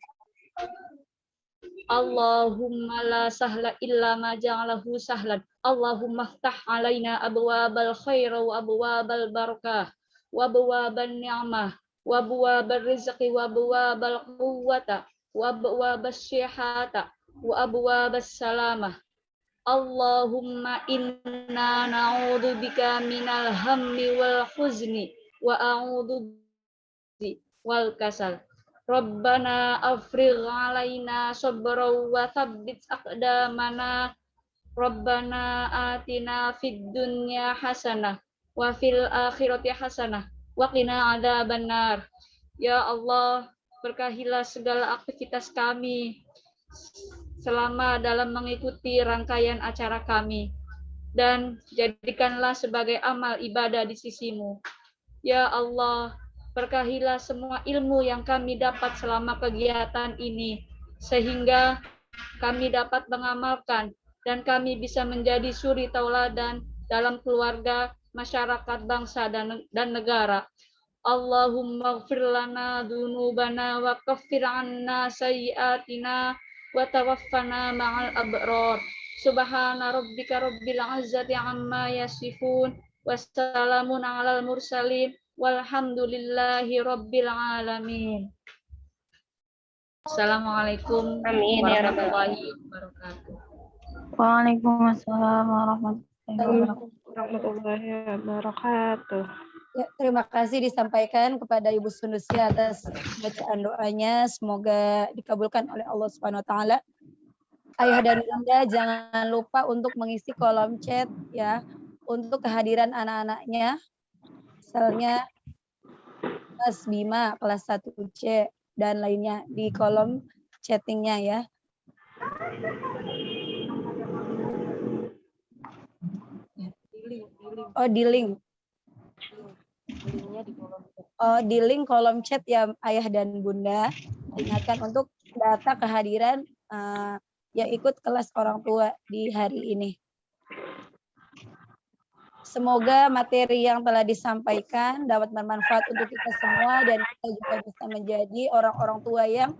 Allahumma la sahla illa ma ja'alahu sahlan. Allahumma ftah alaina abwabal khair wa abwabal barakah wa abwaban ni'mah wa abwabal rizqi wa abwabal quwwata wa abwabas syihata wa abwabas salamah. Allahumma inna na'udzubika minal hammi wal huzni wa a'udzu wal kasal. Rabbana afrigh alaina sabran wa tsabbit aqdamana. Rabbana atina fid dunya hasanah wa fil akhirati hasanah wa qina adzabannar. Ya Allah, berkahilah segala aktivitas kami selama dalam mengikuti rangkaian acara kami, dan jadikanlah sebagai amal ibadah di sisimu. Ya Allah, berkahilah semua ilmu yang kami dapat selama kegiatan ini, sehingga kami dapat mengamalkan dan kami bisa menjadi suri tauladan dalam keluarga, masyarakat, bangsa, dan negara. Allahumma ighfir lana dzunubana wa kaffir 'anna sayyi'atina wa tawaffana ma'al abrar. Subhana rabbika rabbil 'izzati 'amma yasifun wa salamun 'alal mursalin walhamdulillahi rabbil alamin. Assalamualaikum warahmatullahi wabarakatuh. Waalaikumsalam warahmatullahi wabarakatuh. Ya, terima kasih disampaikan kepada Ibu Sundusiah atas bacaan doanya. Semoga dikabulkan oleh Allah Subhanahu wa taala. Ayah dan bunda jangan lupa untuk mengisi kolom chat ya untuk kehadiran anak-anaknya, misalnya Mas Bima kelas 1C dan lainnya di kolom chattingnya ya. Oh, di link. Oh, di link kolom chat ya Ayah dan Bunda. Ingatkan untuk data kehadiran yang ikut kelas orang tua di hari ini. Semoga materi yang telah disampaikan dapat bermanfaat untuk kita semua dan kita juga bisa menjadi orang-orang tua yang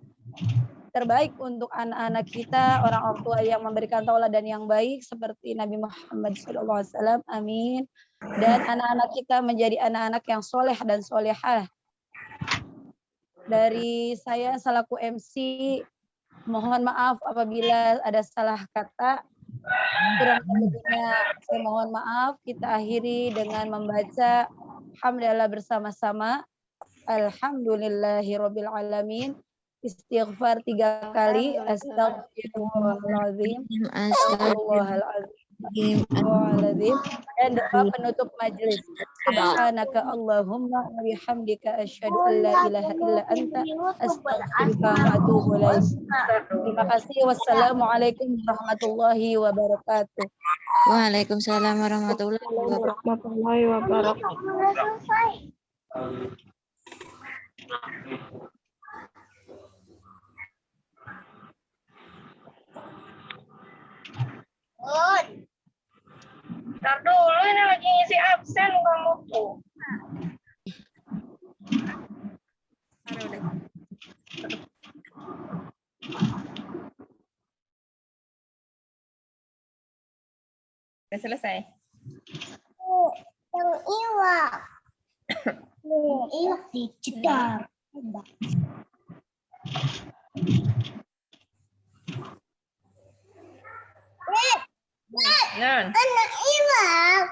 terbaik untuk anak-anak kita, orang-orang tua yang memberikan tauladan yang baik seperti Nabi Muhammad SAW. Amin. Dan anak-anak kita menjadi anak-anak yang soleh dan solehah. Dari saya selaku MC, mohon maaf apabila ada salah kata. Kurang lebihnya saya mohon maaf. Kita akhiri dengan membaca hamdalah bersama-sama. Alhamdulillahirabbil alamin. Istighfar 3 kali. Astagfirullahaladzim. Astagfirullahaladzim. Dan doa penutup majelis. Subhanaka Allahumma wa bihamdika asyhadu an la ilaha illa anta astaghfiruka wa atubu ilaik. Terima kasih. Wassalamualaikum warahmatullahi wabarakatuh. Waalaikumsalam warahmatullahi wabarakatuh. Ntar dulu, ini lagi ngisi absen kamu tuh. Udah selesai? Yang iwak. Iwak dijedar. Non. Anak iwak.